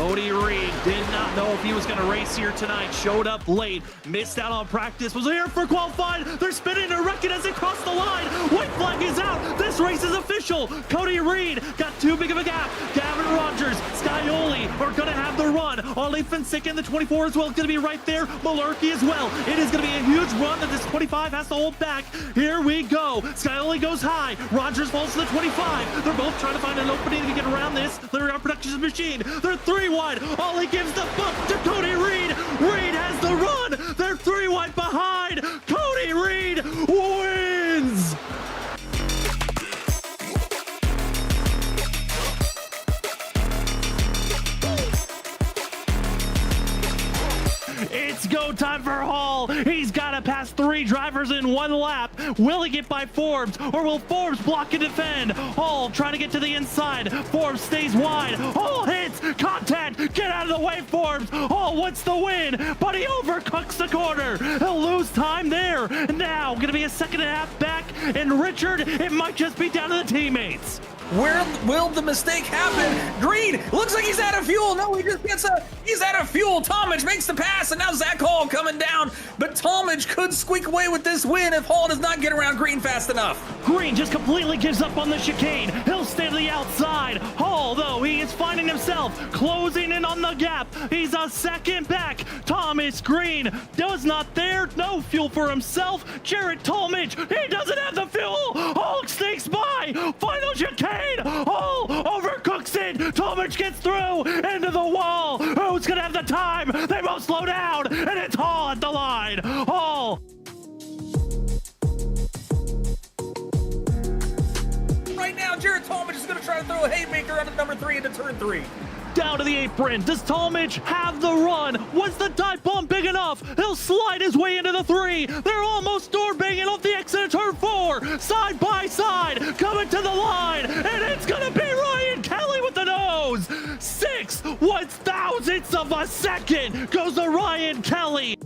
Cody Reed did not know if he was going to race here tonight. Showed up late, missed out on practice, was here for qualifying. They're spinning and wrecking as they cross the line. White flag is out. This race is official. Cody Reed got too big of a gap. Gavin Rogers, Scioli are going to have the run. Ollie Finsick in the 24 as well is going to be right there. Malarkey as well. It is going to be a huge run that this 25 has to hold back. Here we go. Scioli goes high. Rogers falls to the 25. They're both trying to find an opening to get around this. They're on production machine. They're 3 wide. Ollie gives the bump to Cody Reed. Reed has the run. They're 3 wide behind. Cody Reed wins. It's go time for Hall. He's got to pass 3 drivers in 1 lap. Will he get by Forbes, or will Forbes block and defend? Hall trying to get to the inside. Forbes stays wide. Hall hits contact. Get out of the way, Forbes. Hall wants the win, but he overcooks the corner. He'll lose time there. Now going to be a 2.5 back, and Richard, it might just be down to the teammates. Where will the mistake happen? Green looks like he's out of fuel. No, he's out of fuel. Talmadge makes the pass, and now Zach Hall coming down. But Talmadge could squeak away with this win if Hall does not get around Green fast enough. Green just completely gives up on the chicane. He'll stay to the outside. Hall, though, he is finding himself closing in on the gap. He's a 2nd back. Thomas Green does not there. No fuel for himself. Jarrett Talmadge, he doesn't have the fuel. Hall sneaks by. Final chicane. Hall overcooks it. Talmadge gets through into the wall. Who's gonna have the time? They both slow down, and it's Hall at the line. Hall. Right now, Jarrett Talmadge is going to try to throw a haymaker out of number 3 into turn 3. Down to the apron. Does Talmadge have the run? Was the dive bomb big enough? He'll slide his way into the 3. They're almost door banging off the exit of turn 4. Side by side, coming to the line, and it's gonna be Ryan Kelly with the nose. 6 1/1000ths of a second goes to Ryan Kelly.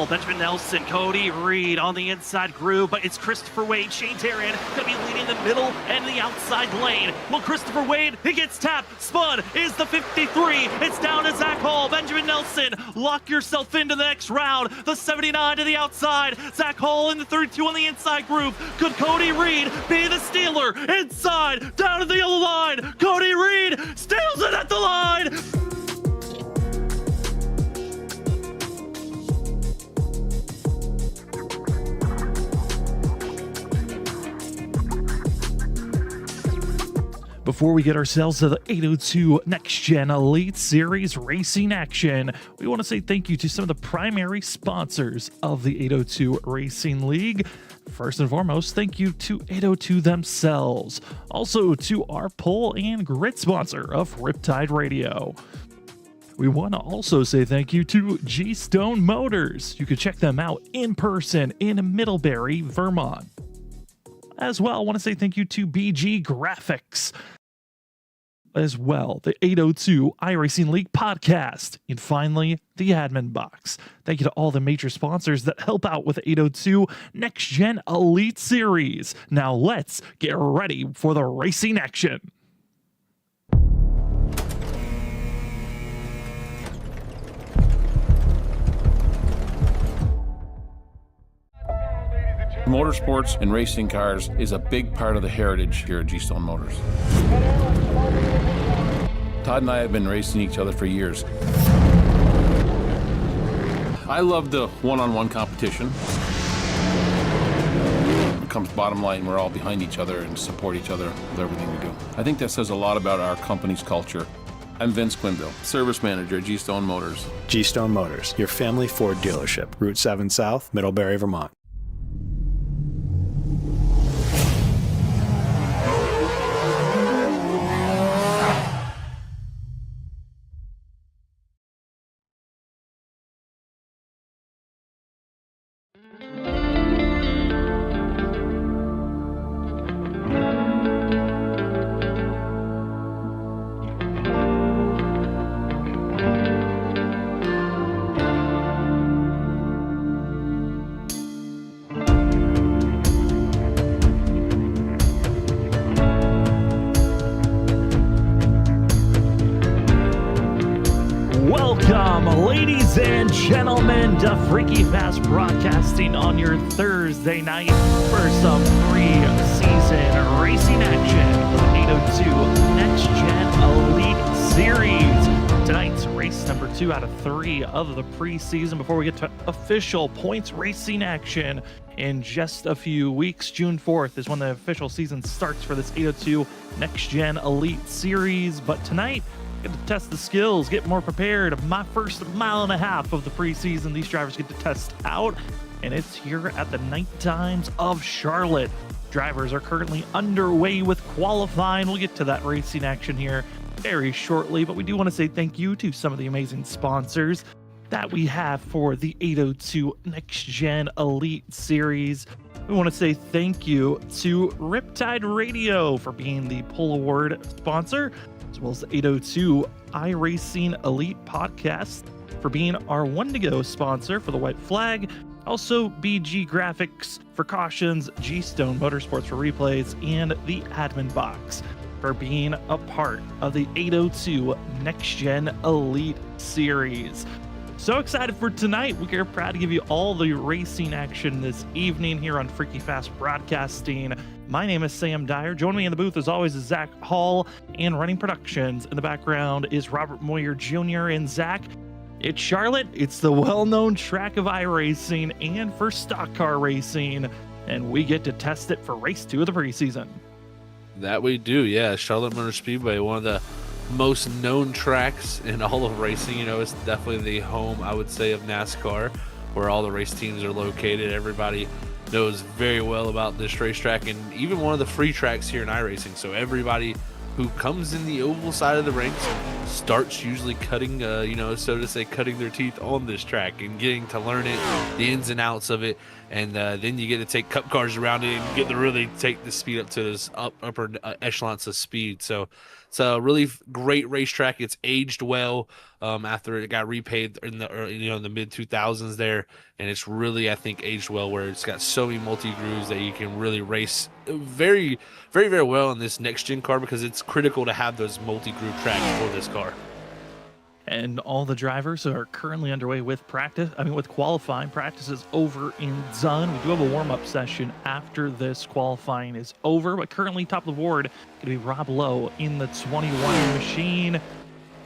Benjamin Nelson, Cody Reed on the inside groove, but it's Christopher Wade. Shane Terrian going to be leading the middle and the outside lane. Well, Christopher Wade, he gets tapped. Spud is the 53. It's down to Zach Hall. Benjamin Nelson, lock yourself into the next round. The 79 to the outside. Zach Hall in the 32 on the inside groove. Could Cody Reed be the stealer? Inside, down to the yellow line. Cody Reed steals it at the line. Before we get ourselves to the 802 Next Gen Elite Series racing action, we want to say thank you to some of the primary sponsors of the 802 Racing League. First and foremost, thank you to 802 themselves. Also to our pole and grid sponsor of Riptide Radio. We want to also say thank you to G-Stone Motors. You can check them out in person in Middlebury, Vermont. As well, I want to say thank you to BG Graphics. As well, the 802 iRacing League podcast. And finally, the admin box. Thank you to all the major sponsors that help out with the 802 Next Gen Elite Series. Now let's get ready for the racing action. Motorsports and racing cars is a big part of the heritage here at G-Stone Motors. Todd and I have been racing each other for years. I love the one-on-one competition. When it comes bottom line, we're all behind each other and support each other with everything we do. I think that says a lot about our company's culture. I'm Vince Quinville, Service Manager at G-Stone Motors. G-Stone Motors, your family Ford dealership, Route 7 South, Middlebury, Vermont. Welcome, ladies and gentlemen, to Freaky Fast Broadcasting on your Thursday night for some pre-season racing action for the 802 Next Gen Elite Series. Tonight's race number 2 out of 3 of the preseason before we get to official points racing action in just a few weeks. June 4th is when the official season starts for this 802 Next Gen Elite Series. But tonight, get to test the skills, get more prepared. My first mile and a half of the preseason, these drivers get to test out, and it's here at the Night Times of Charlotte. Drivers are currently underway with qualifying. We'll get to that racing action here very shortly, but we do want to say thank you to some of the amazing sponsors that we have for the 802 Next Gen Elite Series. We want to say thank you to Riptide Radio for being the Pull Award sponsor, as well as the 802 iRacing Elite Podcast for being our One to Go sponsor for the White Flag. Also, BG Graphics for cautions, G-Stone Motorsports for replays, and the Admin Box for being a part of the 802 Next Gen Elite Series. So excited for tonight. We are proud to give you all the racing action this evening here on Freaky Fast Broadcasting. My name is Sam Dyer. Joining me in the booth as always is Zach Hall, and running productions in the background is Robert Moyer Jr. And Zach, it's Charlotte. It's the well-known track of iRacing and for stock car racing, and we get to test it for race 2 of the preseason. That we do, yeah. Charlotte Motor Speedway, one of the most known tracks in all of racing. You know, it's definitely the home, I would say, of NASCAR, where all the race teams are located. Everybody knows very well about this racetrack, and even one of the free tracks here in iRacing. So everybody who comes in the oval side of the ranks starts usually cutting, so to say, cutting their teeth on this track and getting to learn it, the ins and outs of it. And then you get to take cup cars around it and get to really take the speed up to this upper echelons of speed. So it's a really great racetrack. It's aged well after it got repaved in the mid 2000s there, and it's really, I think, aged well where it's got so many multi grooves that you can really race very, very, very well in this next gen car, because it's critical to have those multi groove tracks for this car. And all the drivers are currently underway with with qualifying. Practice is over and done. We do have a warm-up session after this qualifying is over, but currently top of the board going to be Rob Lowe in the 21 machine.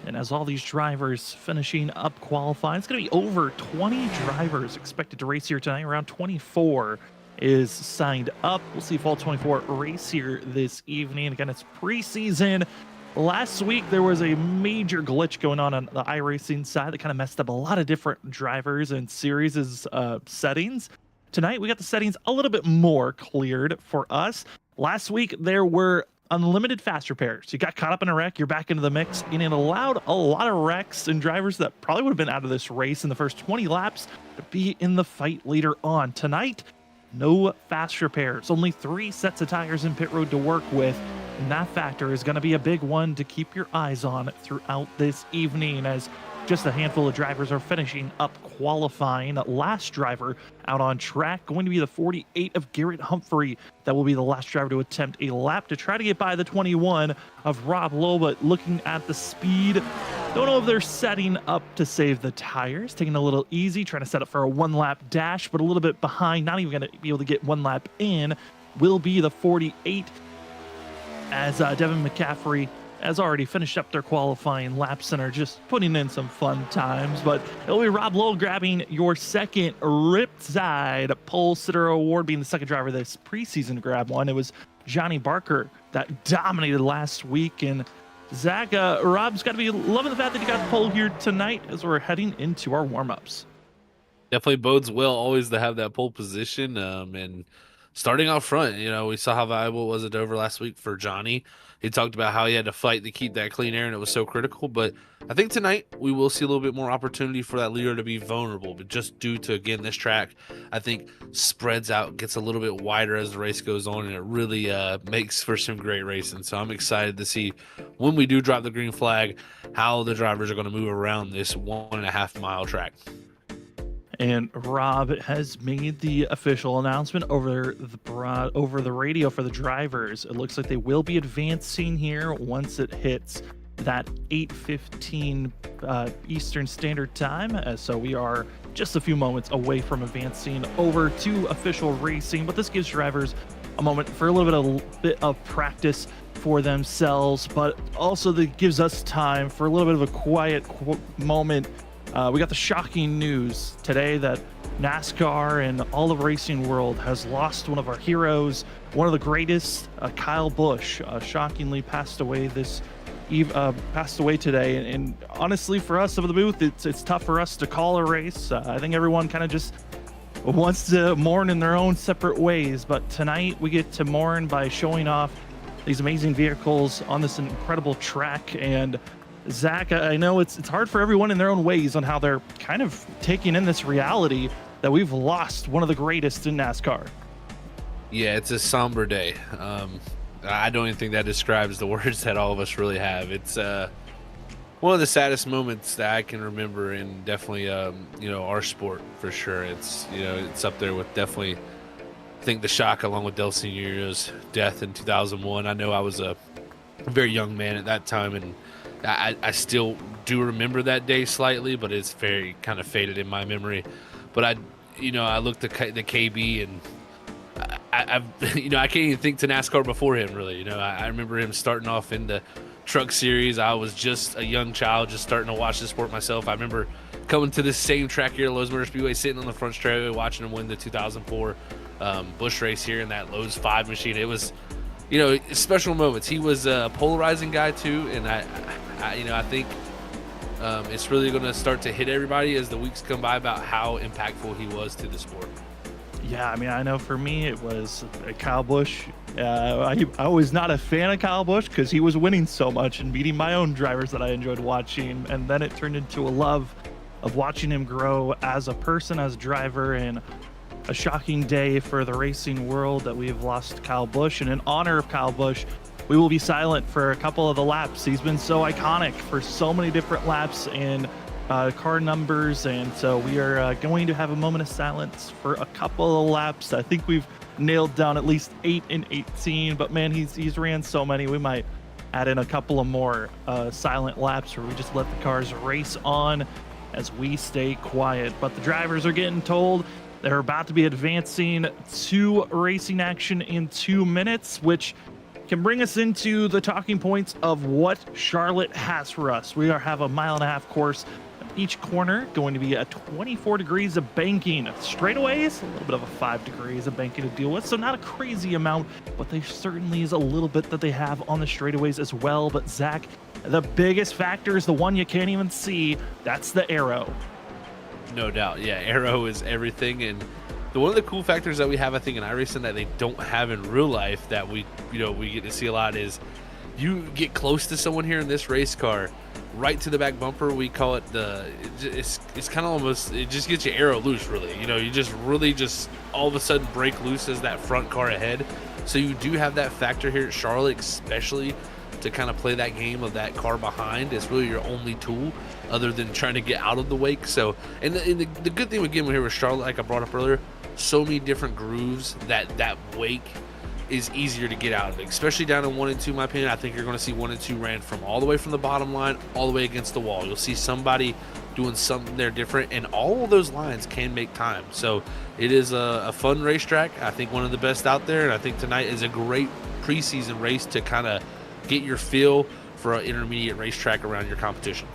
And as all these drivers finishing up qualifying, it's going to be over 20 drivers expected to race here tonight. Around 24 is signed up. We'll see if all 24 race here this evening. Again, it's preseason. Last week, there was a major glitch going on the iRacing side that kind of messed up a lot of different drivers and series' settings. Tonight, we got the settings a little bit more cleared for us. Last week, there were unlimited fast repairs. You got caught up in a wreck, you're back into the mix, and it allowed a lot of wrecks and drivers that probably would have been out of this race in the first 20 laps to be in the fight later on. Tonight, no fast repairs. Only 3 sets of tires in pit road to work with. And that factor is going to be a big one to keep your eyes on throughout this evening, as just a handful of drivers are finishing up qualifying. Last driver out on track going to be the 48 of Garrett Humphrey. That will be the last driver to attempt a lap to try to get by the 21 of Rob Lowe. But looking at the speed, don't know if they're setting up to save the tires, taking it a little easy, trying to set up for a 1-lap dash, but a little bit behind, not even going to be able to get 1 lap in, will be the 48, as Devin McCaffrey has already finished up their qualifying laps and are just putting in some fun times. But it'll be Rob Lowe grabbing your second Riptide Pole Sitter Award, being the second driver this preseason to grab one. It was Johnny Barker that dominated last week. And Zach, Rob's got to be loving the fact that he got the pole here tonight as we're heading into our warm-ups. Definitely bodes well always to have that pole position, and starting out front, we saw how valuable it was at Dover last week for Johnny. He talked about how he had to fight to keep that clean air, and it was so critical. But I think tonight we will see a little bit more opportunity for that leader to be vulnerable. But just due to, again, this track, I think spreads out, gets a little bit wider as the race goes on, and it really makes for some great racing. So I'm excited to see when we do drop the green flag, how the drivers are going to move around this 1.5 mile track. And Rob has made the official announcement over the radio for the drivers. It looks like they will be advancing here once it hits that 8:15 Eastern Standard Time. So we are just a few moments away from advancing over to official racing, but this gives drivers a moment for a little bit of practice for themselves, but also that gives us time for a little bit of a quiet moment. We got the shocking news today that NASCAR and all of racing world has lost one of our heroes, one of the greatest. Kyle Busch shockingly passed away today, and honestly, for us of the booth, it's tough for us to call a race. I think everyone kind of just wants to mourn in their own separate ways, but tonight we get to mourn by showing off these amazing vehicles on this incredible track. And Zach, I know it's hard for everyone in their own ways on how they're kind of taking in this reality that we've lost one of the greatest in NASCAR. Yeah, it's a somber day. I don't even think that describes the words that all of us really have. It's one of the saddest moments that I can remember in definitely our sport for sure. It's it's up there with definitely, I think, the shock along with Del Senior's death in 2001. I know I was a very young man at that time, and I still do remember that day slightly, but it's very kind of faded in my memory. But I looked at the KB, and I can't even think to NASCAR before him, really. I remember him starting off in the Truck Series. I was just a young child, just starting to watch the sport myself. I remember coming to this same track here at Lowe's Motor Speedway, sitting on the front straightaway, watching him win the 2004 Busch race here in that Lowe's 5 machine. It was, special moments. He was a polarizing guy too, and I think it's really going to start to hit everybody as the weeks come by about how impactful he was to the sport. Yeah, I know for me it was Kyle Busch. I was not a fan of Kyle Busch because he was winning so much and beating my own drivers that I enjoyed watching, and then it turned into a love of watching him grow as a person, as a driver, and a shocking day for the racing world that we have lost Kyle Busch. And in honor of Kyle Busch, we will be silent for a couple of the laps. He's been so iconic for so many different laps and car numbers, and so we are going to have a moment of silence for a couple of laps. I think we've nailed down at least 8 and 18, but man, he's ran so many. We might add in a couple of more silent laps where we just let the cars race on as we stay quiet. But the drivers are getting told they're about to be advancing to racing action in 2 minutes, which can bring us into the talking points of what Charlotte has for us. We have a 1.5 mile course. Each corner going to be a 24 degrees of banking. Straightaways, a little bit of a 5 degrees of banking to deal with, so not a crazy amount, but there certainly is a little bit that they have on the straightaways as well. But Zach, the biggest factor is the one you can't even see. That's the aero. No doubt. Yeah, aero is everything. And one of the cool factors that we have, I think, in iRacing that they don't have in real life that we get to see a lot is you get close to someone here in this race car, right to the back bumper. We call it it's kind of almost, it just gets your aero loose, really. You just really just all of a sudden break loose as that front car ahead. So you do have that factor here at Charlotte, especially to kind of play that game of that car behind. It's really your only tool other than trying to get out of the wake. So, and the good thing again here with Charlotte, like I brought up earlier, so many different grooves that wake is easier to get out of it, especially down in 1 and 2. In my opinion, I think you're going to see 1 and 2 ran from all the way from the bottom line all the way against the wall. You'll see somebody doing something there different, and all of those lines can make time. So it is a fun racetrack. I think one of the best out there, and I think tonight is a great preseason race to kind of get your feel for an intermediate racetrack around your competition.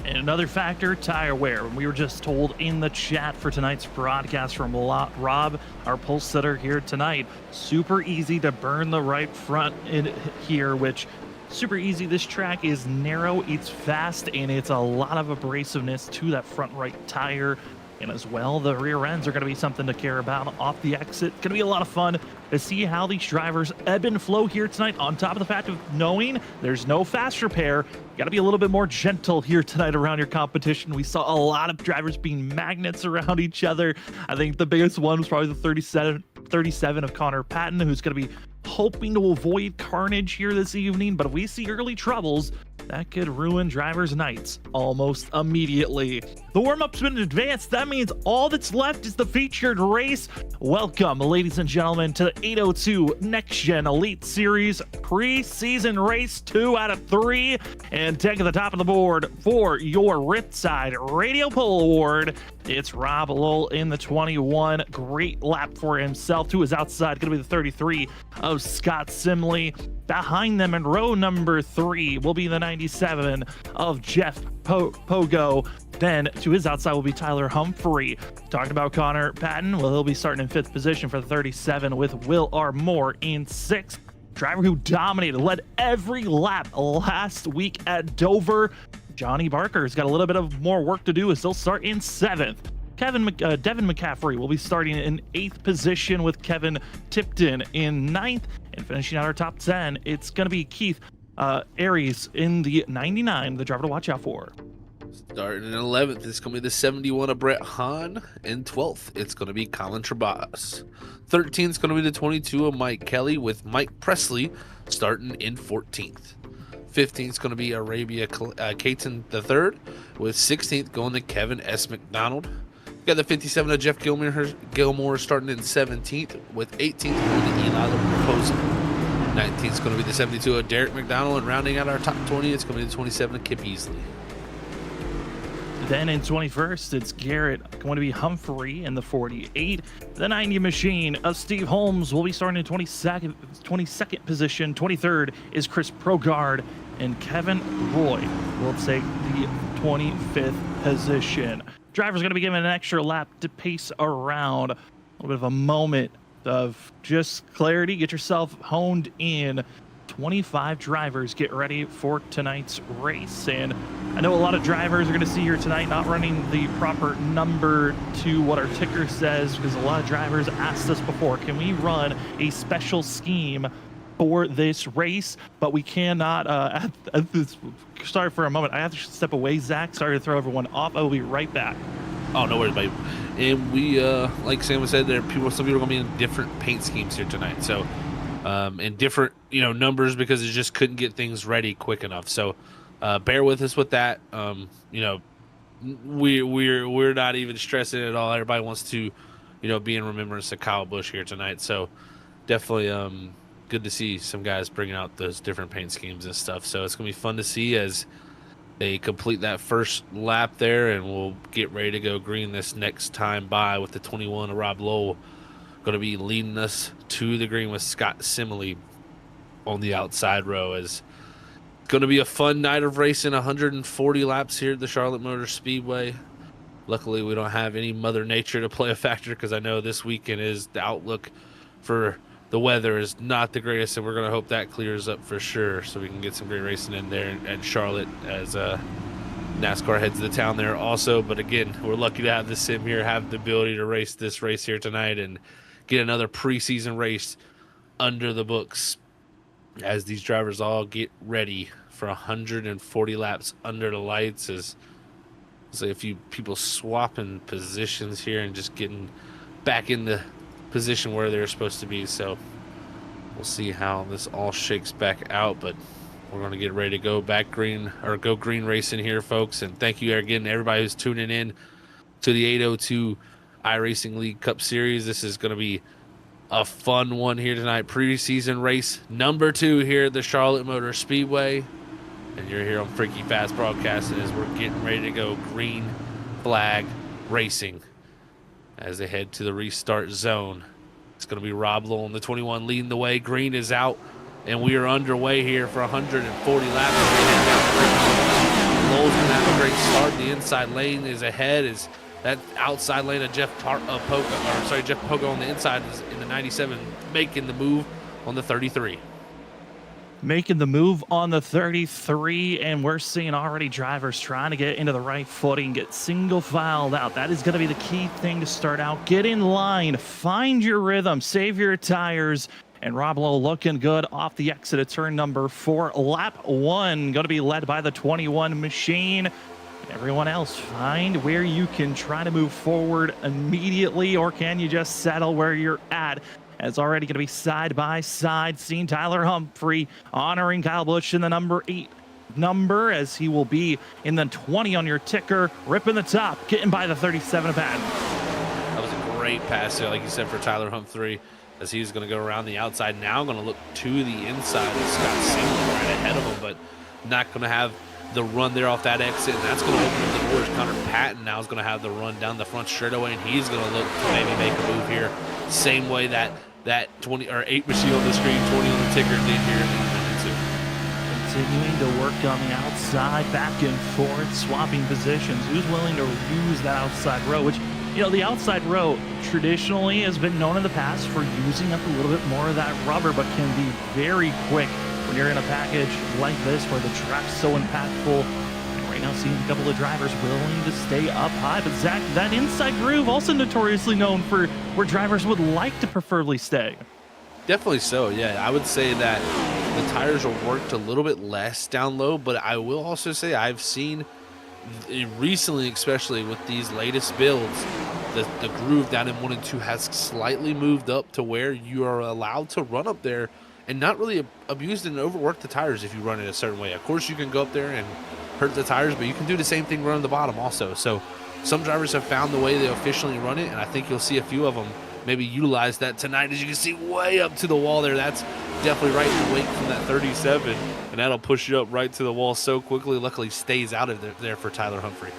And another factor, tire wear. We were just told in the chat for tonight's broadcast from Rob, our pulse setter here tonight, super easy to burn the right front in here, which super easy. This track is narrow, it's fast, and it's a lot of abrasiveness to that front right tire. And as well, the rear ends are going to be something to care about off the exit. Going to be a lot of fun to see how these drivers ebb and flow here tonight, on top of the fact of knowing there's no fast repair. You got to be a little bit more gentle here tonight around your competition. We saw a lot of drivers being magnets around each other. I think the biggest one was probably the 37 of Connor Patton, who's going to be hoping to avoid carnage here this evening. But if we see early troubles, that could ruin drivers' nights almost immediately. The warm-up's been advanced. That means all that's left is the featured race. Welcome, ladies and gentlemen, to the 802 Next Gen Elite Series preseason race 2 out of 3. And taking the top of the board for your Ripside Radio Pole Award, it's Rob Lowell in the 21. Great lap for himself. To his outside, going to be the 33 of Scott Simley. Behind them in row number 3 will be the 97 of Jeff Pogo. Then to his outside will be Tyler Humphrey. Talking about Connor Patton, well, he'll be starting in 5th position for the 37 with Will R. Moore in 6th. Driver who dominated, led every lap last week at Dover. Johnny Barker's got a little bit of more work to do as he'll start in 7th. Devin McCaffrey will be starting in 8th position with Kevin Tipton in 9th. And finishing out our top 10, it's going to be Keith Aries in the 99, the driver to watch out for. Starting in 11th, it's going to be the 71 of Brett Hahn. In 12th, it's going to be Colin Trabas. 13th is going to be the 22 of Mike Kelly with Mike Presley starting in 14th. 15th is going to be Arabia Caton III with 16th going to Kevin S. McDonald. We got the 57 of Jeff Gilmore starting in 17th with 18th going to Eli Raposa. 19th is going to be the 72 of Derek McDonald, and rounding out our top 20, it's going to be the 27 of Kip Easley. Then in 21st, it's Garrett going to be Humphrey in the 48. The 90 machine of Steve Holmes will be starting in 22nd position. 23rd is Chris Progard, and Kevin Roy will take the 25th position. Driver's going to be given an extra lap to pace around. A little bit of a moment of just clarity. Get yourself honed in. 25 drivers get ready for tonight's race. And I know a lot of drivers are going to see here tonight not running the proper number to what our ticker says, because a lot of drivers asked us before, can we run a special scheme for this race? But we cannot. Sorry for a moment. I have to step away, Zach. Sorry to throw everyone off. I will be right back. Oh, no worries, babe. And we, like Sam said, some people are going to be in different paint schemes here tonight. So, and different, numbers, because it just couldn't get things ready quick enough. So, bear with us with that. We're not even stressing at all. Everybody wants to, be in remembrance of Kyle Busch here tonight. So, definitely, good to see some guys bringing out those different paint schemes and stuff. So it's going to be fun to see as they complete that first lap there, and we'll get ready to go green this next time by with the 21 of Rob Lowell going to be leading us to the green with Scott Simley on the outside row. As it's going to be a fun night of racing, 140 laps here at the Charlotte Motor Speedway. Luckily, we don't have any Mother Nature to play a factor, because I know this weekend is the outlook for the weather is not the greatest, and we're going to hope that clears up for sure so we can get some great racing in there at Charlotte as NASCAR heads to town there also. But again, we're lucky to have the sim here, have the ability to race this race here tonight and get another preseason race under the books as these drivers all get ready for 140 laps under the lights. As a few people swapping positions here and just getting back in the position where they're supposed to be. So we'll see how this all shakes back out, but we're going to get ready to go go green racing here, folks. And thank you again to everybody who's tuning in to the 802 iRacing League Cup Series. This is going to be a fun one here tonight. Preseason race number 2 here at the Charlotte Motor Speedway, and you're here on Freaky Fast Broadcasting as we're getting ready to go green flag racing as they head to the restart zone. It's going to be Rob Lowell in the 21 leading the way. Green is out, and we are underway here for 140 laps. Lowell's going to have a great start. The inside lane is ahead. Is that outside lane of Jeff Pogo on the inside is in the 97, making the move on the 33. Making the move on the 33, and we're seeing already drivers trying to get into the right footing, get single filed out. That is going to be the key thing to start out. Get in line, find your rhythm, save your tires, and Rob Lowell looking good off the exit of turn number 4. Lap 1 going to be led by the 21 machine. Everyone else, find where you can try to move forward immediately, or can you just settle where you're at? It's already going to be side by side. Seeing Tyler Humphrey honoring Kyle Busch in the number 8 number, as he will be in the 20 on your ticker, ripping the top, getting by the 37 Patton. That was a great pass there, like you said, for Tyler Humphrey, as he's going to go around the outside. Now going to look to the inside of Scott Singleton right ahead of him, but not going to have the run there off that exit, and that's going to open up the doors. Connor Patton now is going to have the run down the front straightaway, and he's going to look to maybe make a move here. Same way that 20 or 8 machine on the screen, 20 on the ticker did here in the 22. Continuing to work on the outside, back and forth, swapping positions. Who's willing to use that outside row, which, you know, the outside row traditionally has been known in the past for using up a little bit more of that rubber, but can be very quick when you're in a package like this where the track's so impactful. And right now seeing a couple of drivers willing to stay up high. But Zach, that inside groove also notoriously known for where drivers would like to preferably stay. Definitely so, yeah. I would say that the tires are worked a little bit less down low, but I will also say I've seen recently, especially with these latest builds, the groove down in 1 and 2 has slightly moved up to where you are allowed to run up there and not really abuse and overwork the tires if you run it a certain way. Of course, you can go up there and hurt the tires, but you can do the same thing running the bottom also. So some drivers have found the way they efficiently run it, and I think you'll see a few of them maybe utilize that tonight. As you can see way up to the wall there, that's definitely right in the wake from that 37, and that'll push you up right to the wall so quickly. Luckily stays out of there for Tyler Humphrey.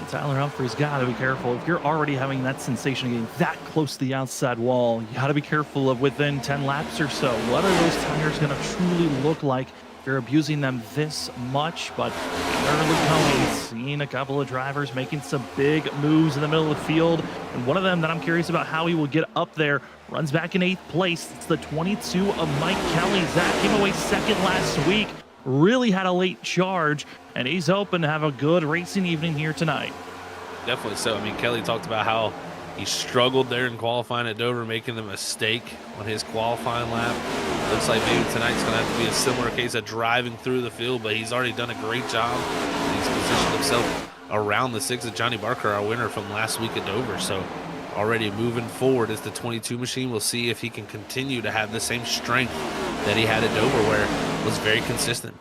Tyler Humphrey's got to be careful. If you're already having that sensation of getting that close to the outside wall, you got to be careful of within 10 laps or so. What are those tires going to truly look like if you're abusing them this much? But early going, seeing a couple of drivers making some big moves in the middle of the field. And one of them that I'm curious about how he will get up there runs back in 8th place. It's the 22 of Mike Kelly. Zach came away 2nd last week. Really had a late charge, and he's hoping to have a good racing evening here tonight. Definitely so. I mean, Kelly talked about how he struggled there in qualifying at Dover, making the mistake on his qualifying lap. Looks like maybe tonight's going to have to be a similar case of driving through the field, but he's already done a great job. He's positioned himself around the 6 of Johnny Barker, our winner from last week at Dover. So already moving forward as the 22 machine. We'll see if he can continue to have the same strength that he had at Dover, where it was very consistent.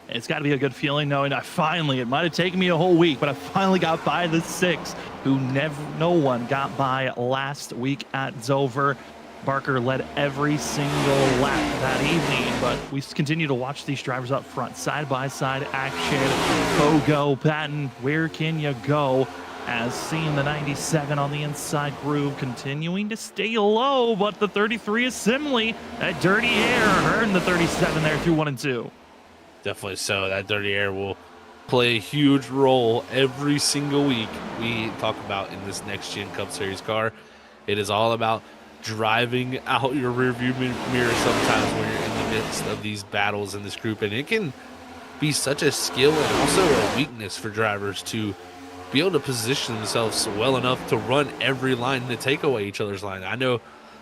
It's got to be a good feeling knowing I finally, it might have taken me a whole week, but I finally got by the 6 who no one got by last week at Dover. Barker led every single lap that evening, but we continue to watch these drivers up front, side-by-side action. Pogo, Patton, where can you go? As seeing the 97 on the inside groove continuing to stay low, but the 33 is Simley. That dirty air earned the 37 there through 1 and 2. Definitely so. That dirty air will play a huge role every single week we talk about in this Next Gen Cup Series car. It is all about driving out your rearview mirror sometimes when you're in the midst of these battles in this group, and it can be such a skill and also a weakness for drivers to be able to position themselves well enough to run every line and to take away each other's line. I know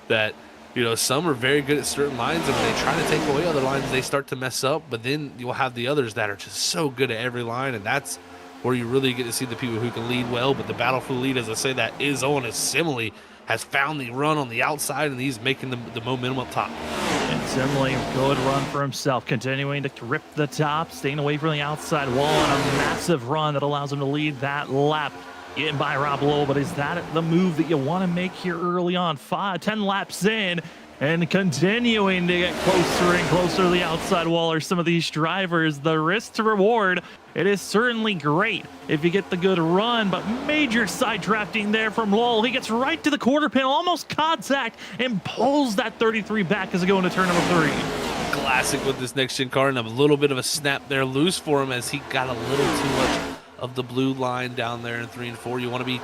that, you know, some are very good at certain lines, and when they try to take away other lines, they start to mess up, but then you'll have the others that are just so good at every line, and that's where you really get to see the people who can lead well. But the battle for the lead, as I say, that is on, as Simile has found the run on the outside, and he's making the momentum up top. And Simley, good run for himself, continuing to rip the top, staying away from the outside wall, and a massive run that allows him to lead that lap. Getting by Rob Lowell, but is that the move that you want to make here early on? 10 laps in, and continuing to get closer and closer to the outside wall are some of these drivers. The risk to reward, it is certainly great if you get the good run, but major side drafting there from Lowell. He gets right to the quarter panel, almost contact, and pulls that 33 back as they go into turn number 3. Classic with this Next Gen car, and a little bit of a snap there loose for him as he got a little too much of the blue line down there in 3 and 4. You want to be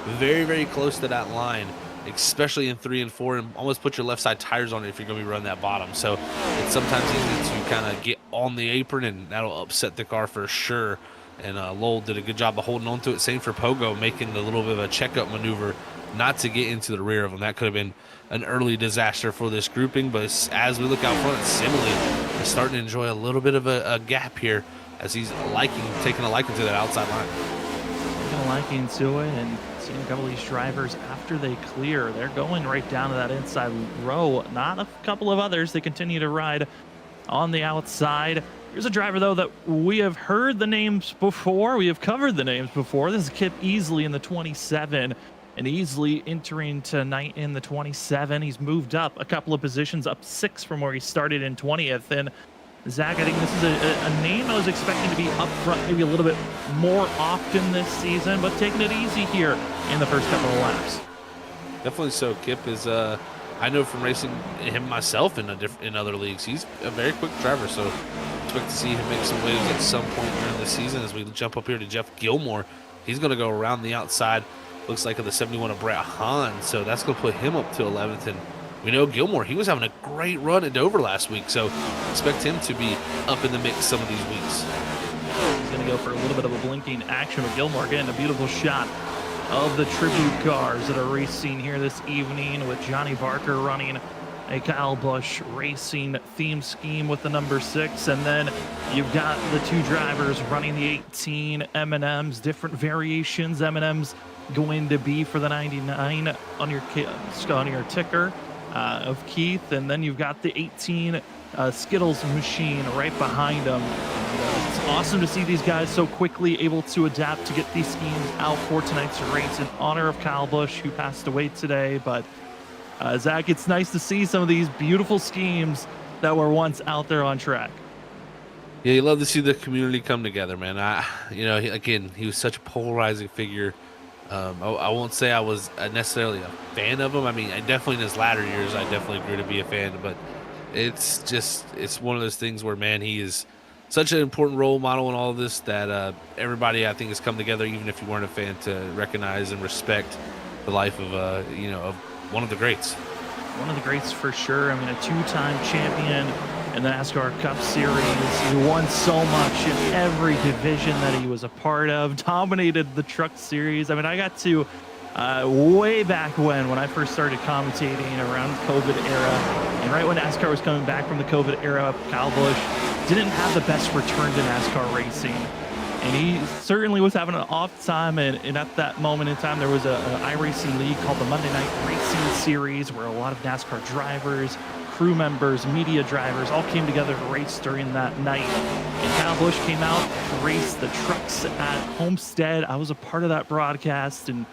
very, very close to that line, especially in 3 and 4, and almost put your left side tires on it if you're going to be running that bottom. So it's sometimes easy to kind of get on the apron, and that'll upset the car for sure. And Lowell did a good job of holding on to it. Same for Pogo, making a little bit of a checkup maneuver not to get into the rear of him. That could have been an early disaster for this grouping, but as we look out front, Simile is starting to enjoy a little bit of a gap here as he's taking a liking to that outside line. Taking a liking to it, and seeing a couple of these drivers after they clear, they're going right down to that inside row. Not a couple of others. They continue to ride on the outside. Here's a driver, though, that we have heard the names before. We have covered the names before. This is Kip Easley in the 27, and Easley entering tonight in the 27. He's moved up a couple of positions, up 6 from where he started in 20th. And Zach, I think this is a name I was expecting to be up front maybe a little bit more often this season, but taking it easy here in the first couple of laps. Definitely so. Kip is, I know from racing him myself in other leagues, he's a very quick driver, so expect to see him make some waves at some point during the season. As we jump up here to Jeff Gilmore, he's going to go around the outside, looks like of the 71 of Brett Hahn, so that's going to put him up to 11th. And we know Gilmore, he was having a great run at Dover last week, so expect him to be up in the mix some of these weeks. He's going to go for a little bit of a blinking action with Gilmore getting a beautiful shot of the tribute cars that are racing here this evening, with Johnny Barker running a Kyle Busch Racing theme scheme with the number 6, and then you've got the 2 drivers running the 18 M&Ms, different variations. M&Ms going to be for the 99 on your ticker of Keith, and then you've got the 18 Skittles machine right behind them. It's awesome to see these guys so quickly able to adapt to get these schemes out for tonight's race in honor of Kyle Busch, who passed away today. But Zach, it's nice to see some of these beautiful schemes that were once out there on track. Yeah, you love to see the community come together, man. He was such a polarizing figure. I won't say I was necessarily a fan of him. I mean, definitely in his latter years, I definitely grew to be a fan. But it's one of those things where, man, he is such an important role model in all of this that everybody, I think, has come together, even if you weren't a fan, to recognize and respect the life of of one of the greats. One of the greats for sure. I mean, a 2-time champion in the NASCAR Cup Series. He won so much in every division that he was a part of, dominated the Truck Series. I mean, I got to way back when I first started commentating around the COVID era, and right when NASCAR was coming back from the COVID era, Kyle Busch didn't have the best return to NASCAR racing. And he certainly was having an off time, and at that moment in time, there was an iRacing league called the Monday Night Racing Series, where a lot of NASCAR drivers, crew members, media drivers all came together to race during that night. And Kyle Busch came out to race the trucks at Homestead. I was a part of that broadcast, and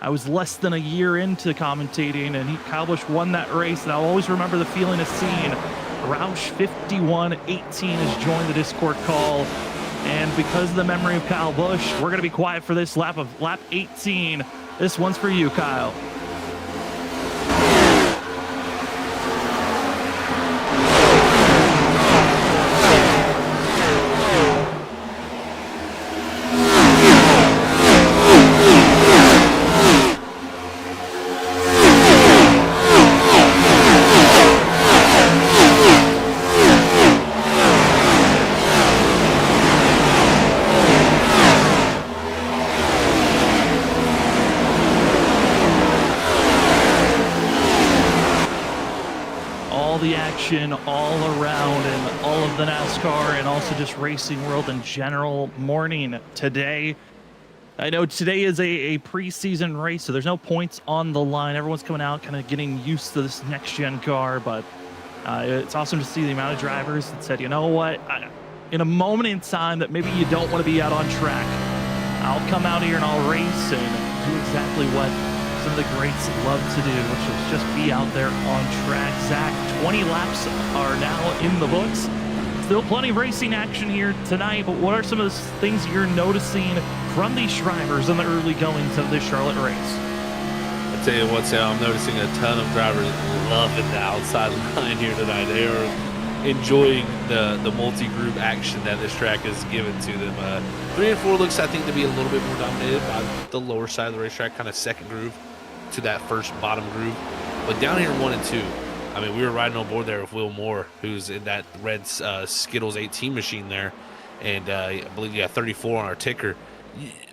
I was less than a year into commentating, and Kyle Busch won that race. And I'll always remember the feeling of seeing Roush 5118 has joined the Discord call. And because of the memory of Kyle Busch, we're going to be quiet for this lap 18. This one's for you, Kyle. All around and all of the NASCAR and also just racing world in general morning today. I know today is a preseason race, so there's no points on the line. Everyone's coming out kind of getting used to this next gen car, but it's awesome to see the amount of drivers that said, you know what, in a moment in time that maybe you don't want to be out on track, I'll come out here and I'll race and do exactly what some of the greats love to do, which is just be out there on track. Zach, 20 laps are now in the books. Still plenty of racing action here tonight, but what are some of the things you're noticing from these drivers in the early goings of this Charlotte race? I tell you what, Sam, I'm noticing a ton of drivers loving the outside line here tonight. They are enjoying the multi-group action that this track has given to them. 3 and 4 looks, I think, to be a little bit more dominated by the lower side of the racetrack, kind of second groove to that first bottom groove. But down here 1 and 2, I mean, we were riding on board there with Will Moore, who's in that red Skittles 18 machine there, and I believe you got 34 on our ticker.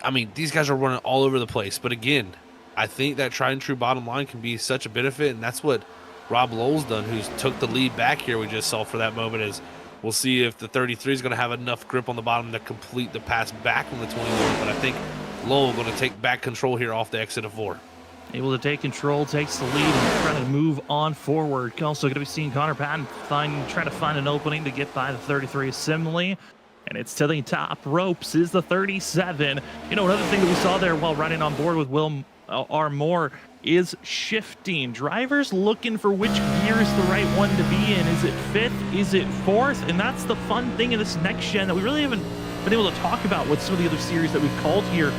I mean, these guys are running all over the place. But again, I think that tried and true bottom line can be such a benefit, and that's what Rob Lowell's done, who's took the lead back here. We just saw for that moment is we'll see if the 33 is going to have enough grip on the bottom to complete the pass back on the 21. But I think Lowell going to take back control here off the exit of 4. able to take control, takes the lead, and trying to move on forward. Also going to be seeing Connor Patton try to find an opening to get by the 33 Assembly. And it's to the top ropes is the 37. You know, another thing that we saw there while riding on board with Will R. Moore is shifting. Drivers looking for which gear is the right one to be in. Is it fifth? Is it fourth? And that's the fun thing in this next gen that we really haven't been able to talk about with some of the other series that we've called here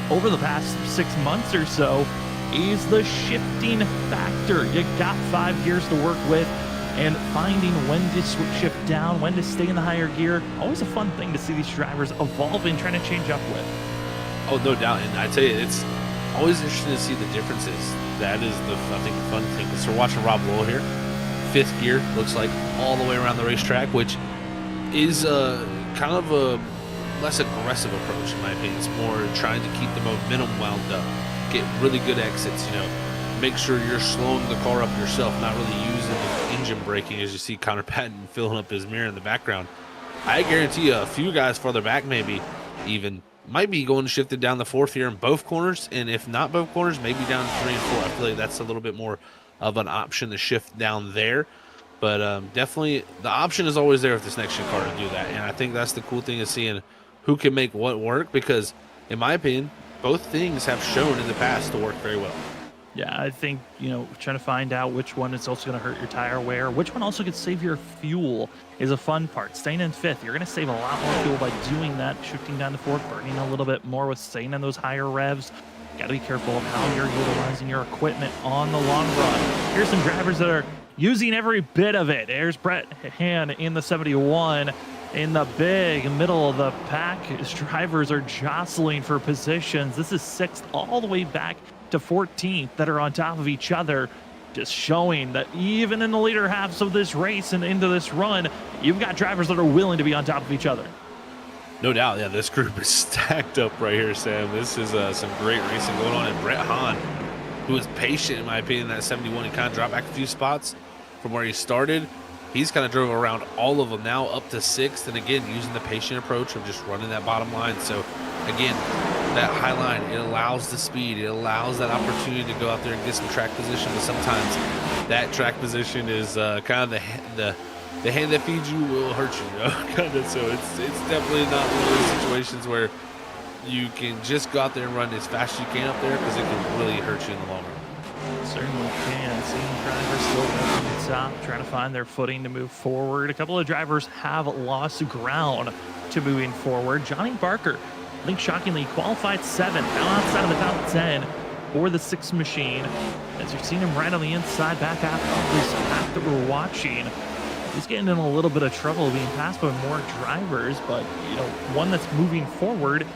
over the past 6 months or so, is the shifting factor. You got 5 gears to work with, and finding when to shift down, when to stay in the higher gear. Always a fun thing to see these drivers evolving, trying to change up with. Oh, no doubt. And I tell you, it's always interesting to see the differences. That is I think the fun thing. So we're watching Rob Lowell here. 5th gear, looks like, all the way around the racetrack, which is kind of a less aggressive approach, in my opinion. It's more trying to keep the momentum wound up, get really good exits, you know, make sure you're slowing the car up yourself, not really using the engine braking, as you see Connor Patton filling up his mirror in the background. I guarantee you a few guys farther back maybe even might be going shifted down the 4th here in both corners, and if not both corners, maybe down 3 and 4. I feel like that's a little bit more of an option to shift down there. But definitely the option is always there with this next gen car to do that, and I think that's the cool thing is seeing who can make what work, because in my opinion, both things have shown in the past to work very well. Yeah, I think, you know, trying to find out which one is also going to hurt your tire wear, which one also could save your fuel is a fun part. Staying in 5th, you're going to save a lot more fuel by doing that, shifting down to 4th, burning a little bit more with staying in those higher revs. Got to be careful of how you're utilizing your equipment on the long run. Here's some drivers that are using every bit of it. There's Brett Han in the 71. In the big middle of the pack, his drivers are jostling for positions. This is 6th all the way back to 14th that are on top of each other, just showing that even in the later halves of this race and into this run, you've got drivers that are willing to be on top of each other. No doubt, yeah, this group is stacked up right here, Sam. This is some great racing going on. And Brett Hahn, who is patient, in my opinion, that 71, he kind of dropped back a few spots from where he started. He's kind of drove around all of them now up to 6th, and again, using the patient approach of just running that bottom line. So again, that high line, it allows the speed, it allows that opportunity to go out there and get some track position, but sometimes that track position is kind of the hand that feeds you will hurt you, kind of. So it's definitely not one of those situations where you can just go out there and run as fast as you can up there, because it can really hurt you in the long run. Certainly can. Seeing drivers still up on the top, trying to find their footing to move forward. A couple of drivers have lost ground to moving forward. Johnny Barker, I think shockingly, qualified 7th, now outside of the top 10 for the 6 machine. As you've seen him right on the inside, back out of this pack that we're watching. He's getting in a little bit of trouble being passed by more drivers, but you know, one that's moving forward,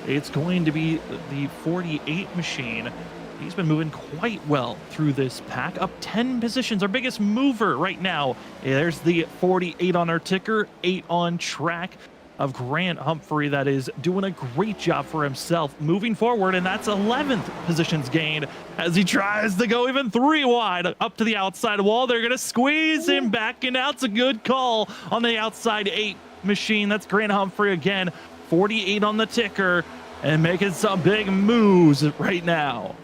it's going to be the 48 machine. He's been moving quite well through this pack, up 10 positions. Our biggest mover right now. There's the 48 on our ticker, 8 on track of Grant Humphrey. That is doing a great job for himself moving forward, and that's 11th positions gained as he tries to go even 3 wide up to the outside wall. They're going to squeeze him back, and that's a good call on the outside 8 machine. That's Grant Humphrey again, 48 on the ticker, and making some big moves right now.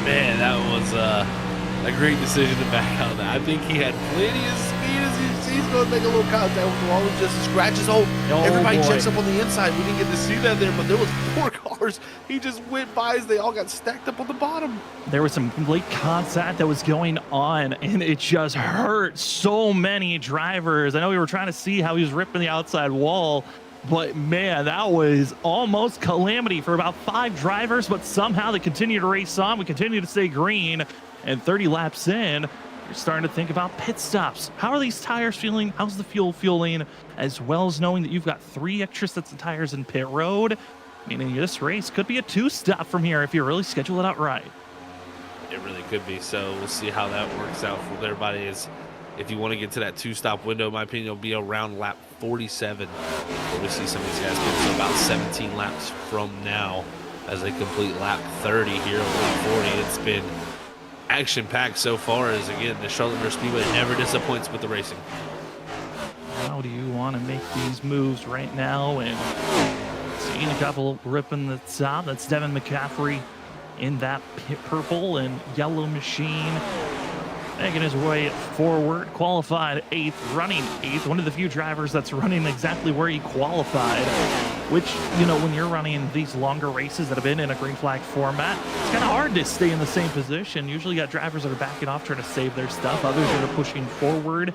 Man, that was a great decision to back out of that. I think he had plenty of speed as he's going to make a little contact with the wall and just scratches. Everybody boy. checks up on the inside. We didn't get to see that there, but there was 4 cars. He just went by as they all got stacked up on the bottom. There was some late contact that was going on, and it just hurt so many drivers. I know we were trying to see how he was ripping the outside wall, but man, that was almost calamity for about 5 drivers, but somehow they continue to race on. We continue to stay green, and 30 laps in, you're starting to think about pit stops. How are these tires feeling? How's the fuel feeling? As well as knowing that you've got 3 extra sets of tires in pit road, meaning this race could be a 2-stop from here if you really schedule it out right. It really could be. So we'll see how that works out for everybody. If you want to get to that 2-stop window, in my opinion, it'll be around lap 47. We'll see some of these guys get to about 17 laps from now as they complete lap 30 here on lap 40. It's been action-packed so far, as again, the Charlotte Motor Speedway never disappoints with the racing. How do you want to make these moves right now? And seeing a couple ripping the top. That's Devin McCaffrey in that purple and yellow machine, making his way forward. Qualified 8th, running 8th. One of the few drivers that's running exactly where he qualified, which, you know, when you're running these longer races that have been in a green flag format, it's kind of hard to stay in the same position. Usually you got drivers that are backing off trying to save their stuff, others that are pushing forward.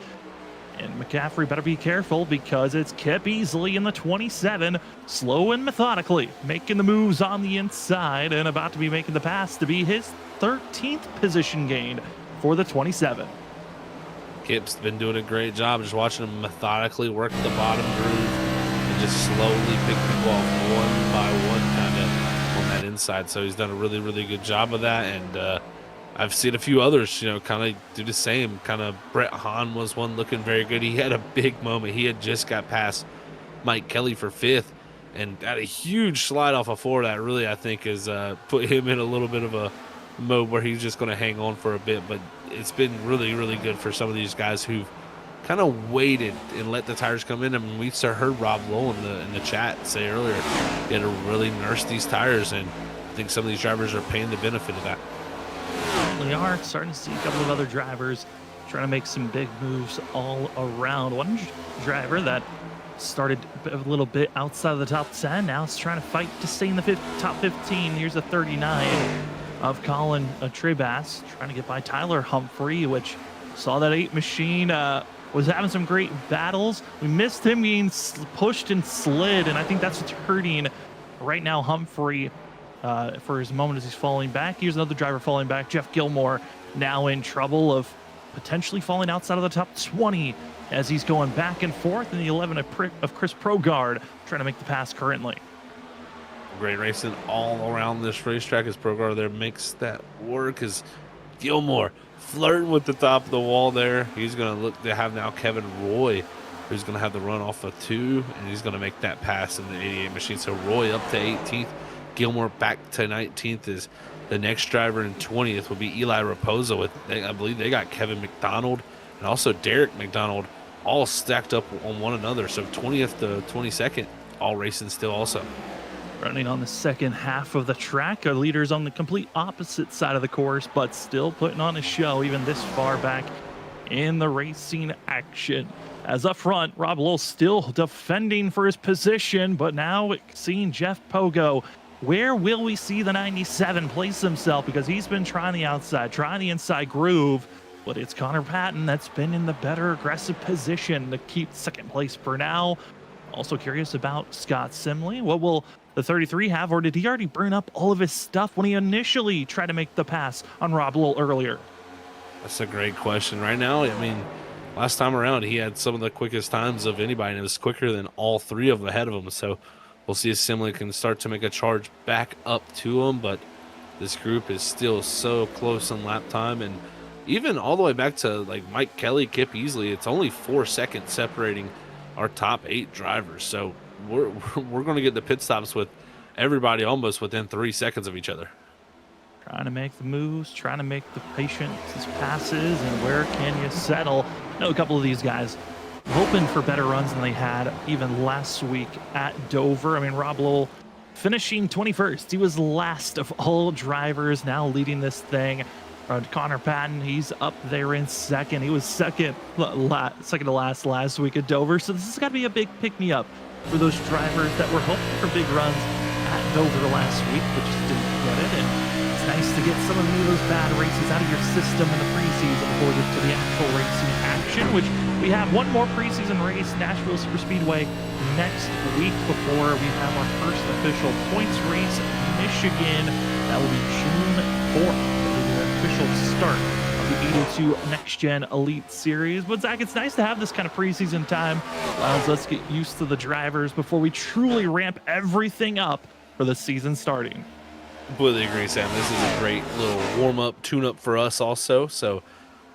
And McCaffrey better be careful because it's Kip Easley in the 27, slow and methodically, making the moves on the inside and about to be making the pass to be his 13th position gain for the 27. Kip's been doing a great job just watching him methodically work the bottom groove and just slowly pick people off one by one kind of on that inside. So he's done a really, really good job of that. And I've seen a few others, you know, kind of do the same. Kind of Brett Hahn was one looking very good. He had a big moment. He had just got past Mike Kelly for 5th and got a huge slide off of 4 that really, I think, has put him in a little bit of a mode where he's just going to hang on for a bit. But it's been really, really good for some of these guys who've kind of waited and let the tires come in. I mean, we heard Rob Lowe in the chat say earlier he had to really nurse these tires, and I think some of these drivers are paying the benefit of that. We are starting to see a couple of other drivers trying to make some big moves all around. One driver that started a little bit outside of the top 10 now is trying to fight to stay in the top 15. Here's a 39 of Colin Trebass trying to get by Tyler Humphrey, which saw that 8 machine was having some great battles. We missed him being pushed and slid, and I think that's what's hurting right now Humphrey for his moment as he's falling back. Here's another driver falling back, Jeff Gilmore, now in trouble of potentially falling outside of the top 20 as he's going back and forth in the 11 of Chris Progrard trying to make the pass currently. Great racing all around this racetrack as Progrard there makes that work as Gilmore flirting with the top of the wall there. He's going to look to have now Kevin Roy, who's going to have the run off of 2, and he's going to make that pass in the 88 machine. So Roy up to 18th, Gilmore back to 19th. Is the next driver in 20th will be Eli Raposa. I believe they got Kevin McDonald and also Derek McDonald all stacked up on one another. So 20th to 22nd, all racing still also. Running on the second half of the track, our leaders on the complete opposite side of the course, but still putting on a show even this far back in the racing action. As up front, Rob Lowell still defending for his position, but now seeing Jeff Pogo. Where will we see the 97 place himself? Because he's been trying the outside, trying the inside groove, but it's Connor Patton that's been in the better aggressive position to keep second place for now. Also curious about Scott Simley. What will the 33 have, or did he already burn up all of his stuff when he initially tried to make the pass on Rob Lowell earlier? That's a great question. Right now, I mean, last time around, he had some of the quickest times of anybody, and it was quicker than all 3 of them ahead of him. So we'll see if Simley can start to make a charge back up to him, but this group is still so close in lap time, and even all the way back to like Mike Kelly, Kip Easley, it's only 4 seconds separating our top 8 drivers. So we're going to get the pit stops with everybody almost within 3 seconds of each other. Trying to make the moves, trying to make the patient passes, and where can you settle? I know a couple of these guys hoping for better runs than they had even last week at Dover. I mean, Rob Lowell finishing 21st. He was last of all drivers, now leading this thing. Connor Patton, he's up there in second. He was second to last week at Dover. So this has got to be a big pick-me-up for those drivers that were hoping for big runs at Dover last week, but just didn't get it. And it's nice to get some of those bad races out of your system in the preseason before we get to the actual racing action, which we have one more preseason race, Nashville Super Speedway, next week before we have our first official points race, Michigan. That will be June 4th. Official start of the 802 Next Gen Elite Series. But Zach, it's nice to have this kind of preseason time. Allows us to get used to the drivers before we truly ramp everything up for the season starting. Completely agree, Sam. This is a great little warm-up, tune-up for us also. So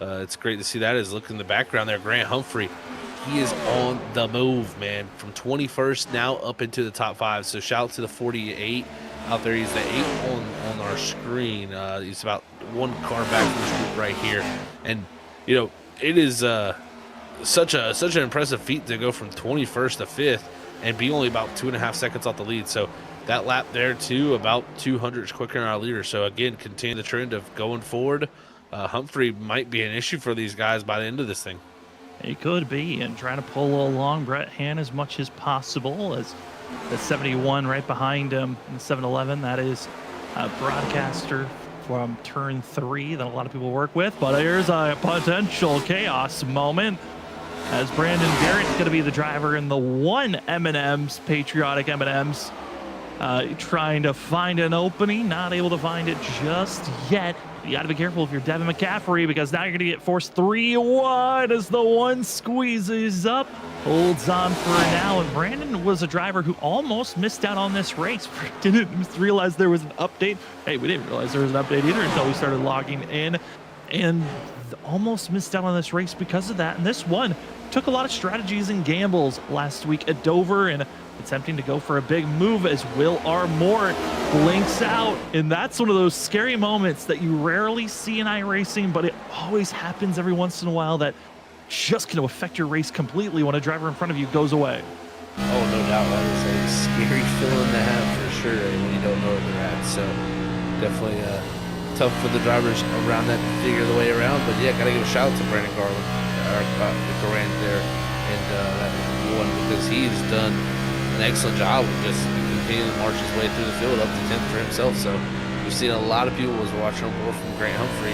it's great to see that. As look in the background there, Grant Humphrey. He is on the move, man. From 21st now up into the top 5. So shout out to the 48 out there. He's the 8 on our screen. He's about 1 car back from this group right here. And, you know, it is such an impressive feat to go from 21st to 5th and be only about 2.5 seconds off the lead. So that lap there too, about 200 quicker than our leader. So again, continue the trend of going forward. Humphrey might be an issue for these guys by the end of this thing. He could be, and trying to pull along Brett Hand as much as possible as the 71 right behind him in the 711. That is a broadcaster from turn 3 that a lot of people work with. But here's a potential chaos moment as Brandon Garrett's going to be the driver in the one M&M's, patriotic M&M's, trying to find an opening, not able to find it just yet. You got to be careful if you're Devin McCaffrey, because now you're going to get forced 3-1 as the one squeezes up, holds on for now. And Brandon was a driver who almost missed out on this race. Didn't realize there was an update. Hey, we didn't realize there was an update either until we started logging in, and almost missed out on this race because of that. And this one took a lot of strategies and gambles last week at Dover, and attempting to go for a big move as Will R. Moore blinks out. And that's one of those scary moments that you rarely see in iRacing, but it always happens every once in a while, that just can affect your race completely when a driver in front of you goes away. Oh, no doubt. That is a scary feeling to have for sure when you don't know where they're at. So definitely tough for the drivers around that to figure the way around. But yeah, gotta give a shout out to Brandon Garland, Durant there, and that one, because he's done an excellent job of just continuing to march his way through the field up to 10th for himself. So we've seen a lot of people was watching on board from Grant Humphrey.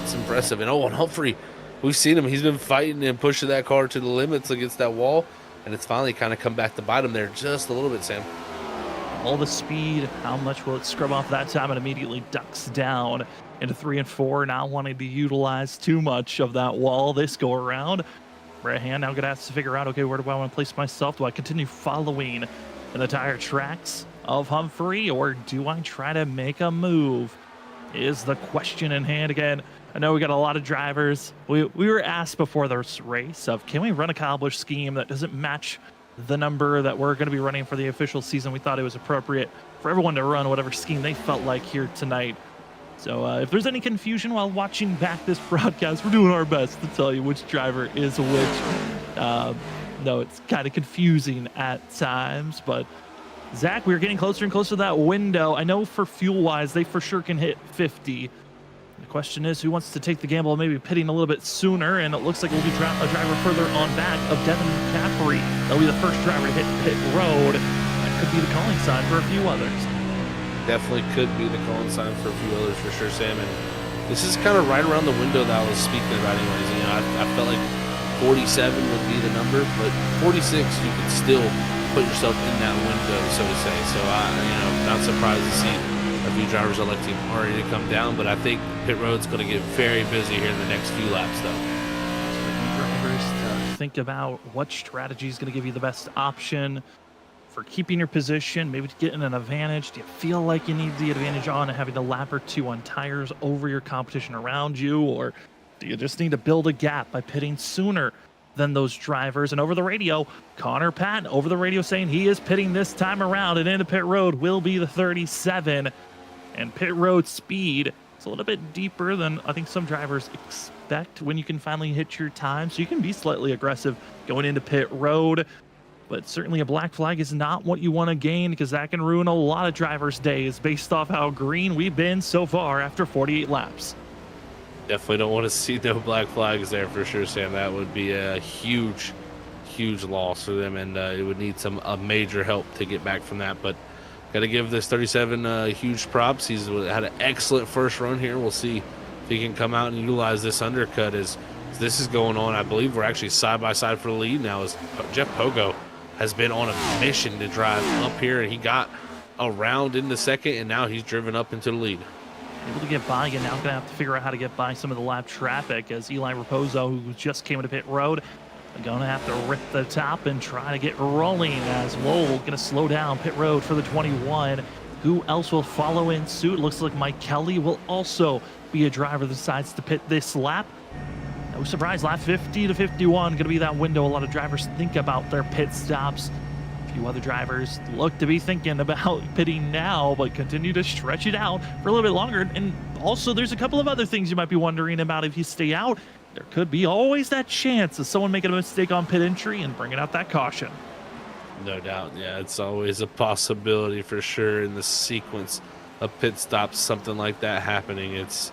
It's impressive. And and Humphrey, we've seen him. He's been fighting and pushing that car to the limits against that wall, and it's finally kind of come back to bite him there just a little bit, Sam. All the speed, how much will it scrub off that time? It immediately ducks down into 3 and 4, not wanting to utilize too much of that wall this go around. Brett Hand now going to have to figure out, okay, where do I want to place myself? Do I continue following in the tire tracks of Humphrey, or do I try to make a move? Is the question in hand again. I know we got a lot of drivers. We were asked before this race of, can we run a Kyle Busch scheme that doesn't match the number that we're going to be running for the official season? We thought it was appropriate for everyone to run whatever scheme they felt like here tonight. So if there's any confusion while watching back this broadcast, we're doing our best to tell you which driver is which. No, it's kind of confusing at times, but Zach, we're getting closer and closer to that window. I know for fuel-wise, they for sure can hit 50. The question is, who wants to take the gamble of maybe pitting a little bit sooner? And it looks like we'll be a driver further on back of Devin McCaffrey. That'll be the first driver to hit pit road. That could be the calling sign for a few others. Definitely could be the calling sign for a few others for sure, Sam. And this is kind of right around the window that I was speaking about anyways. You know, I felt like 47 would be the number, but 46, you could still put yourself in that window, so to say. So not surprised to see a few drivers electing already to come down, but I think pit road's going to get very busy here in the next few laps, though. Drivers to think about what strategy is going to give you the best option for keeping your position, maybe to get in an advantage. Do you feel like you need the advantage on having a lap or two on tires over your competition around you, or do you just need to build a gap by pitting sooner than those drivers? And over the radio, Connor Patton over the radio saying he is pitting this time around, and into pit road will be the 37. And pit road speed is a little bit deeper than I think some drivers expect when you can finally hit your time. So you can be slightly aggressive going into pit road. But certainly a black flag is not what you want to gain, because that can ruin a lot of drivers' days based off how green we've been so far after 48 laps. Definitely don't want to see no black flags there for sure, Sam. That would be a huge loss for them, and it would need some major help to get back from that. But got to give this 37 huge props. He's had an excellent first run here. We'll see if he can come out and utilize this undercut as this is going on. I believe we're actually side by side for the lead now, as Jeff Pogo has been on a mission to drive up here, and he got around in the second, and now he's driven up into the lead. Able to get by, and now going to have to figure out how to get by some of the lap traffic, as Eli Raposo, who just came into pit road, going to have to rip the top and try to get rolling, as Lowell going to slow down pit road for the 21. Who else will follow in suit? Looks like Mike Kelly will also be a driver that decides to pit this lap. No surprise, lap 50 to 51 going to be that window a lot of drivers think about their pit stops. A few other drivers look to be thinking about pitting now, but continue to stretch it out for a little bit longer. And also, there's a couple of other things you might be wondering about. If you stay out, there could be always that chance of someone making a mistake on pit entry and bringing out that caution. No doubt. Yeah, it's always a possibility for sure in the sequence of pit stops, something like that happening. It's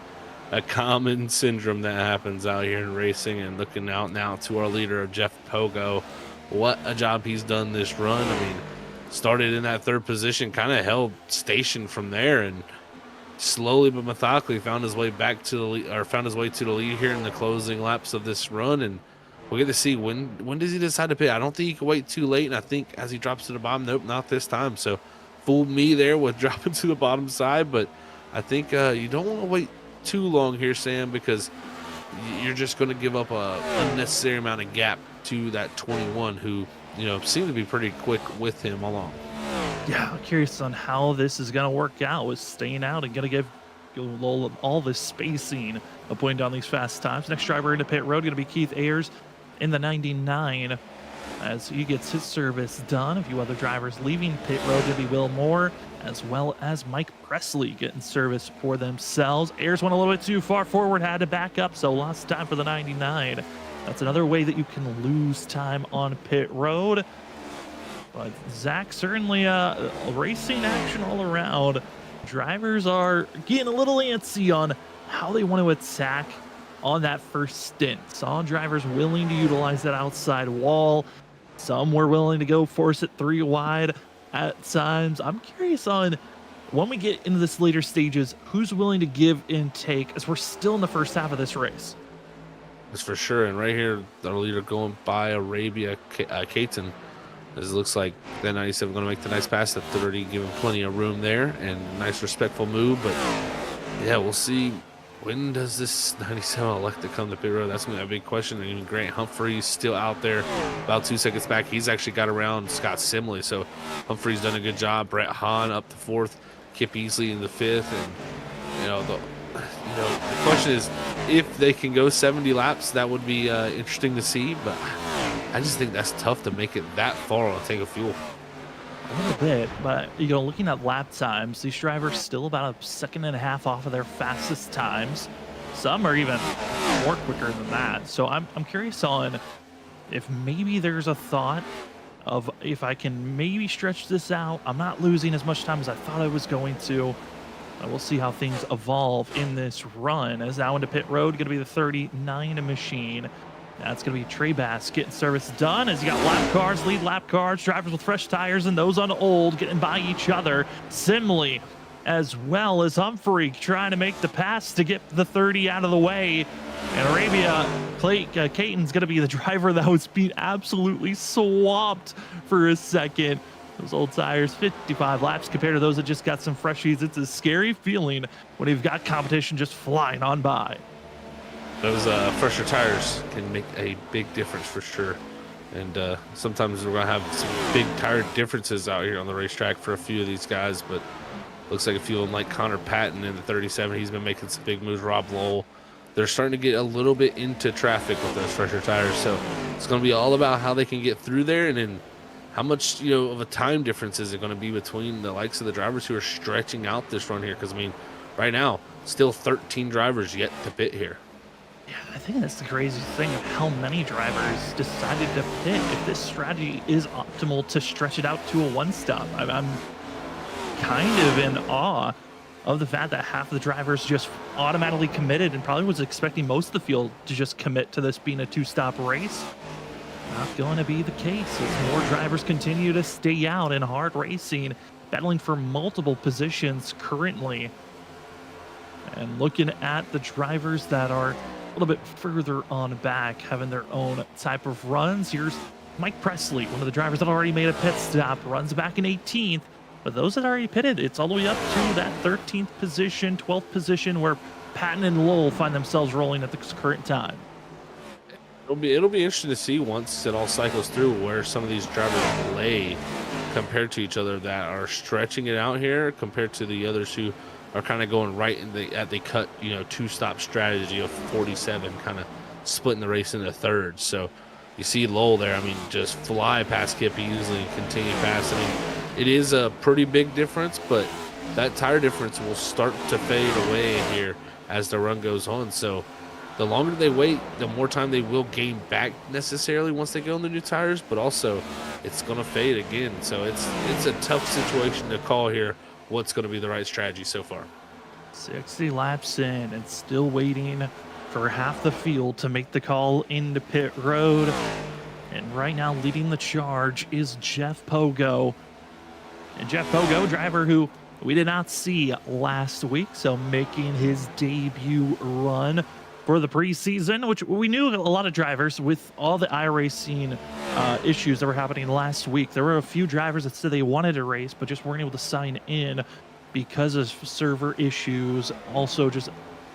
a common syndrome that happens out here in racing. And looking out now to our leader, Jeff Pogo, what a job he's done this run. I mean, started in that third position, kind of held station from there, and slowly but methodically found his way back to the lead, or found his way to the lead here in the closing laps of this run. And we'll get to see when does he decide to pit. I don't think he can wait too late, and I think as he drops to the bottom, nope, not this time. So fooled me there with dropping to the bottom side, but I think you don't want to wait too long here, Sam, because you're just going to give up a unnecessary amount of gap to that 21 who, you know, seemed to be pretty quick with him along. Yeah, I'm curious on how this is going to work out with staying out and going to give Lowell all this spacing of putting down these fast times. Next driver into pit road going to be Keith Ayers in the 99 as he gets his service done. A few other drivers leaving pit road to be Will Moore, as well as Mike Presley getting service for themselves. Ayers went a little bit too far forward, had to back up, so lost time for the 99. That's another way that you can lose time on pit road. But Zach, certainly racing action all around. Drivers are getting a little antsy on how they want to attack on that first stint. Saw drivers willing to utilize that outside wall. Some were willing to go force it 3 wide at times. I'm curious on when we get into this later stages, who's willing to give and take as we're still in the first half of this race. That's for sure. And right here, our leader going by Arabia Caton. As it looks like that 97 going to make the nice pass at 30, giving plenty of room there, and nice respectful move. But yeah, we'll see. When does this 97 elect to come to pit road? That's going to be a big question. And even Grant Humphrey's still out there about 2 seconds back. He's actually got around Scott Simley, so Humphrey's done a good job. Brett Hahn up to 4th, Kip Easley in the 5th. And the question is, if they can go 70 laps, that would be interesting to see. But I just think that's tough to make it that far on a tank of fuel. A little bit, but looking at lap times, these drivers still about a 1.5 seconds off of their fastest times. Some are even more quicker than that. So I'm curious on if maybe there's a thought of if I can maybe stretch this out. I'm not losing as much time as I thought I was going to. We'll see how things evolve in this run. As now into pit road, going to be the 39 machine. That's going to be Trey Bass getting service done as you got lap cars, lead lap cars, drivers with fresh tires and those on old getting by each other. Simley as well as Humphrey trying to make the pass to get the 30 out of the way. And Arabia Caton's going to be the driver that was being absolutely swamped for a second. Those old tires, 55 laps compared to those that just got some freshies. It's a scary feeling when you've got competition just flying on by. Those fresher tires can make a big difference for sure. And sometimes we're going to have some big tire differences out here on the racetrack for a few of these guys. But looks like a few of them like Connor Patton in the 37. He's been making some big moves. Rob Lowell. They're starting to get a little bit into traffic with those fresher tires. So it's going to be all about how they can get through there, and then how much of a time difference is it going to be between the likes of the drivers who are stretching out this run here? Because, right now, still 13 drivers yet to pit here. Yeah, I think that's the crazy thing of how many drivers decided to pit. If this strategy is optimal to stretch it out to a one-stop, I'm kind of in awe of the fact that half of the drivers just automatically committed and probably was expecting most of the field to just commit to this being a 2-stop race. Not going to be the case as more drivers continue to stay out in hard racing, battling for multiple positions currently. And looking at the drivers that are a little bit further on back, having their own type of runs. Here's Mike Presley, one of the drivers that already made a pit stop, runs back in 18th. But those that already pitted, it's all the way up to that 13th position, 12th position, where Patton and Lowell find themselves rolling at the current time. It'll be interesting to see once it all cycles through where some of these drivers lay compared to each other that are stretching it out here compared to the others who are kind of going right in the cut, 2-stop strategy of 47, kind of splitting the race into thirds. So you see Lowell there, just fly past Kip easily and continue past. It is a pretty big difference, but that tire difference will start to fade away here as the run goes on. So the longer they wait, the more time they will gain back necessarily once they get on the new tires, but also it's going to fade again. So it's a tough situation to call here what's going to be the right strategy so far. 60 laps in and still waiting for half the field to make the call into pit road. And right now leading the charge is Jeff Pogo. And Jeff Pogo, driver who we did not see last week, so making his debut run for the preseason, which we knew a lot of drivers with all the iRacing issues that were happening last week. There were a few drivers that said they wanted to race, but just weren't able to sign in because of server issues, also just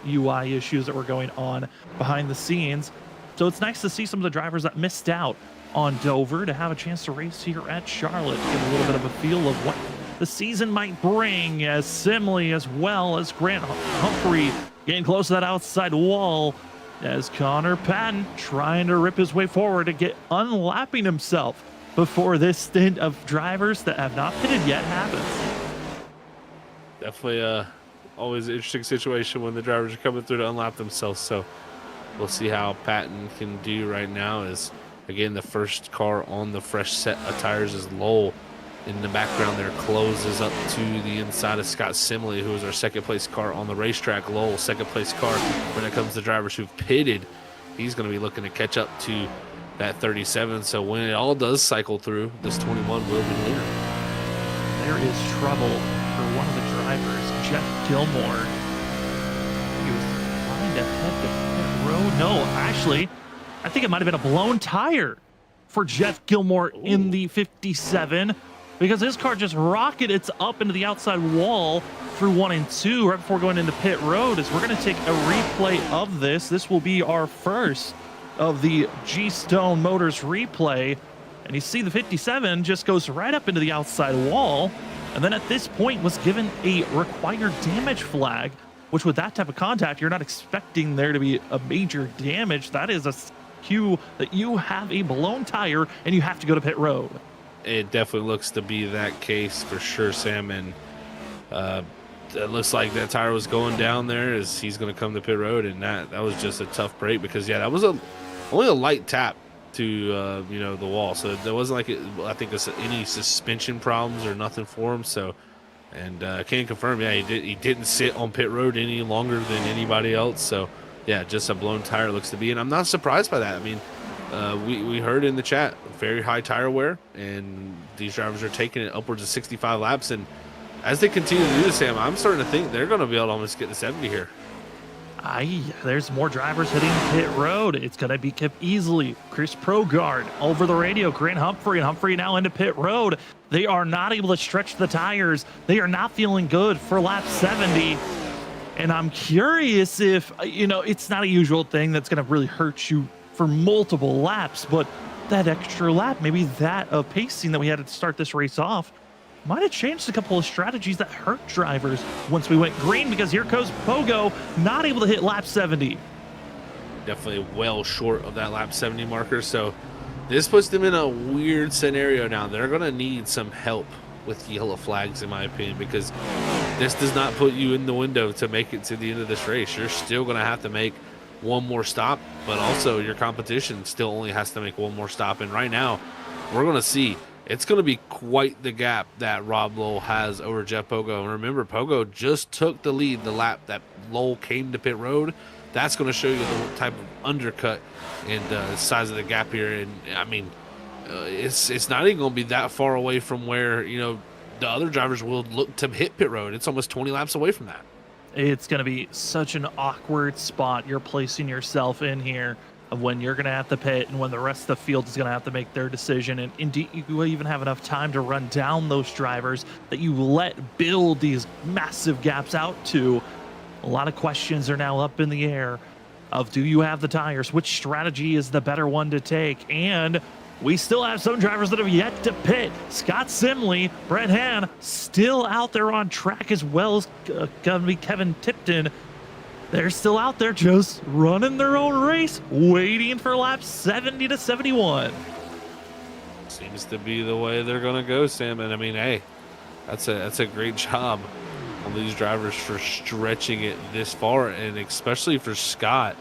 UI issues that were going on behind the scenes. So it's nice to see some of the drivers that missed out on Dover to have a chance to race here at Charlotte, get a little bit of a feel of what the season might bring, as Simley as well as Grant Humphrey getting close to that outside wall, as Connor Patton trying to rip his way forward to get unlapping himself before this stint of drivers that have not pitted yet happens. Definitely always an interesting situation when the drivers are coming through to unlap themselves. So we'll see how Patton can do right now. As again, the first car on the fresh set of tires is Lowell. In the background there, closes up to the inside of Scott Simley, who is our second place car on the racetrack. Lowell, second place car when it comes to drivers who've pitted. He's going to be looking to catch up to that 37. So when it all does cycle through, this 21 will be leader. There is trouble for one of the drivers, Jeff Gilmore. He was trying to head the pit road. No, actually, I think it might have been a blown tire for Jeff Gilmore in the 57, because his car just rocketed up into the outside wall through 1 and 2 right before going into pit road. As we're going to take a replay of this. This will be our first of the G-Stone Motors replay. And you see the 57 just goes right up into the outside wall. And then at this point was given a required damage flag, which with that type of contact, you're not expecting there to be a major damage. That is a cue that you have a blown tire and you have to go to pit road. It definitely looks to be that case for sure, Sam. And it looks like that tire was going down there as he's going to come to pit road. And that was just a tough break, because, yeah, that was only a light tap to the wall, so there wasn't like I think any suspension problems or nothing for him. So, and I can confirm, yeah, he didn't sit on pit road any longer than anybody else. So, yeah, just a blown tire looks to be, and I'm not surprised by that. I mean, we heard in the chat very high tire wear, and these drivers are taking it upwards of 65 laps, and as they continue to do this, Sam, I'm starting to think they're going to be able to almost get to 70 here. There's more drivers hitting pit road. It's going to be kept easily. Chris Progrard over the radio. Grant Humphrey, and Humphrey now into pit road. They are not able to stretch the tires. They are not feeling good for lap 70. And I'm curious if, it's not a usual thing that's going to really hurt you for multiple laps, but that extra lap, maybe that of pacing that we had to start this race off, might have changed a couple of strategies that hurt drivers once we went green, because here goes Pogo, not able to hit lap 70. Definitely well short of that lap 70 marker. So this puts them in a weird scenario now. They're going to need some help with yellow flags, in my opinion, because this does not put you in the window to make it to the end of this race. You're still going to have to make one more stop, but also your competition still only has to make one more stop. And right now, we're going to see it's going to be quite the gap that Rob Lowell has over Jeff Pogo. And remember, Pogo just took the lead the lap that Lowell came to pit road. That's going to show you the type of undercut and size of the gap here. And I mean, it's not even going to be that far away from where, the other drivers will look to hit pit road. It's almost 20 laps away from that. It's going to be such an awkward spot you're placing yourself in here, of when you're going to have to pit and when the rest of the field is going to have to make their decision. And indeed, you even have enough time to run down those drivers that you let build these massive gaps out to. A lot of questions are now up in the air of, do you have the tires? Which strategy is the better one to take? And we still have some drivers that have yet to pit. Scott Simley, Brett Hahn, still out there on track, as well as going to be Kevin Tipton. They're still out there just running their own race, waiting for laps 70 to 71. Seems to be the way they're going to go, Sam. And I mean, hey, that's a great job on these drivers for stretching it this far, and especially for Scott.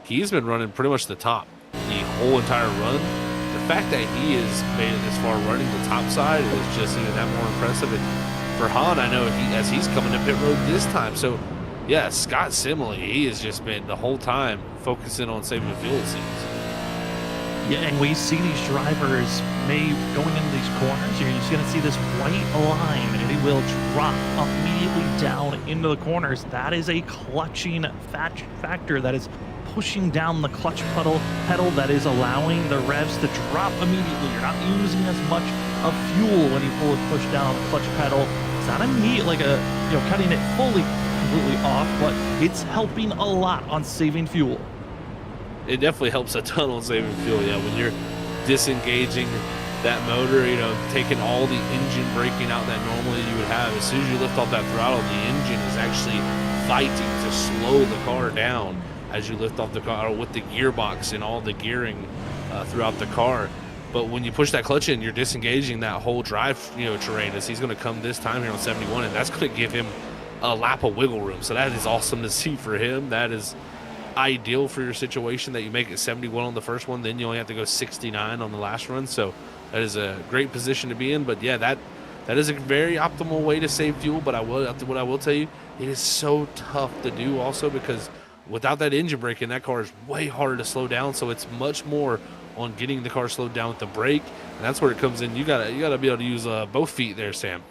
he's been running pretty much the top the whole entire run. The fact that he has made it this far running the top side is just even that more impressive. And for Han, I know as he's coming to pit road this time. So, yeah, Scott similarly, he has just been the whole time focusing on saving fuel, it seems. Yeah, and we see these drivers going into these corners. You're just going to see this white line, and it will drop immediately down into the corners. That is a clutching factor that is pushing down the clutch pedal that is allowing the revs to drop immediately. You're not using as much of fuel when you pull and push down the clutch pedal. It's not immediate, like cutting it completely off, but it's helping a lot on saving fuel. It definitely helps a ton on saving fuel. Yeah, when you're disengaging that motor, taking all the engine braking out that normally you would have, as soon as you lift off that throttle, the engine is actually fighting to slow the car down as you lift off the car with the gearbox and all the gearing throughout the car. But when you push that clutch in, you're disengaging that whole drive terrain, as he's going to come this time here on 71, and that's going to give him a lap of wiggle room. So that is awesome to see for him. That is ideal for your situation, that you make it 71 on the first one, then you only have to go 69 on the last run. So that is a great position to be in. But yeah, that is a very optimal way to save fuel. But what I will tell you, it is so tough to do also, because without that engine braking, that car is way harder to slow down. So it's much more on getting the car slowed down with the brake, and that's where it comes in. You gotta be able to use both feet there, Sam.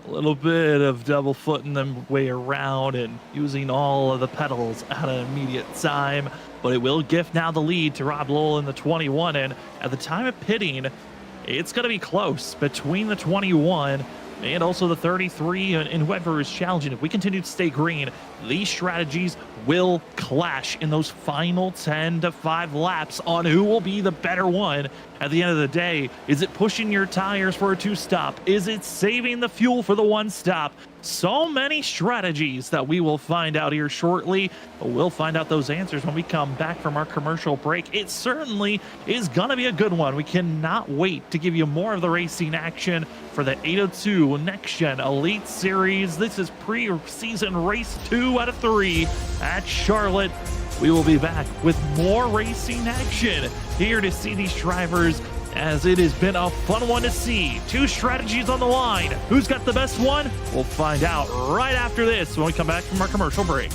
A little bit of double footing them way around and using all of the pedals at an immediate time, but it will give now the lead to Rob Lowell in the 21. And at the time of pitting, it's going to be close between the 21 and also the 33 and whoever is challenging. If we continue to stay green, these strategies will clash in those final 10 to 5 laps on who will be the better one at the end of the day. Is it pushing your tires for a 2-stop? Is it saving the fuel for the 1-stop? So many strategies that we will find out here shortly. We'll find out those answers when we come back from our commercial break. It certainly is going to be a good one. We cannot wait to give you more of the racing action for the 802 Next Gen Elite Series. This is preseason race 2 out of 3 at Charlotte. We will be back with more racing action here to see these drivers, as it has been a fun one to see. 2 strategies on the line. Who's got the best one? We'll find out right after this when we come back from our commercial break.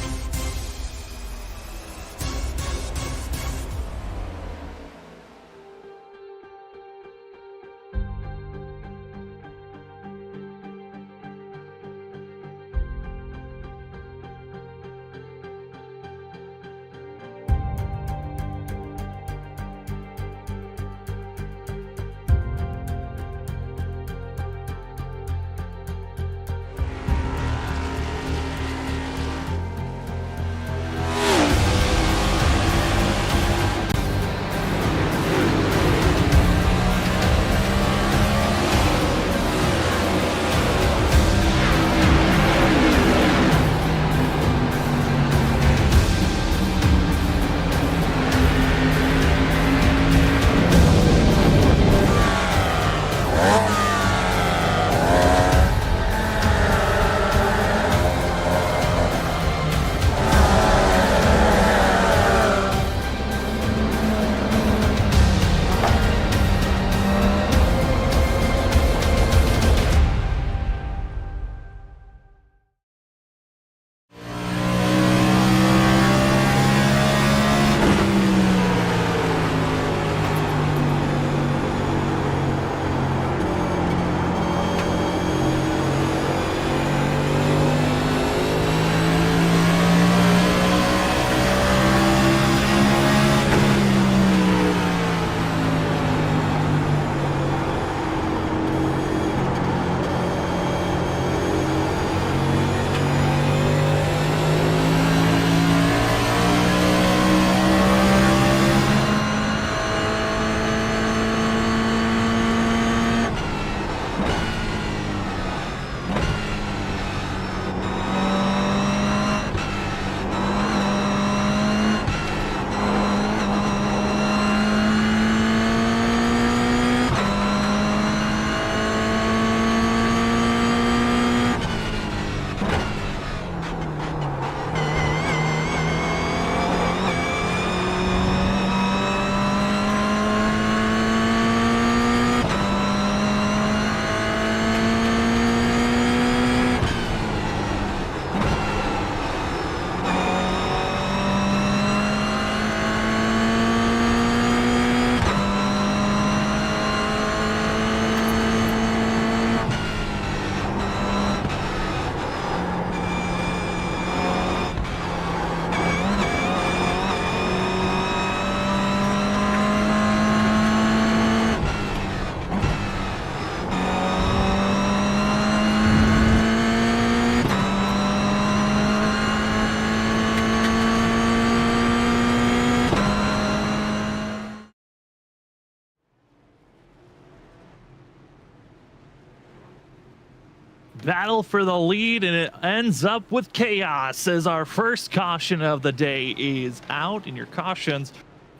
battle for the lead, and it ends up with chaos as our first caution of the day is out, and your cautions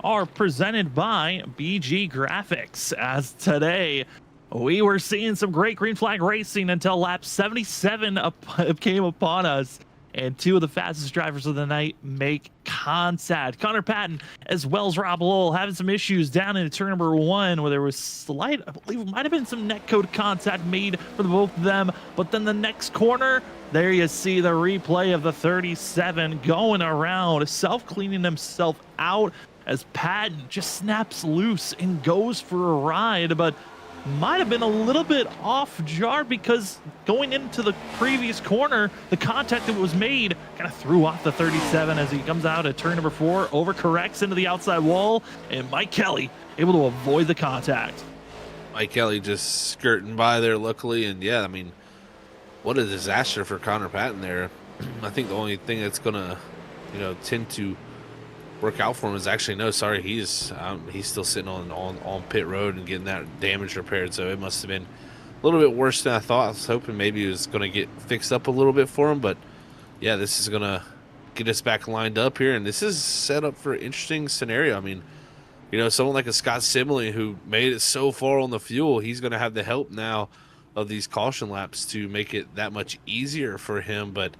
are presented by BG Graphics. As today, we were seeing some great green flag racing until lap 77 came upon us, and two of the fastest drivers of the night make contact. Connor Patton as well as Rob Lowell having some issues down in turn number 1 where there was slight, I believe it might have been some netcode contact made for the both of them. But then the next corner, there you see the replay of the 37 going around, self-cleaning himself out as Patton just snaps loose and goes for a ride, but might have been a little bit off jar because going into the previous corner, the contact that was made kind of threw off the 37 as he comes out at turn number 4, overcorrects into the outside wall, and Mike Kelly able to avoid the contact. Mike Kelly just skirting by there, luckily, and yeah, I mean, what a disaster for Connor Patton there. I think the only thing that's gonna, tend to work out for him is actually he's still sitting on pit road and getting that damage repaired, so it must have been a little bit worse than I thought. I was hoping maybe it was going to get fixed up a little bit for him, but yeah, this is going to get us back lined up here, and this is set up for an interesting scenario. I mean, someone like a Scott Simley who made it so far on the fuel, he's going to have the help now of these caution laps to make it that much easier for him. But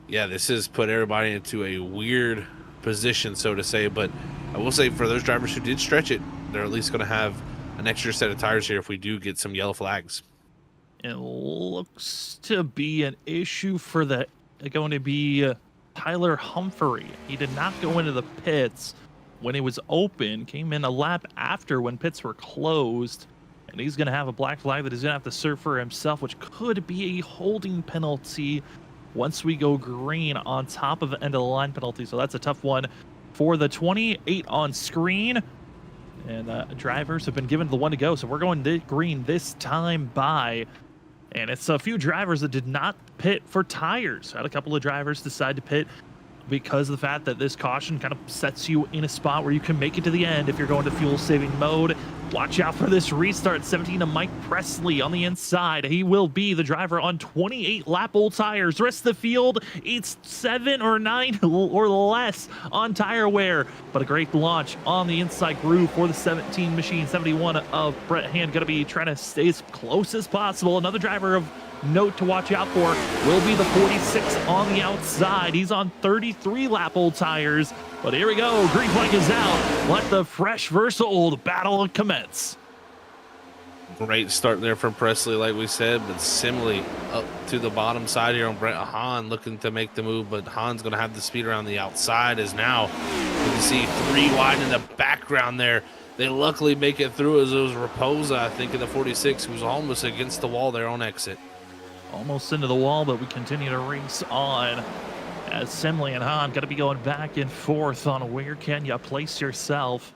yeah, this has put everybody into a weird position, so to say. But I will say, for those drivers who did stretch it, they're at least going to have an extra set of tires here if we do get some yellow flags. It looks to be an issue for going to be Tyler Humphrey. He did not go into the pits when it was open, came in a lap after when pits were closed, and he's going to have a black flag that he's going to have to serve for himself, which could be a holding penalty once we go green on top of the end of the line penalty. So that's a tough one for the 28 on screen. And drivers have been given the one to go. So we're going green this time by. And it's a few drivers that did not pit for tires. Had a couple of drivers decide to pit because of the fact that this caution kind of sets you in a spot where you can make it to the end if you're going to fuel saving mode. Watch out for this restart. 17 to Mike Presley on the inside. He will be the driver on 28 lap old tires. The rest of the field, it's 7 or 9 or less on tire wear. But a great launch on the inside groove for the 17 machine. 71 of Brett Hand going to be trying to stay as close as possible. Another driver of note to watch out for will be the 46 on the outside. He's on 33 lap old tires. But here we go. Green flag is out. Let the fresh versus old battle commence. Great start there from Presley, like we said, but Simley up to the bottom side here on Brent Hahn looking to make the move, but Hahn's going to have the speed around the outside as now you can see 3 wide in the background there. They luckily make it through as it was Raposa, I think, in the 46, who's almost against the wall there on exit. Almost into the wall, but we continue to race on as Simley and Hahn got to be going back and forth on where can you place yourself.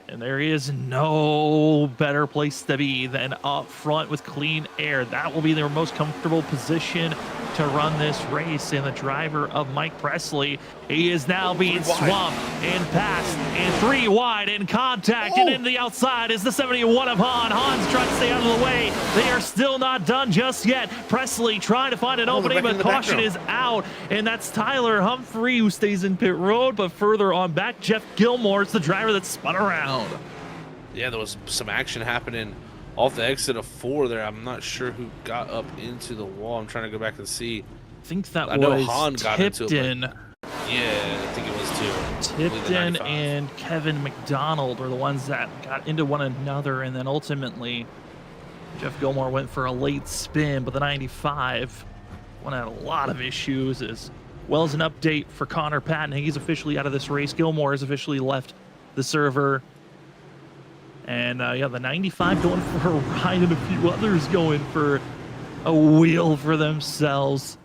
And there is no better place to be than up front with clean air. That will be their most comfortable position to run this race. And the driver of Mike Presley, he is now being swamped and passed and 3 wide in contact. And into the outside is the 71 of Hahn. Hahn's trying to stay out of the way. They are still not done just yet. Presley trying to find an opening, but caution is out. And that's Tyler Humphrey who stays in pit road. But further on back, Jeff Gilmore is the driver that spun around. Yeah, there was some action happening off the exit of 4 there. I'm not sure who got up into the wall. I'm trying to go back and see. I think that know was Hahn got into it, Tipton. Yeah, I think it was too. Tipton and Kevin McDonald are the ones that got into one another, and then ultimately Jeff Gilmore went for a late spin, but the 95 one had a lot of issues, as well as an update for Connor Patton. He's officially out of this race. Gilmore has officially left the server. And yeah, the 95 going for a ride and a few others going for a wheel for themselves.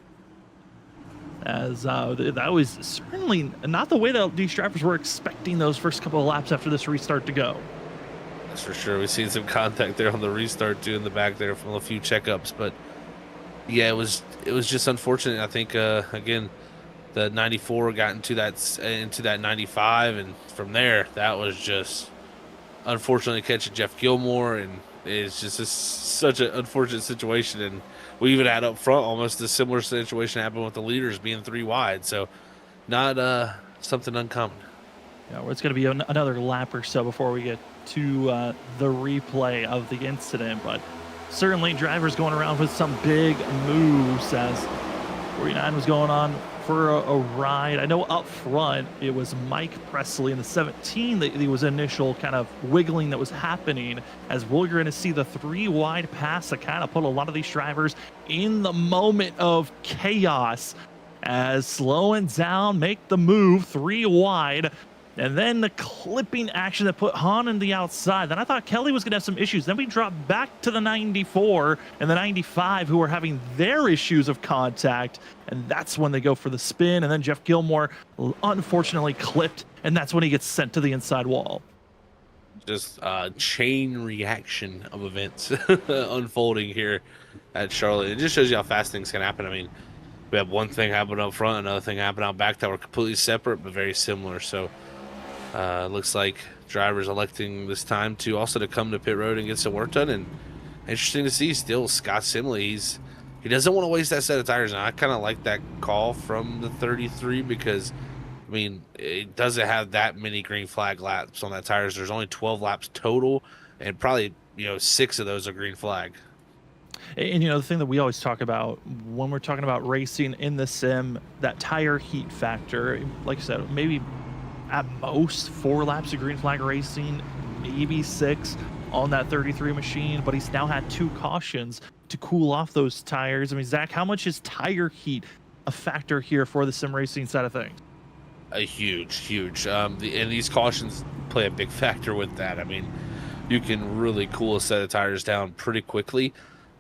As that was certainly not the way that these drivers were expecting those first couple of laps after this restart to go. That's for sure. We've seen some contact there on the restart too in the back there from a few checkups, but yeah, it was just unfortunate. I think again, the 94 got into that 95, and from there that was just unfortunately catching Jeff Gilmore, and it's just such an unfortunate situation. And we even had up front almost a similar situation happen with the leaders being 3 wide. So not something uncommon. Yeah, well, it's going to be another lap or so before we get to the replay of the incident, but certainly drivers going around with some big moves as 49 was going on for a ride. I know up front it was Mike Presley in the 17 that there was initial kind of wiggling that was happening, as we're going to see the 3 wide pass that kind of put a lot of these drivers in the moment of chaos as slowing down, make the move 3 wide. And then the clipping action that put Han in the outside. Then I thought Kelly was going to have some issues. Then we dropped back to the 94 and the 95 who were having their issues of contact. And that's when they go for the spin. And then Jeff Gilmore unfortunately clipped. And that's when he gets sent to the inside wall. Just a chain reaction of events unfolding here at Charlotte. It just shows you how fast things can happen. I mean, we have one thing happen up front, another thing happen out back that were completely separate but very similar. So looks like drivers electing this time to also to come to pit road and get some work done. And interesting to see still Scott Simley. He doesn't want to waste that set of tires. And I kind of like that call from the 33 because, I mean, it doesn't have that many green flag laps on that tires. There's only 12 laps total, and probably 6 of those are green flag. And the thing that we always talk about when we're talking about racing in the sim, that tire heat factor, like I said, maybe at most 4 laps of green flag racing, maybe 6 on that 33 machine, but he's now had 2 cautions to cool off those tires. I mean, Zach, how much is tire heat a factor here for the sim racing side of things? A huge. And these cautions play a big factor with that. I mean, you can really cool a set of tires down pretty quickly.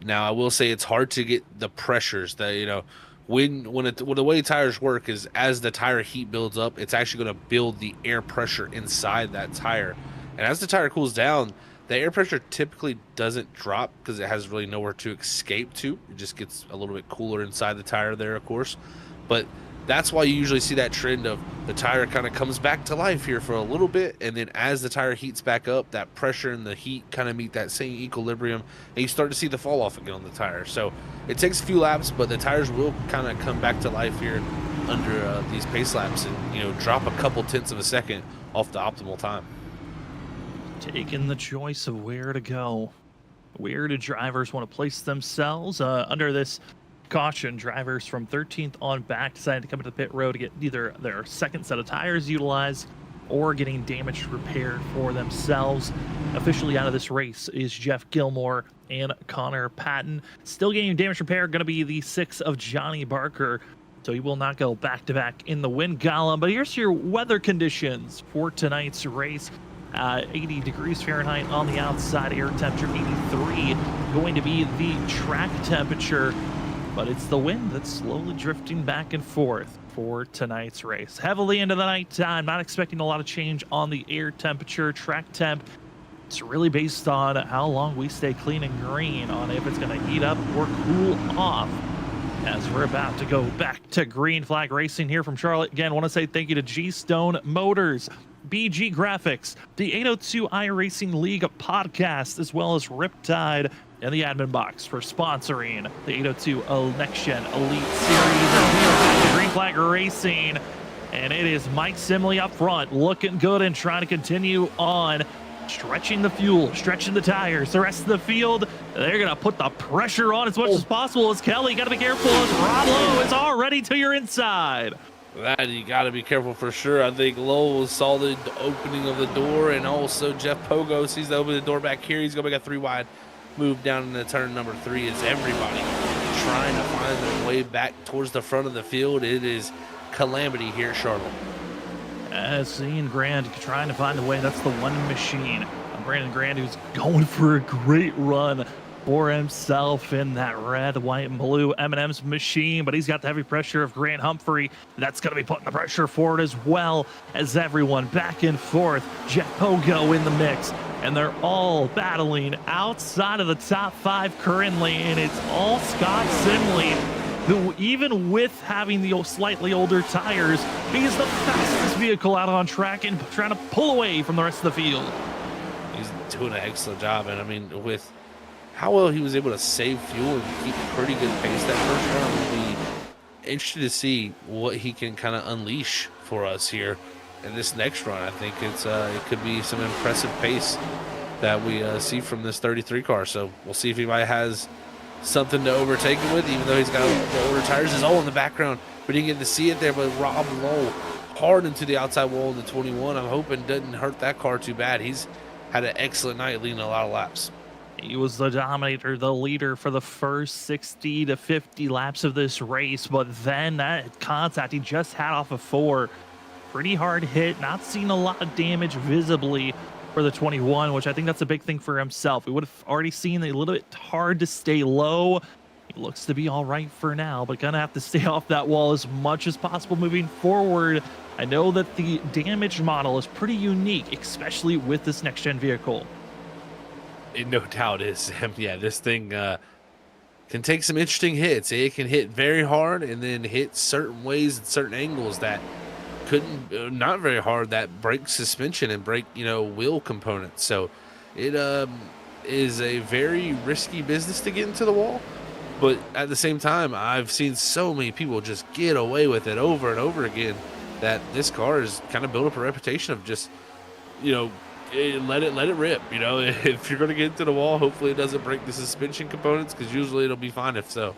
Now, I will say it's hard to get the pressures that, when the way tires work is as the tire heat builds up, it's actually going to build the air pressure inside that tire. And as the tire cools down, the air pressure typically doesn't drop because it has really nowhere to escape to. It just gets a little bit cooler inside the tire there, of course. But that's why you usually see that trend of the tire kind of comes back to life here for a little bit, and then as the tire heats back up, that pressure and the heat kind of meet that same equilibrium, and you start to see the fall off again on the tire. So it takes a few laps, but the tires will kind of come back to life here under these pace laps and drop a couple tenths of a second off the optimal time. Taking the choice of where to go. Where do drivers want to place themselves under this caution? Drivers from 13th on back decided to come into the pit road to get either their second set of tires utilized or getting damage repaired for themselves. Officially out of this race is Jeff Gilmore and Connor Patton. Still getting damage repair going to be the 6 of Johnny Barker, so he will not go back-to-back in the win column. But here's your weather conditions for tonight's race. 80 degrees Fahrenheit on the outside, air temperature 83 going to be the track temperature. But it's the wind that's slowly drifting back and forth for tonight's race. Heavily into the nighttime, not expecting a lot of change on the air temperature, track temp. It's really based on how long we stay clean and green on if it's going to heat up or cool off. As we're about to go back to green flag racing here from Charlotte. Again, want to say thank you to G-Stone Motors, BG Graphics, the 802 iRacing League podcast, as well as Riptide and the admin box for sponsoring the 802 Next Gen Elite Series. And we are back to green flag racing, and it is Mike Simley up front, looking good and trying to continue on, stretching the fuel, stretching the tires. The rest of the field, they're going to put the pressure on as much as possible. As Kelly, got to be careful as Rob Lowe is already to your inside. That you got to be careful for sure. I think Lowell saw the opening of the door, and also Jeff Pogo sees the opening of the door back here. He's going to make a 3 wide move down into turn number 3. As everybody trying to find their way back towards the front of the field. It is calamity here at Charlotte. As seeing Grand trying to find the way. That's the one machine. Brandon Grand, who's going for a great run for himself in that red, white, and blue M&M's machine, but he's got the heavy pressure of Grant Humphrey. That's going to be putting the pressure forward as well as everyone back and forth. Jeff Pogo in the mix, and they're all battling outside of the top 5 currently, and it's all Scott Simley, who even with having the slightly older tires, he's the fastest vehicle out on track and trying to pull away from the rest of the field. He's doing an excellent job, and I mean, with how well he was able to save fuel and keep a pretty good pace that first round. Will be interested to see what he can kind of unleash for us here in this next run. I think it could be some impressive pace that we see from this 33 car. So we'll see if he might has something to overtake him with, even though he's got the older tires. Is all in the background. We didn't get to see it there, but Rob Lowe hard into the outside wall of the 21. I'm hoping doesn't hurt that car too bad. He's had an excellent night leading a lot of laps. He was the dominator, the leader for the first 60 to 50 laps of this race, but then that contact he just had off of 4, pretty hard hit, not seeing a lot of damage visibly for the 21, which I think that's a big thing for himself. We would have already seen a little bit hard to stay low. He looks to be all right for now, but gonna have to stay off that wall as much as possible moving forward. I know that the damage model is pretty unique, especially with this next-gen vehicle. It no doubt is. Yeah, this thing can take some interesting hits. It can hit very hard and then hit certain ways and certain angles that couldn't, not very hard, that break suspension and break, wheel components. So it is a very risky business to get into the wall. But at the same time, I've seen so many people just get away with it over and over again that this car has kind of built up a reputation of just, let it rip. If you're going to get into the wall, hopefully it doesn't break the suspension components, because usually it'll be fine if so.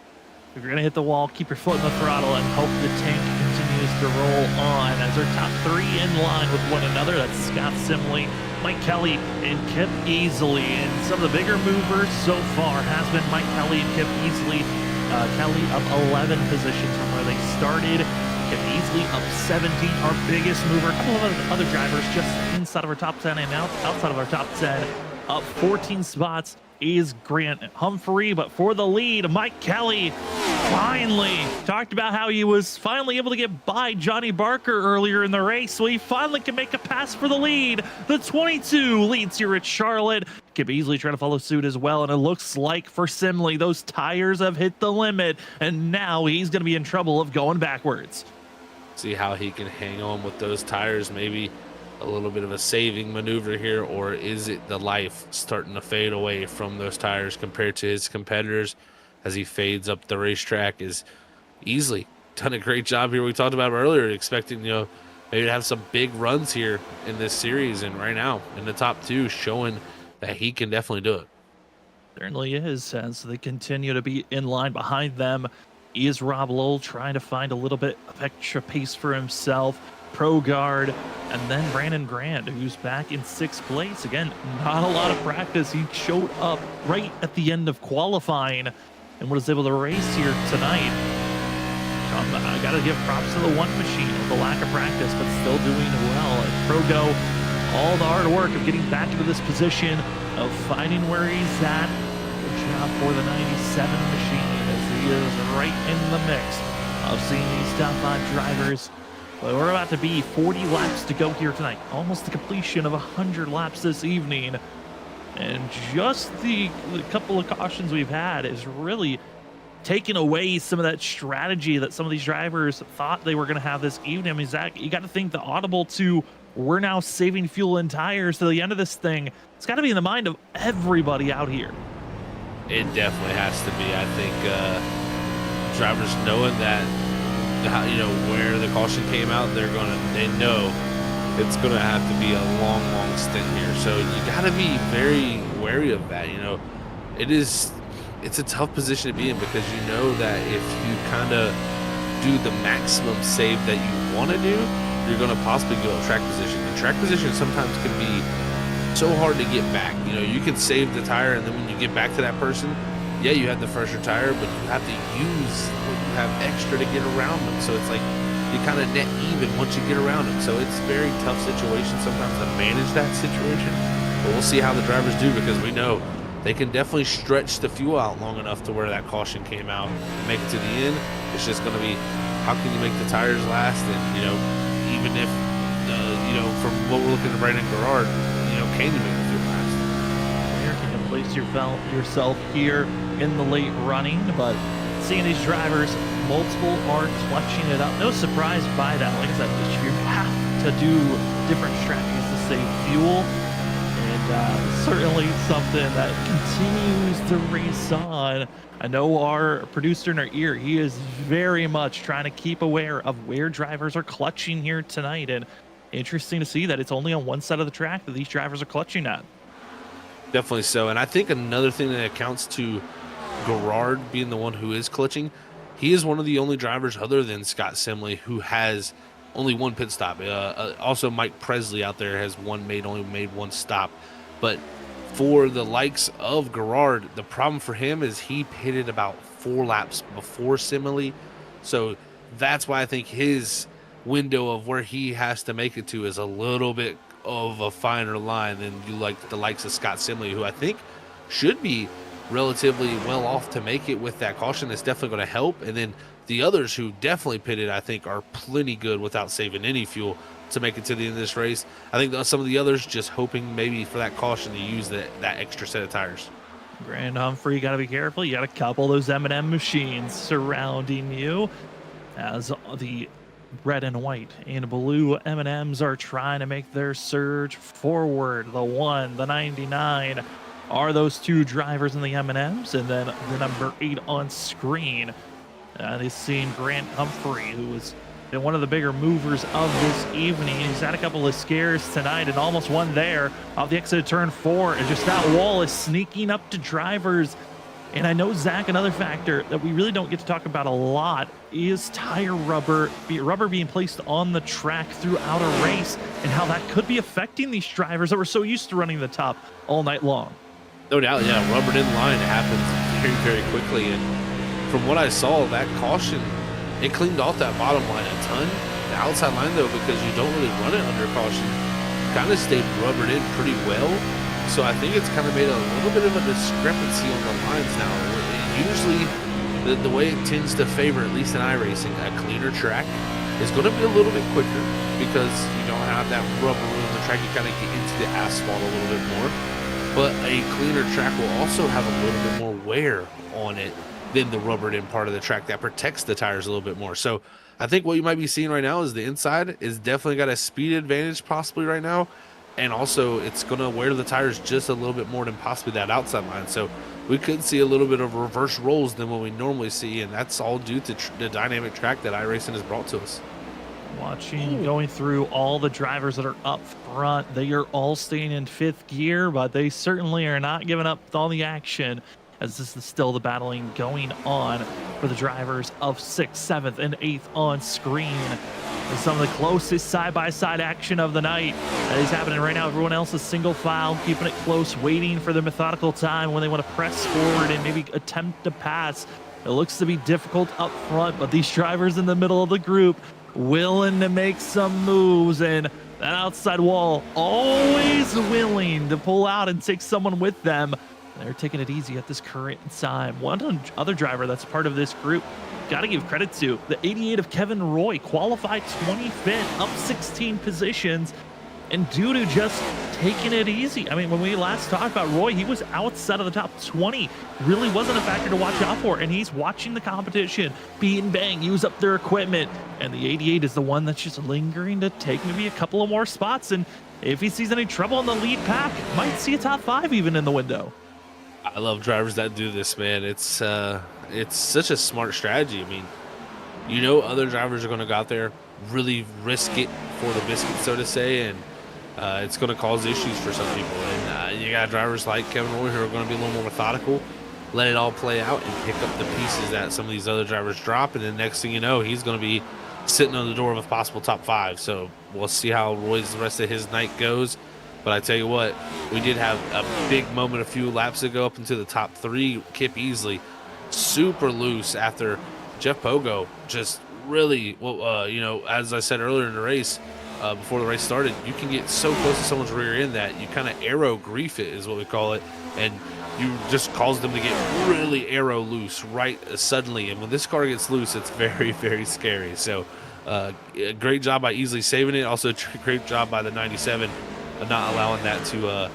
If you're going to hit the wall, keep your foot in the throttle and hope the tank continues to roll on as our top 3 in line with one another. That's Scott Simley, Mike Kelly, and Kip Easley. And some of the bigger movers so far has been Mike Kelly and Kip Easley. Kelly up 11 positions from where they started. Kip Easley up 17, our biggest mover. A couple of other drivers just inside of our top 10 and outside of our top 10. Up 14 spots is Grant Humphrey, but for the lead, Mike Kelly finally talked about how he was finally able to get by Johnny Barker earlier in the race, so he finally can make a pass for the lead. The 22 leads here at Charlotte. Kip Easley trying to follow suit as well, and it looks like for Simley, those tires have hit the limit, and now he's going to be in trouble of going backwards. See how he can hang on with those tires, maybe a little bit of a saving maneuver here, or is it the life starting to fade away from those tires compared to his competitors as he fades up the racetrack? Is Easley done a great job here. We talked about earlier, expecting, maybe to have some big runs here in this series, and right now in the top 2, showing that he can definitely do it. Certainly is, as they continue to be in line behind them. Is Rob Lowell trying to find a little bit of extra pace for himself. Pro Guard, and then Brandon Grant, who's back in 6th place. Again, not a lot of practice. He showed up right at the end of qualifying and was able to race here tonight. I got to give props to the One Machine with the lack of practice, but still doing well. At Pro Go, all the hard work of getting back into this position, of finding where he's at. Good job for the 97 Machine, as he is right in the mix of seeing these top 5 drivers. But we're about to be 40 laps to go here tonight. Almost the completion of 100 laps this evening. And just the couple of cautions we've had is really taking away some of that strategy that some of these drivers thought they were going to have this evening. I mean, Zach, you got to think the audible to we're now saving fuel and tires to the end of this thing. It's got to be in the mind of everybody out here. It definitely has to be. I think drivers knowing that, where the caution came out, they know it's gonna have to be a long stint here. So you gotta be very wary of that. It's a tough position to be in, because you know that if you kind of do the maximum save that you want to do, you're gonna possibly go track position. And track position sometimes can be so hard to get back. You can save the tire, and then when you get back to that person, yeah, you have the fresher tire, but you have to use what you have extra to get around them. So it's like you kind of net even once you get around them. So it's a very tough situation sometimes to manage that situation. But we'll see how the drivers do, because we know they can definitely stretch the fuel out long enough to where that caution came out and make it to the end. It's just going to be, how can you make the tires last? And, even if, from what we're looking at Brandon Garrard, can you make the fuel last? Where can you place yourself here in the late running? But seeing these drivers, multiple are clutching it up. No surprise by that. Like I said, you have to do different strategies to save fuel. And Certainly something that continues to race on. I know our producer in our ear, he is very much trying to keep aware of where drivers are clutching here tonight. And interesting to see that it's only on one side of the track that these drivers are clutching at. Definitely so. And I think another thing that accounts to Garrard being the one who is clutching, he is one of the only drivers other than Scott Simley who has only one pit stop. Also, Mike Presley out there has only made one stop. But for the likes of Garrard, the problem for him is he pitted about 4 laps before Simile. So that's why I think his window of where he has to make it to is a little bit of a finer line than you like the likes of Scott Simley, who I think should be relatively well off to make it with that caution. That's definitely going to help. And then the others who definitely pitted, I think, are plenty good without saving any fuel to make it to the end of this race. I think some of the others just hoping maybe for that caution to use that extra set of tires. Grand Humphrey, you got to be careful. You got a couple of those M&M machines surrounding you as the red and white and blue M&Ms are trying to make their surge forward. The 1, the 99 are those 2 drivers in the M&Ms, and then the number 8 on screen. Is seeing Grant Humphrey, who has been one of the bigger movers of this evening. He's had a couple of scares tonight and almost one there off the exit of turn 4. And just that wall is sneaking up to drivers. And I know, Zach, another factor that we really don't get to talk about a lot is tire rubber being placed on the track throughout a race and how that could be affecting these drivers that were so used to running the top all night long. No doubt, yeah, rubbered in line happens very, very quickly. And from what I saw, that caution, it cleaned off that bottom line a ton. The outside line, though, because you don't really run it under caution, kind of stayed rubbered in pretty well. So I think it's kind of made a little bit of a discrepancy on the lines now. Usually, the way it tends to favor, at least in iRacing, a cleaner track is going to be a little bit quicker because you don't have that rubber on the track. You kind of get into the asphalt a little bit more. But a cleaner track will also have a little bit more wear on it than the rubbered in part of the track that protects the tires a little bit more. So I think what you might be seeing right now is the inside is definitely got a speed advantage possibly right now. And also it's going to wear the tires just a little bit more than possibly that outside line. So we could see a little bit of reverse rolls than what we normally see. And that's all due to the dynamic track that iRacing has brought to us. Going through all the drivers that are up front, they are all staying in 5th gear, but they certainly are not giving up all the action, as this is still the battling going on for the drivers of 6th, 7th, and 8th on screen. And some of the closest side-by-side action of the night that is happening right now. Everyone else is single file, keeping it close, waiting for the methodical time when they want to press forward and maybe attempt to pass. It looks to be difficult up front, but these drivers in the middle of the group willing to make some moves, and that outside wall always willing to pull out and take someone with them. They're taking it easy at this current time. One other driver that's part of this group, got to give credit to, the 88 of Kevin Roy, qualified 25th, up 16 positions, and due to just taking it easy. I mean, when we last talked about Roy, he was outside of the top 20. Really wasn't a factor to watch out for, and he's watching the competition beat and bang, use up their equipment, and the 88 is the one that's just lingering to take maybe a couple of more spots, and if he sees any trouble in the lead pack, might see a top 5 even in the window. I love drivers that do this, man. It's such a smart strategy. I mean, you know, other drivers are going to go out there, really risk it for the biscuit, so to say, and it's going to cause issues for some people. And you got drivers like Kevin Roy who are going to be a little more methodical, let it all play out, and pick up the pieces that some of these other drivers drop. And then next thing you know, he's going to be sitting on the door of a possible top 5. So we'll see how Roy's the rest of his night goes. But I tell you what, we did have a big moment a few laps ago up into the top 3. Kip Easley, super loose after Jeff Pogo just really, you know, as I said earlier in the race, before the race started, you can get so close to someone's rear end that you kind of arrow grief it, is what we call it, and you just cause them to get really arrow loose right suddenly. And when this car gets loose, it's very, very scary. So great job by Easley saving it. Also great job by the 97 not allowing that to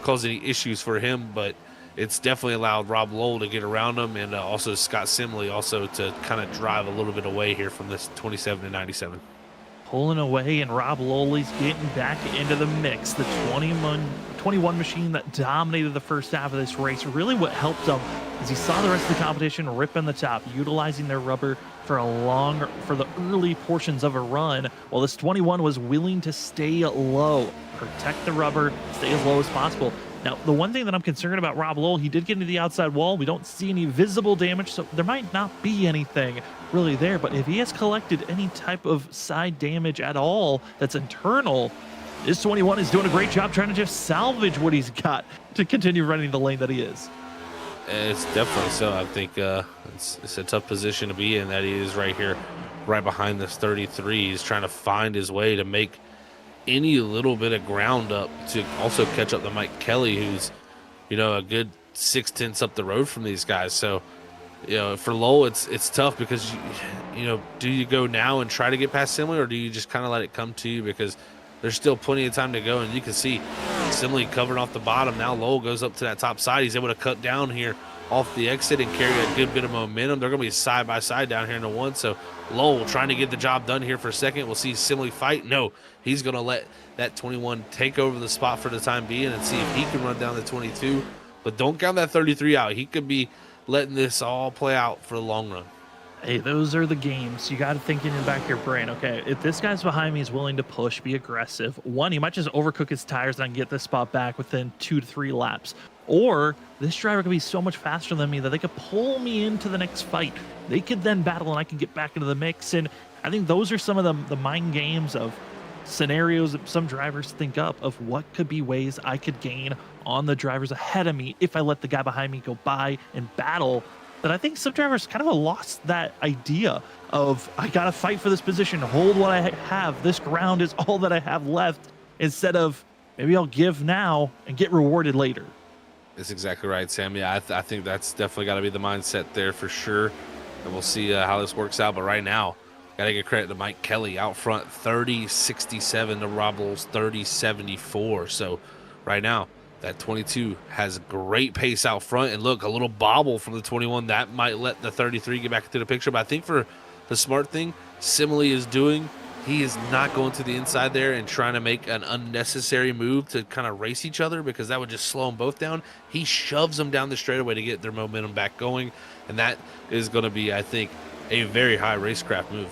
cause any issues for him, but it's definitely allowed Rob Lowell to get around him, and also Scott Simley also to kind of drive a little bit away here from this 27 to 97. Pulling away, and Rob Lowley's getting back into the mix. The 21 machine that dominated the first half of this race. Really what helped him is he saw the rest of the competition ripping the top, utilizing their rubber for the early portions of a run, while this 21 was willing to stay low, protect the rubber, stay as low as possible. Now, the one thing that I'm concerned about Rob Lowell, he did get into the outside wall. We don't see any visible damage, so there might not be anything really there. But if he has collected any type of side damage at all that's internal, this 21 is doing a great job trying to just salvage what he's got to continue running the lane that he is. It's definitely so. I think it's a tough position to be in, that he is right here, right behind this 33. He's trying to find his way to make any little bit of ground up to also catch up to Mike Kelly, who's, you know, a good 6/10 up the road from these guys. So, you know, for Lowell, it's tough because, you know, do you go now and try to get past Simley, or do you just kind of let it come to you, because there's still plenty of time to go, and you can see Simley covered off the bottom. Now Lowell goes up to that top side. He's able to cut down here off the exit and carry a good bit of momentum. They're going to be side by side down here in the one. So Lowell trying to get the job done here for a second. We'll see Simley fight. No, he's going to let that 21 take over the spot for the time being and see if he can run down the 22. But don't count that 33 out. He could be letting this all play out for the long run. Hey, those are the games. You got to think in the back of your brain, okay, if this guy's behind me is willing to push, be aggressive, one, he might just overcook his tires and I can get this spot back within 2 to 3 laps. Or this driver could be so much faster than me that they could pull me into the next fight. They could then battle and I can get back into the mix. And I think those are some of the mind games of scenarios that some drivers think up of what could be ways I could gain on the drivers ahead of me if I let the guy behind me go by and battle. That I think some drivers kind of lost that idea of, I got to fight for this position, hold what I have, this ground is all that I have left, instead of maybe I'll give now and get rewarded later. That's exactly right, Sam. Yeah, I think that's definitely got to be the mindset there for sure. And we'll see how this works out. But right now, got to give credit to Mike Kelly out front, 30-67 to Rob Lowell's 30-74. So right now, that 22 has great pace out front. And look, a little bobble from the 21. That might let the 33 get back into the picture. But I think for the smart thing Simley is doing, he is not going to the inside there and trying to make an unnecessary move to kind of race each other, because that would just slow them both down. He shoves them down the straightaway to get their momentum back going. And that is going to be, I think, a very high racecraft move.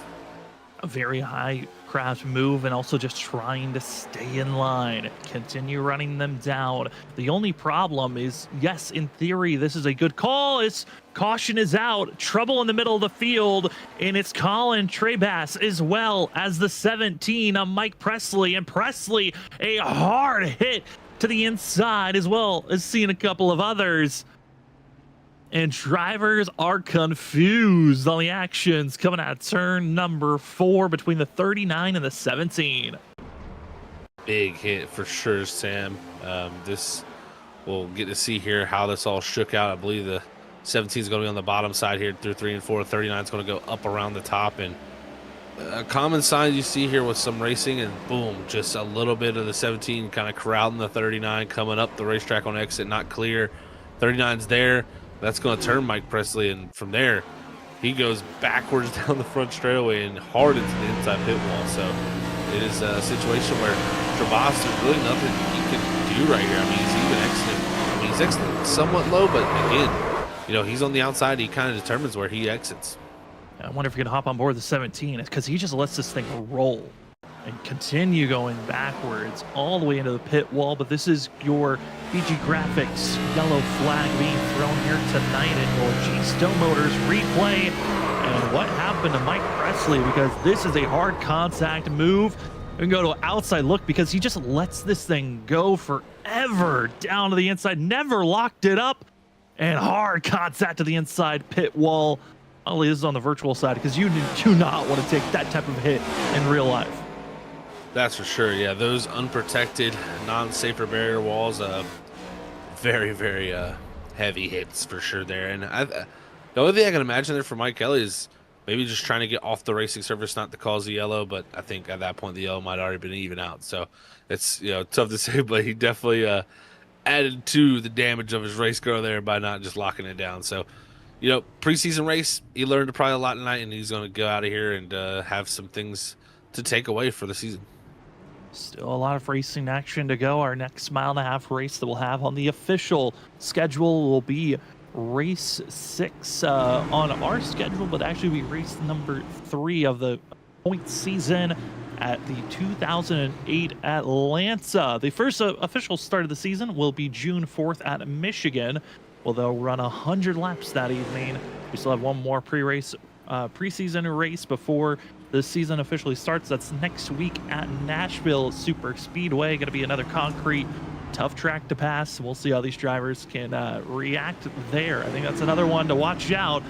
A very high craft move, and also just trying to stay in line, continue running them down. The only problem is, yes, in theory, this is a good call. It's caution is out, trouble in the middle of the field, and it's Colin Trebass as well as the 17 on Mike Presley. And Presley, a hard hit to the inside, as well as seeing a couple of others. And drivers are confused on the actions coming out of turn number 4 between the 39 and the 17. Big hit for sure, Sam. This we'll get to see here how this all shook out. I believe the 17 is going to be on the bottom side here through 3 and 4. 39 is going to go up around the top. And a common sign you see here with some racing, and boom, just a little bit of the 17 kind of crowding the 39 coming up the racetrack on exit, not clear. 39's there. That's going to turn Mike Presley, and from there, he goes backwards down the front straightaway and hard into the inside pit wall. So it is a situation where Travas, there's really nothing he can do right here. I mean, he's even exiting. I mean, he's exiting somewhat low, but again, you know, he's on the outside. He kind of determines where he exits. I wonder if he can hop on board the 17, because he just lets this thing roll and continue going backwards all the way into the pit wall. But this is your BG Graphics yellow flag being thrown here tonight in your G-Stone Motors replay. And what happened to Mike Presley? Because this is a hard contact move. We can go to an outside look, because he just lets this thing go forever down to the inside, never locked it up, and hard contact to the inside pit wall. Only this is on the virtual side, because you do not want to take that type of hit in real life. That's for sure. Yeah, those unprotected, non-safer barrier walls, very, very heavy hits for sure there. And the only thing I can imagine there for Mike Kelly is maybe just trying to get off the racing surface, not to cause the yellow. But I think at that point the yellow might already been even out. So it's, you know, tough to say, but he definitely added to the damage of his race car there by not just locking it down. So, you know, preseason race, he learned probably a lot tonight, and he's going to go out of here and have some things to take away for the season. Still a lot of racing action to go. Our next mile-and-a-half race that we'll have on the official schedule will be race 6 on our schedule, but actually be race number 3 of the point season at the 2008 Atlanta. The first official start of the season will be June 4th at Michigan. Well, they'll run 100 laps that evening. We still have one more preseason race before the season officially starts. That's next week at Nashville Super Speedway. Going to be another concrete, tough track to pass. We'll see how these drivers can react there. I think that's another one to watch out.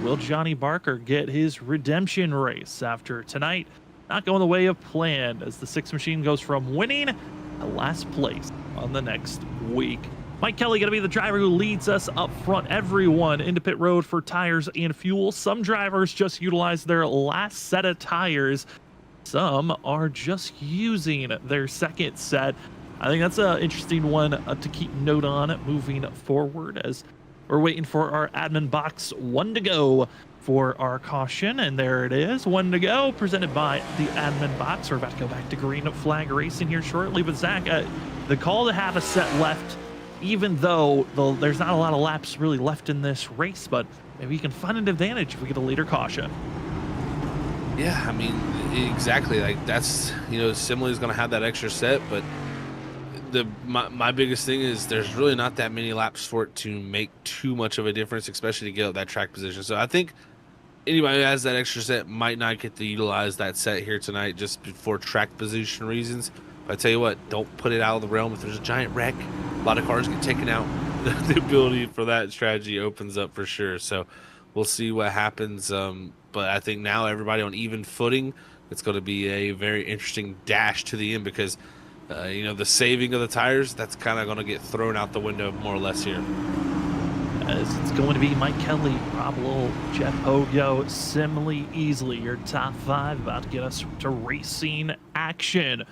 Will Johnny Barker get his redemption race after tonight? Not going the way of planned, as the 6 machine goes from winning to last place on the next week. Mike Kelly going to be the driver who leads us up front. Everyone into pit road for tires and fuel. Some drivers just utilize their last set of tires. Some are just using their second set. I think that's an interesting one to keep note on moving forward, as we're waiting for our admin box 1 to go for our caution. And there it is, 1 to go, presented by the admin box. We're about to go back to green flag racing here shortly. But Zach, the call to have a set left, even though there's not a lot of laps really left in this race, but maybe you can find an advantage if we get a later caution. Yeah, I mean, exactly. Like, that's, you know, Simley's going to have that extra set, but my biggest thing is there's really not that many laps for it to make too much of a difference, especially to get up that track position. So I think anybody who has that extra set might not get to utilize that set here tonight just for track position reasons. But I tell you what, don't put it out of the realm. If there's a giant wreck, a lot of cars get taken out. The ability for that strategy opens up for sure. So we'll see what happens. But I think now everybody on even footing, it's going to be a very interesting dash to the end, because you know, the saving of the tires, that's kind of going to get thrown out the window more or less here. As it's going to be Mike Kelly, Rob Lowell, Jeff Hogo, Simley Easley, your top 5, about to get us to racing action.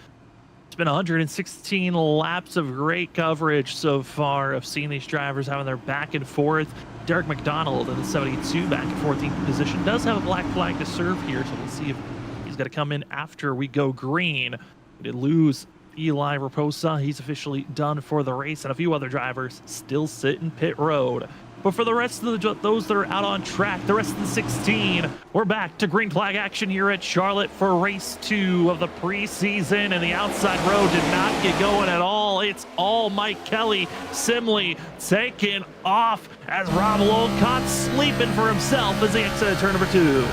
It's been 116 laps of great coverage so far of seeing these drivers having their back and forth. Derek McDonald in the 72 back in 14th position does have a black flag to serve here, so we'll see if he's got to come in after we go green. We did lose Eli Raposa. He's officially done for the race, and a few other drivers still sit in pit road. But for the rest of those that are out on track, the rest of the 16, we're back to green flag action here at Charlotte for race 2 of the preseason, and the outside road did not get going at all. It's all Mike Kelly. Simley taking off as Rob Lowell caught sleeping for himself as he exited turn number 2.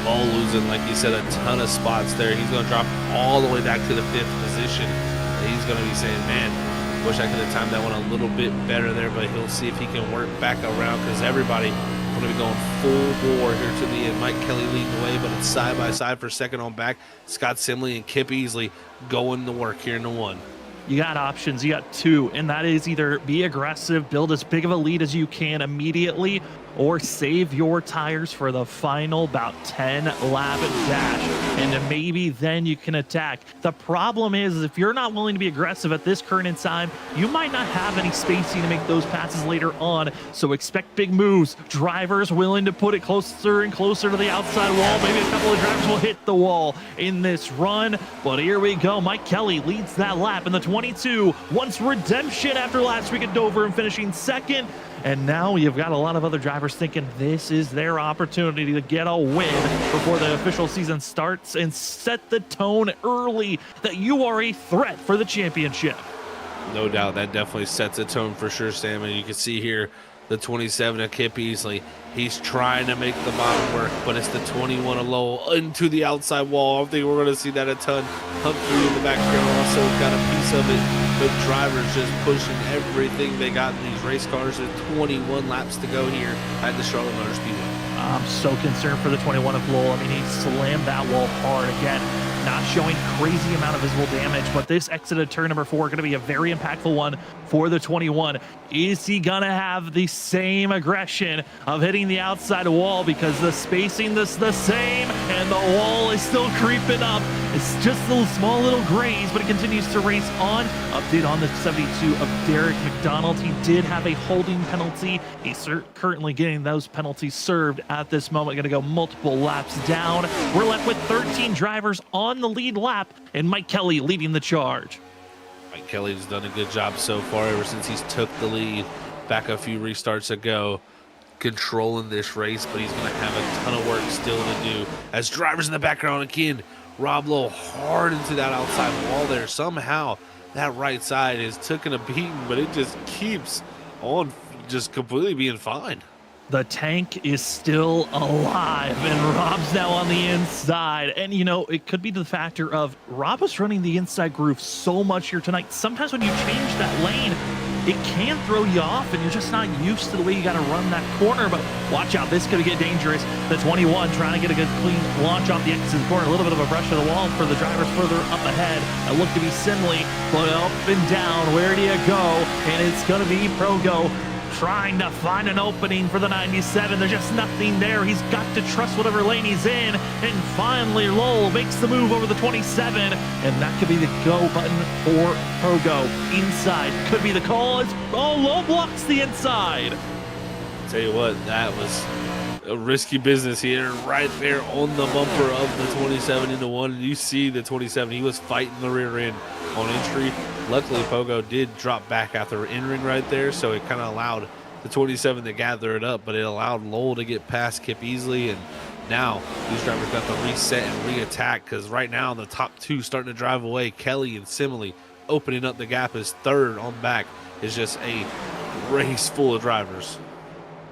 All losing, like you said, a ton of spots there. He's going to drop all the way back to the 5th position. He's going to be saying, man, wish I could have timed that one a little bit better there, but he'll see if he can work back around, because everybody going to be going full bore here to the end. Mike Kelly leading the way, but it's side by side for second on back. Scott Simley and Kip Easley going to work here in the 1. You got options. You got 2, and that is either be aggressive, build as big of a lead as you can immediately, or save your tires for the final about 10 lap dash, and maybe then you can attack. The problem is if you're not willing to be aggressive at this current in time, you might not have any spacing to make those passes later on, so expect big moves. Drivers willing to put it closer and closer to the outside wall. Maybe a couple of drivers will hit the wall in this run, but here we go. Mike Kelly leads that lap in the 22, wants redemption after last week at Dover and finishing second. And now you've got a lot of other drivers thinking this is their opportunity to get a win before the official season starts and set the tone early that you are a threat for the championship. No doubt, that definitely sets a tone for sure, Sam. And you can see here the 27 of Kip Easley. He's trying to make the bottom work, but it's the 21 of Lowell into the outside wall. I think we're going to see that a ton. Humphrey in the background also got a piece of it. But drivers just pushing everything they got in these race cars. There's 21 laps to go here at the Charlotte Motor Speedway. I'm so concerned for the 21 of Lowell. I mean, he slammed that wall hard again, not showing crazy amount of visible damage, but this exit of turn number 4 going to be a very impactful one for the 21. Is he going to have the same aggression of hitting the outside wall, because the spacing is the same and the wall is still creeping up? It's just a small little graze, but it continues to race on. Update on the 72 of Derek McDonald. He did have a holding penalty. He's currently getting those penalties served at this moment. Going to go multiple laps down. We're left with 13 drivers on run the lead lap, and Mike Kelly leading the charge. Mike Kelly's done a good job so far ever since he's took the lead back a few restarts ago, controlling this race, but he's going to have a ton of work still to do. As drivers in the background again, Rob Lowe hard into that outside wall there. Somehow that right side is taking a beating, but it just keeps on just completely being fine. The tank is still alive, and Rob's now on the inside. And, you know, it could be the factor of Rob was running the inside groove so much here tonight. Sometimes when you change that lane, it can throw you off, and you're just not used to the way you got to run that corner. But watch out, this could get dangerous. The 21 trying to get a good clean launch off the exit corner. A little bit of a brush to the wall for the drivers further up ahead. It looked to be Simley, but up and down. Where do you go? And it's going to be Progo trying to find an opening for the 97. There's just nothing there. He's got to trust whatever lane he's in. And finally, Lowell makes the move over the 27. And that could be the go button for Progo. Inside could be the call. Lowe blocks the inside. Tell you what, that was a risky business here, right there on the bumper of the 27 into one. You see the 27, he was fighting the rear end on entry. Luckily, Pogo did drop back after entering right there, so it kind of allowed the 27 to gather it up, but it allowed Lowell to get past Kip easily. And now these drivers got to reset and re-attack, because right now the top two starting to drive away. Kelly and Simile opening up the gap as third on back is just a race full of drivers.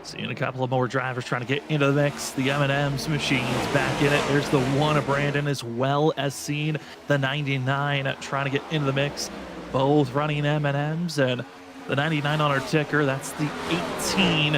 Seeing a couple of more drivers trying to get into the mix. The M&M's machines back in it. There's the one of Brandon, as well as seeing the 99 trying to get into the mix. Both running M&M's, and the 99 on our ticker. That's the 18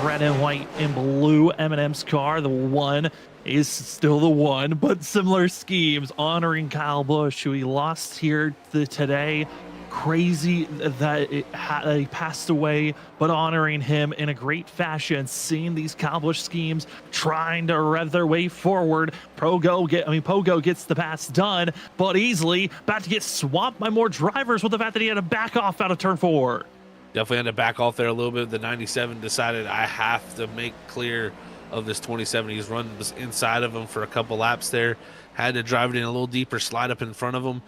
red and white and blue M&M's car. The one is still the one, but similar schemes, honoring Kyle Busch, who he lost here today. Crazy that he passed away, but honoring him in a great fashion. Seeing these Kyle Busch schemes trying to rev their way forward. Pogo gets the pass done, but easily about to get swamped by more drivers with the fact that he had to back off out of turn 4. Definitely had to back off there a little bit. The 97 decided, I have to make clear of this 27. He's run this inside of him for a couple laps there. Had to drive it in a little deeper, slide up in front of him.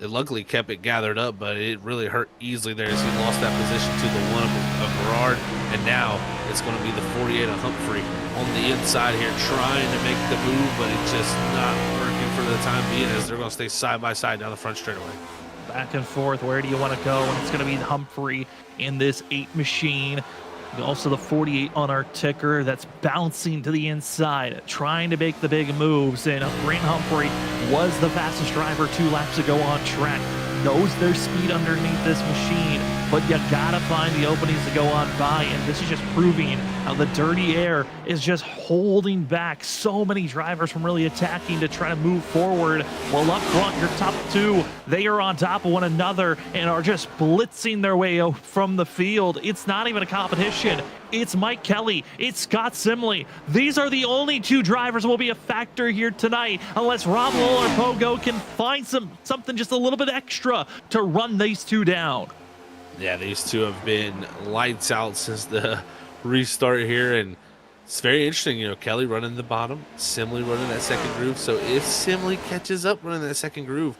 It luckily kept it gathered up, but it really hurt easily there as he lost that position to the one of Gerard. And now it's going to be the 48 of Humphrey on the inside here trying to make the move, but it's just not working for the time being, as they're going to stay side by side down the front straightaway. Back and forth, where do you want to go? And it's going to be Humphrey in this 8 machine. Also the 48 on our ticker that's bouncing to the inside, trying to make the big moves. And Grant Humphrey was the fastest driver 2 laps ago on track. Knows their speed underneath this machine, but you gotta find the openings to go on by. And this is just proving how the dirty air is just holding back so many drivers from really attacking to try to move forward. Well, up front, your top 2, they are on top of one another and are just blitzing their way from the field. It's not even a competition. It's Mike Kelly. It's Scott Simley. These are the only 2 drivers that will be a factor here tonight, unless Rob Lowell or Pogo can find something just a little bit extra to run these 2 down. Yeah, these 2 have been lights out since the restart here, and it's very interesting. You know, Kelly running the bottom, Simley running that second groove. So if Simley catches up running that second groove,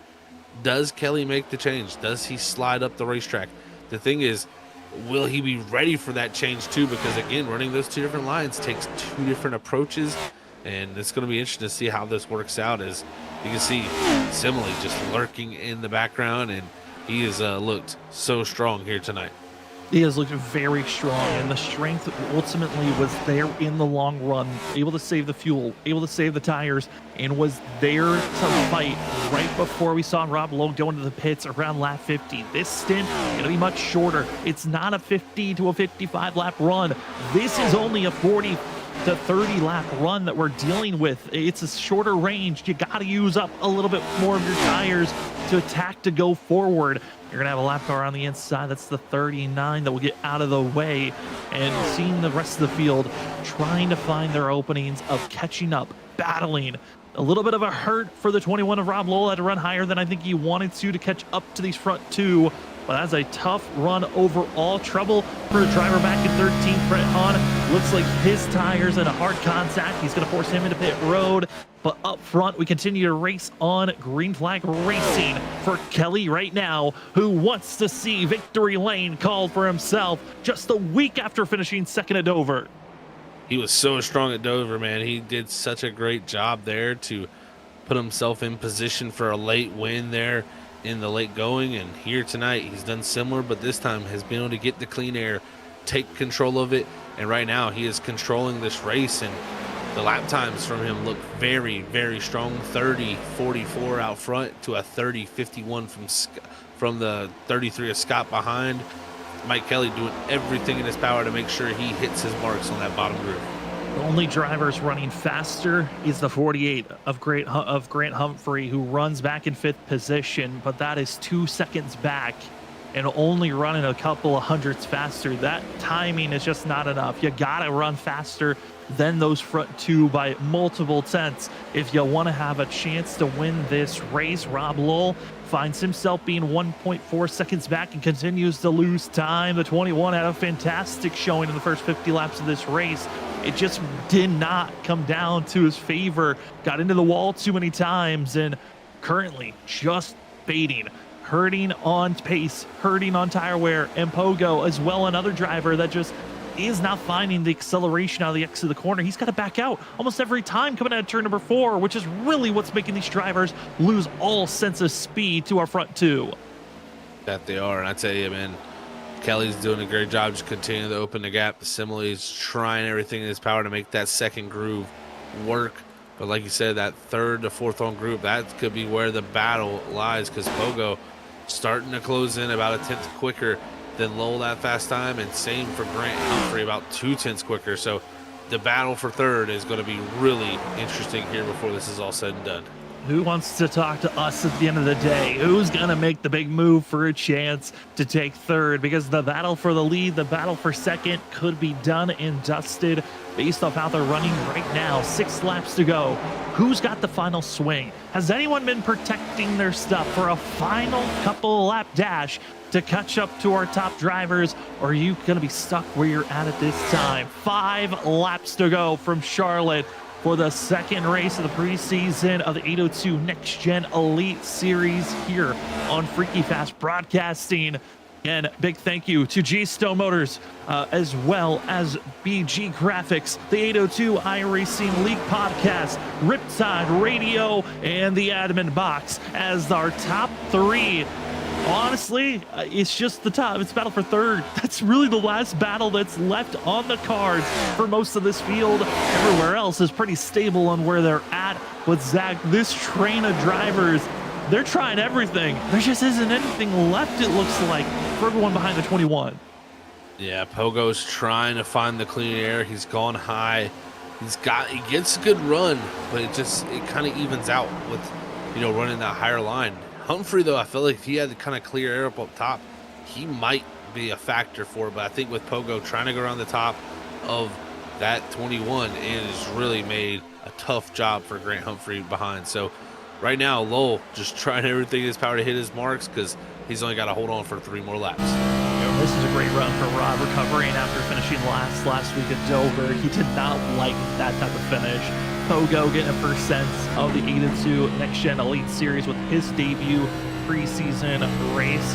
does Kelly make the change? Does he slide up the racetrack? The thing is, will he be ready for that change too? Because again, running those 2 different lines takes 2 different approaches, and it's going to be interesting to see how this works out. As you can see, Simile just lurking in the background, and he has looked so strong here tonight. He has looked very strong, and the strength ultimately was there in the long run, able to save the fuel, able to save the tires, and was there to fight right before we saw Rob Lowe go into the pits around lap 50. This stint going to be much shorter. It's not a 50 to a 55 lap run. This is only a 40 to 30 lap run that we're dealing with. It's a shorter range. You got to use up a little bit more of your tires to attack, to go forward. You're going to have a lap car on the inside. That's the 39 that will get out of the way. And seeing the rest of the field trying to find their openings of catching up, battling. A little bit of a hurt for the 21 of Rob Lowell. Had to run higher than I think he wanted to catch up to these front 2. but that's a tough run overall. Trouble for a driver back in 13th, Brett Hahn. Looks like his tires in a hard contact. He's going to force him into pit road. But up front, we continue to race on. Green flag racing for Kelly right now, who wants to see victory lane called for himself just a week after finishing second at Dover. He was so strong at Dover, man. He did such a great job there to put himself in position for a late win there in the late going. And here tonight, he's done similar, but this time has been able to get the clean air, take control of it. And right now, he is controlling this race, and the lap times from him look very, very strong. 30-44 out front to a 30-51 from the 33 of Scott behind. Mike Kelly doing everything in his power to make sure he hits his marks on that bottom group. The only drivers running faster is the 48 of Grant Humphrey, who runs back in 5th position, but that is 2 seconds back and only running a couple of hundredths faster. That timing is just not enough. You gotta run faster than those front two by multiple tenths if you want to have a chance to win this race. Rob Lowell finds himself being 1.4 seconds back and continues to lose time. The 21 had a fantastic showing in the first 50 laps of this race. It just did not come down to his favor. Got into the wall too many times and currently just fading. Hurting on pace, hurting on tire wear, and Pogo as well, another driver that just is not finding the acceleration out of the exit of the corner. He's got to back out almost every time coming out of turn number 4, which is really what's making these drivers lose all sense of speed to our front two. That they are, and I tell you, man, Kelly's doing a great job just continuing to open the gap. The Simile's trying everything in his power to make that second groove work. But like you said, that 3rd to 4th on group, that could be where the battle lies, because Pogo starting to close in about a 10th quicker than Lowell that fast time, and same for Grant Humphrey, about 2 tenths quicker. So the battle for 3rd is going to be really interesting here before this is all said and done. Who wants to talk to us at the end of the day? Who's going to make the big move for a chance to take 3rd? Because the battle for the lead, the battle for 2nd could be done and dusted based off how they're running right now. 6 laps to go. Who's got the final swing? Has anyone been protecting their stuff for a final couple lap dash to catch up to our top drivers? Or are you going to be stuck where you're at this time? 5 laps to go from Charlotte for the 2nd race of the preseason of the 802 Next Gen Elite Series here on Freaky Fast Broadcasting. And big thank you to G-Stone Motors, as well as BG Graphics, the 802 iRacing League Podcast, Riptide Radio, and the Admin Box as our top 3. Honestly, it's just the top. It's battle for 3rd. That's really the last battle that's left on the cards for most of this field. Everywhere else is pretty stable on where they're at. But Zach, this train of drivers, they're trying everything. There just isn't anything left, it looks like, for everyone behind the 21. Yeah, Pogo's trying to find the clean air. He's gone high. He gets a good run, but it kind of evens out with, running that higher line. Humphrey, though, I feel like if he had the kind of clear air up top, he might be a factor for it. But I think with Pogo trying to go around the top of that 21, it has really made a tough job for Grant Humphrey behind. So right now, Lowell just trying everything in his power to hit his marks because he's only got to hold on for 3 more laps. This is a great run for Rob, recovering after finishing last week at Dover. He did not like that type of finish. Pogo getting a first sense of the 802 Next Gen Elite Series with his debut preseason race.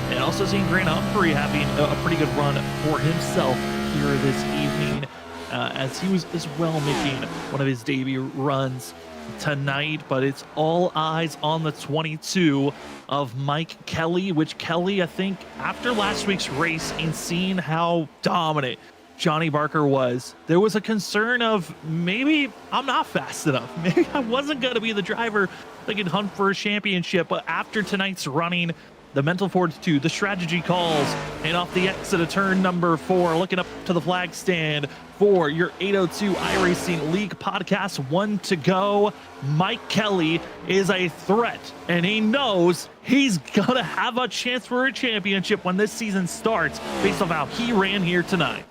And also seeing Grant Humphrey having a pretty good run for himself here this evening, as he was as well making one of his debut runs tonight. But it's all eyes on the 22 of Mike Kelly, which Kelly, I think, after last week's race and seeing how dominant Johnny Barker was, there was a concern of maybe I'm not fast enough. Maybe I wasn't going to be the driver that could hunt for a championship. But after tonight's running, the mental fortitude, the strategy calls, and off the exit of turn number 4, looking up to the flag stand for your 802 iRacing League podcast. 1 to go. Mike Kelly is a threat, and he knows he's going to have a chance for a championship when this season starts based on how he ran here tonight.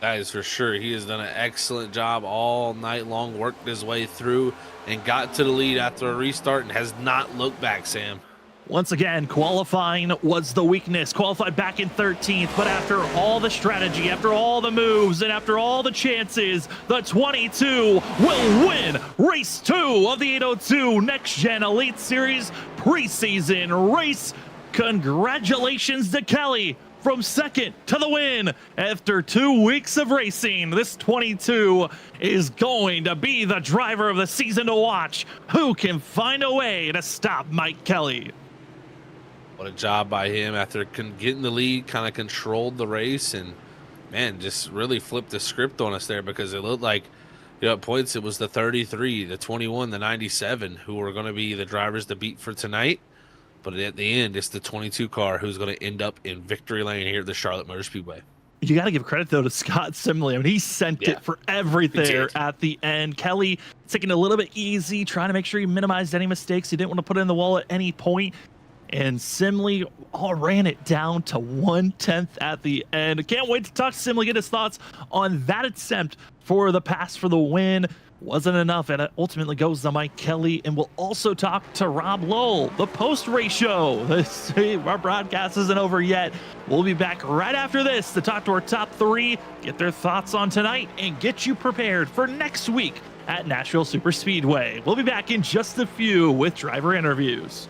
That is for sure. He has done an excellent job all night long, worked his way through, and got to the lead after a restart and has not looked back, Sam. Once again, qualifying was the weakness. Qualified back in 13th, but after all the strategy, after all the moves, and after all the chances, the 22 will win race 2 of the 802 Next Gen Elite Series preseason race. Congratulations to Kelly from second to the win. After 2 weeks of racing, this 22 is going to be the driver of the season to watch. Who can find a way to stop Mike Kelly? What a job by him after getting the lead, kind of controlled the race, and man, just really flipped the script on us there, because it looked like, at points it was the 33, the 21, the 97 who were going to be the drivers to beat for tonight. But at the end, it's the 22 car who's going to end up in victory lane here at the Charlotte Motor Speedway. You got to give credit, though, to Scott Simley. I mean, he sent it for everything at the end. Kelly taking it a little bit easy, trying to make sure he minimized any mistakes. He didn't want to put it in the wall at any point. And Simley all ran it down to 1/10 at the end. Can't wait to talk to Simley, get his thoughts on that attempt for the pass for the win. Wasn't enough, and it ultimately goes to Mike Kelly. And we'll also talk to Rob Lowell, the post-race show. Our broadcast isn't over yet. We'll be back right after this to talk to our top 3, get their thoughts on tonight, and get you prepared for next week at Nashville Super Speedway. We'll be back in just a few with driver interviews.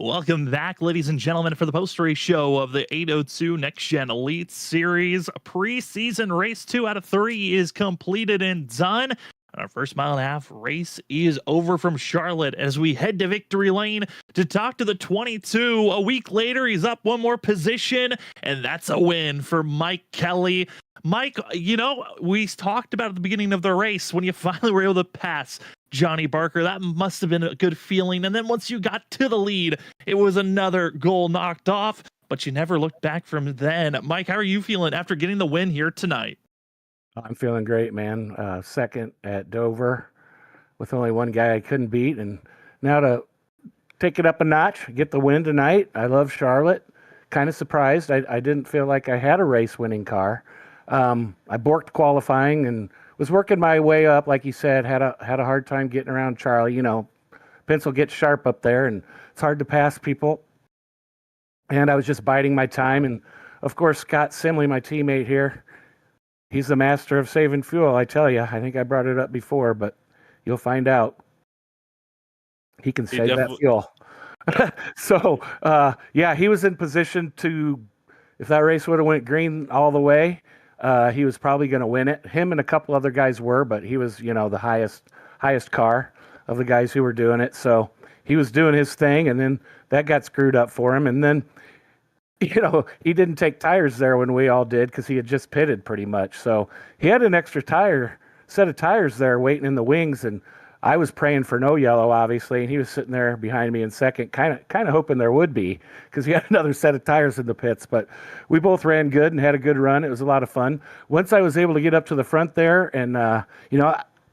Welcome back, ladies and gentlemen, for the post-race show of the 802 Next Gen Elite Series. Preseason race 2 out of 3 is completed and done. Our first mile and a half race is over from Charlotte as we head to victory lane to talk to the 22. A week later, he's up one more position, and that's a win for Mike Kelly. Mike, we talked about at the beginning of the race when you finally were able to pass Johnny Barker. That must have been a good feeling. And then once you got to the lead, it was another goal knocked off, but you never looked back from then. Mike, how are you feeling after getting the win here tonight? I'm feeling great, man. Second at Dover with only one guy I couldn't beat. And now to take it up a notch, get the win tonight. I love Charlotte. Kind of surprised. I didn't feel like I had a race-winning car. I borked qualifying and was working my way up, like you said, had a hard time getting around Charlie. Pencil gets sharp up there, and it's hard to pass people. And I was just biding my time. And, of course, Scott Simley, my teammate here, he's the master of saving fuel, I tell you. I think I brought it up before, but you'll find out. He can save that fuel. So, he was in position to, if that race would have went green all the way, he was probably going to win it. Him and a couple other guys were, but he was, the highest car of the guys who were doing it. So he was doing his thing, and then that got screwed up for him. And then, he didn't take tires there when we all did because he had just pitted pretty much. So he had an extra set of tires there waiting in the wings, and I was praying for no yellow, obviously, and he was sitting there behind me in second, kind of hoping there would be because he had another set of tires in the pits. But we both ran good and had a good run. It was a lot of fun. Once I was able to get up to the front there, and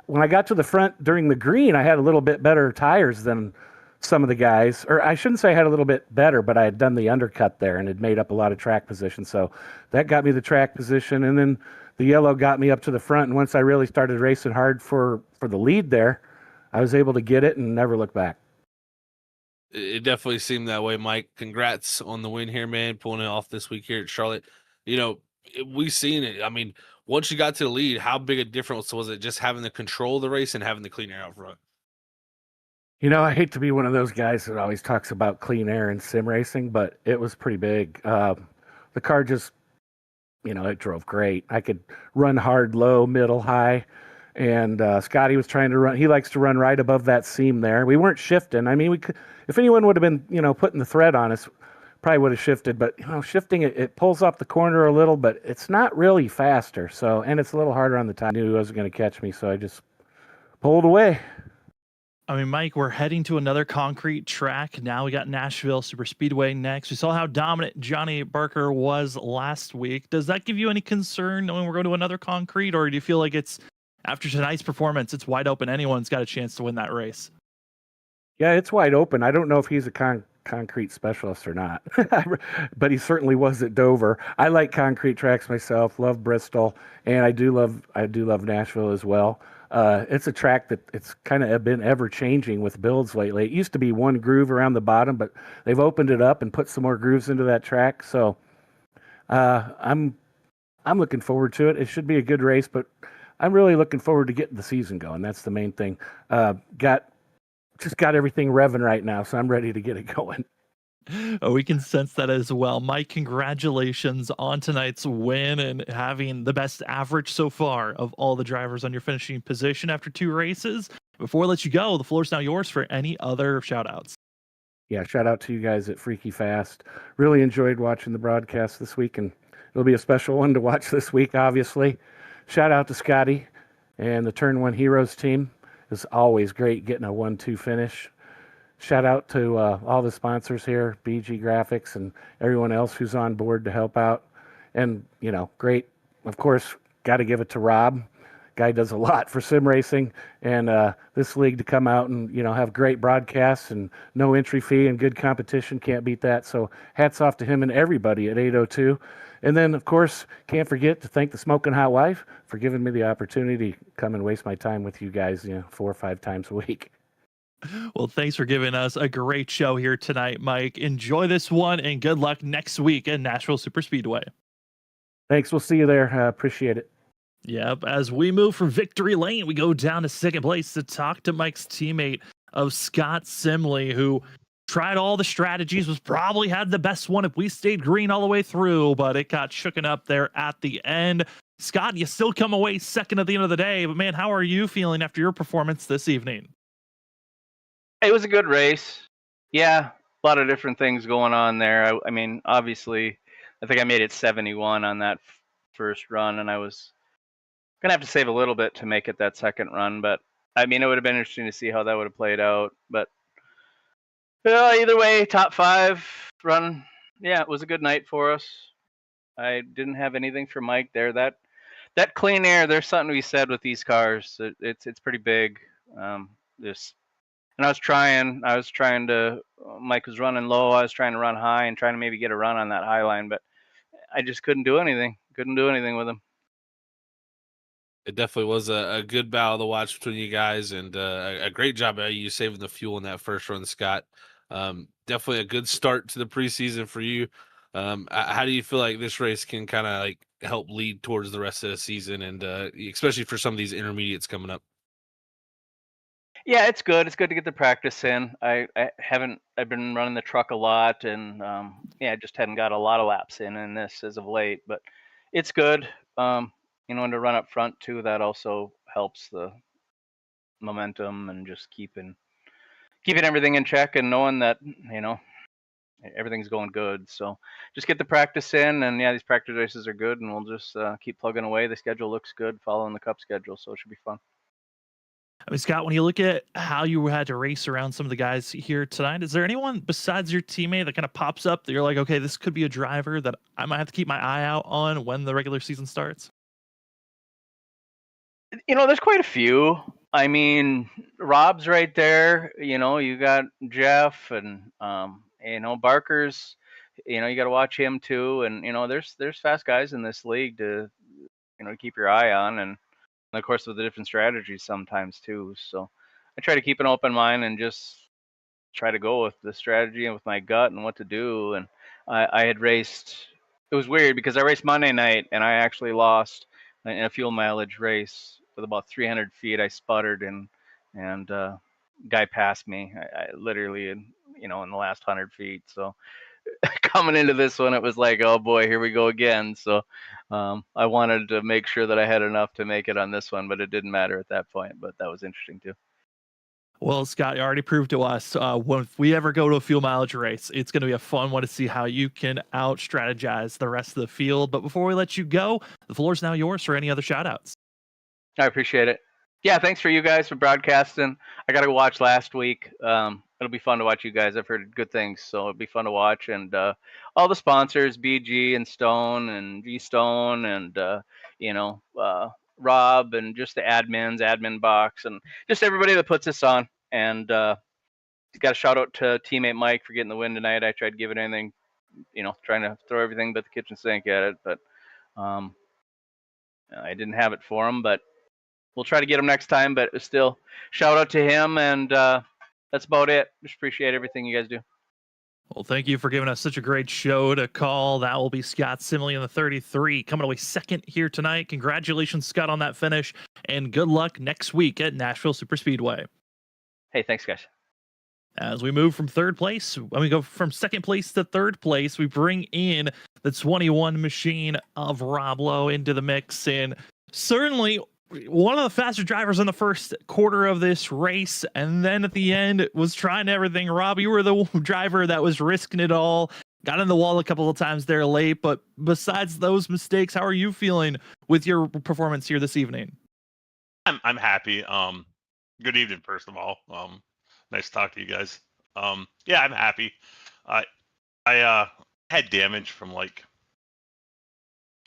when I got to the front during the green, I had a little bit better tires than some of the guys, or I shouldn't say I had a little bit better, but I had done the undercut there and had made up a lot of track position. So that got me the track position. And then the yellow got me up to the front. And once I really started racing hard for the lead there, I was able to get it and never look back. It definitely seemed that way, Mike. Congrats on the win here, man, pulling it off this week here at Charlotte. We seen it. I mean, once you got to the lead, how big a difference was it just having the control of the race and having the clean air out front? I hate to be one of those guys that always talks about clean air and sim racing, but it was pretty big. The car just, it drove great. I could run hard, low, middle, high. And Scotty was trying to run. He likes to run right above that seam there. We weren't shifting. I mean, we could, if anyone would have been, putting the thread on us, probably would have shifted. But, shifting, it pulls off the corner a little, but it's not really faster. So, and it's a little harder on the time. I knew he wasn't going to catch me, so I just pulled away. I mean, Mike, we're heading to another concrete track. Now we got Nashville Super Speedway next. We saw how dominant Johnny Barker was last week. Does that give you any concern knowing we're going to another concrete, or do you feel like it's after tonight's performance, it's wide open? Anyone's got a chance to win that race. Yeah, it's wide open. I don't know if he's a concrete specialist or not, but he certainly was at Dover. I like concrete tracks myself. Love Bristol, and I do love Nashville as well. It's a track that it's kind of been ever changing with builds lately. It used to be one groove around the bottom, but they've opened it up and put some more grooves into that track. So I'm looking forward to it. It should be a good race, but I'm really looking forward to getting the season going. That's the main thing. Got everything revving right now, so I'm ready to get it going. Oh, we can sense that as well. Mike, congratulations on tonight's win and having the best average so far of all the drivers on your finishing position after 2 races. Before I let you go, the floor's now yours for any other shout-outs. Yeah, shout out to you guys at Freaky Fast. Really enjoyed watching the broadcast this week, and it'll be a special one to watch this week, obviously. Shout out to Scotty and the Turn 1 Heroes team. It's always great getting a 1-2 finish. Shout out to all the sponsors here, BG Graphics and everyone else who's on board to help out. And, great. Of course, got to give it to Rob. Guy does a lot for sim racing. And this league to come out and, have great broadcasts and no entry fee and good competition. Can't beat that. So hats off to him and everybody at 802. And then, of course, can't forget to thank the Smoking Hot Wife for giving me the opportunity to come and waste my time with you guys, 4 or 5 times a week. Well, thanks for giving us a great show here tonight, Mike. Enjoy this one, and good luck next week at Nashville Super Speedway. Thanks. We'll see you there. Appreciate it. Yep. As we move from victory lane, we go down to second place to talk to Mike's teammate of Scott Simley, who tried all the strategies, was probably had the best one if we stayed green all the way through, but it got shooken up there at the end. Scott, you still come away second at the end of the day, but man, how are you feeling after your performance this evening? It was a good race. Yeah, a lot of different things going on there. I mean, obviously, I think I made it 71 on that first run, and I was gonna have to save a little bit to make it that second run. But I mean, it would have been interesting to see how that would have played out. But either way, top 5 run. Yeah, it was a good night for us. I didn't have anything for Mike there. That clean air, there's something to be said with these cars. It's pretty big. This and I was trying to. Mike was running low. I was trying to run high and trying to maybe get a run on that high line, but I just couldn't do anything. Couldn't do anything with him. It definitely was a good battle to watch between you guys, and a great job by you saving the fuel in that first run, Scott. Definitely a good start to the preseason for you. How do you feel like this race can kind of like help lead towards the rest of the season, and especially for some of these intermediates coming up? Yeah, it's good. It's good to get the practice in. I've been running the truck a lot, and yeah, I just hadn't got a lot of laps in this as of late. But it's good. And to run up front too, that also helps the momentum and just keeping everything in check and knowing that everything's going good. So just get the practice in, and yeah, these practice races are good, and we'll just keep plugging away. The schedule looks good, following the Cup schedule, so it should be fun. I mean, Scott, when you look at how you had to race around some of the guys here tonight, is there anyone besides your teammate that kind of pops up that you're like, okay, this could be a driver that I might have to keep my eye out on when the regular season starts? There's quite a few. I mean, Rob's right there. You got Jeff and Barker's. You got to watch him too. And there's fast guys in this league to keep your eye on, and of course with the different strategies sometimes too. So I try to keep an open mind and just try to go with the strategy and with my gut and what to do. And I had raced. It was weird because I raced Monday night and I actually lost in a fuel mileage race with about 300 feet. I sputtered and guy passed me. I literally in the last 100 feet. So coming into this one, it was like, oh boy, here we go again. So I wanted to make sure that I had enough to make it on this one, but it didn't matter at that point. But that was interesting too. Well, Scott, you already proved to us if we ever go to a fuel mileage race, it's going to be a fun one to see how you can out strategize the rest of the field. But before we let you go, the floor is now yours for any other shout outs. I appreciate it. Yeah, thanks for you guys for broadcasting. I got to go watch last week. It'll be fun to watch you guys. I've heard good things, so it'll be fun to watch. And all the sponsors, BG and Stone and G Stone and, Rob and just the admin box, and just everybody that puts this on. And got a shout out to teammate Mike for getting the win tonight. I tried to give it anything, trying to throw everything but the kitchen sink at it, but I didn't have it for him. But we'll try to get him next time. But still, shout out to him, and that's about it. Just appreciate everything you guys do. Well, thank you for giving us such a great show to call. That will be Scott Simley in the 33 coming away second here tonight. Congratulations, Scott, on that finish, and good luck next week at Nashville Super Speedway. Hey, thanks, guys. As we move from third place, when we go from second place to third place, we bring in the 21 machine of Rob Lowe into the mix, and certainly one of the faster drivers in the first quarter of this race, and then at the end was trying everything. Rob, you were the driver that was risking it all. Got in the wall a couple of times there late, but besides those mistakes, how are you feeling with your performance here this evening? I'm happy. Good evening, first of all. Nice to talk to you guys. Yeah, I'm happy. I had damage from like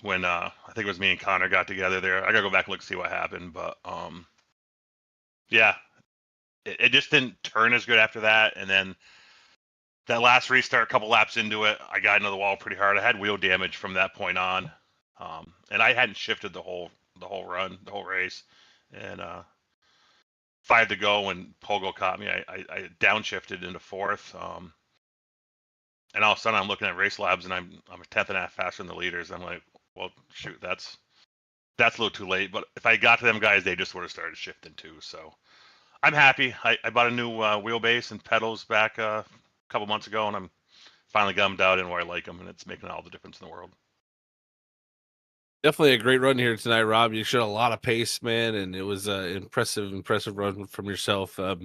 when I think it was me and Connor got together there. I gotta go back and look see what happened, but yeah, it just didn't turn as good after that. And then that last restart, a couple laps into it, I got into the wall pretty hard. I had wheel damage from that point on, and I hadn't shifted the whole run, the whole race. And 5 to go when Pogo caught me, I downshifted into fourth. And all of a sudden I'm looking at race labs and I'm a tenth and a half faster than the leaders. I'm like, well, shoot, that's a little too late. But if I got to them guys, they just would have started shifting too. So I'm happy. I bought a new wheelbase and pedals back a couple months ago, and I'm finally got them dialed in where I like them, and it's making all the difference in the world. Definitely a great run here tonight, Rob. You showed a lot of pace, man, and it was an impressive run from yourself. Of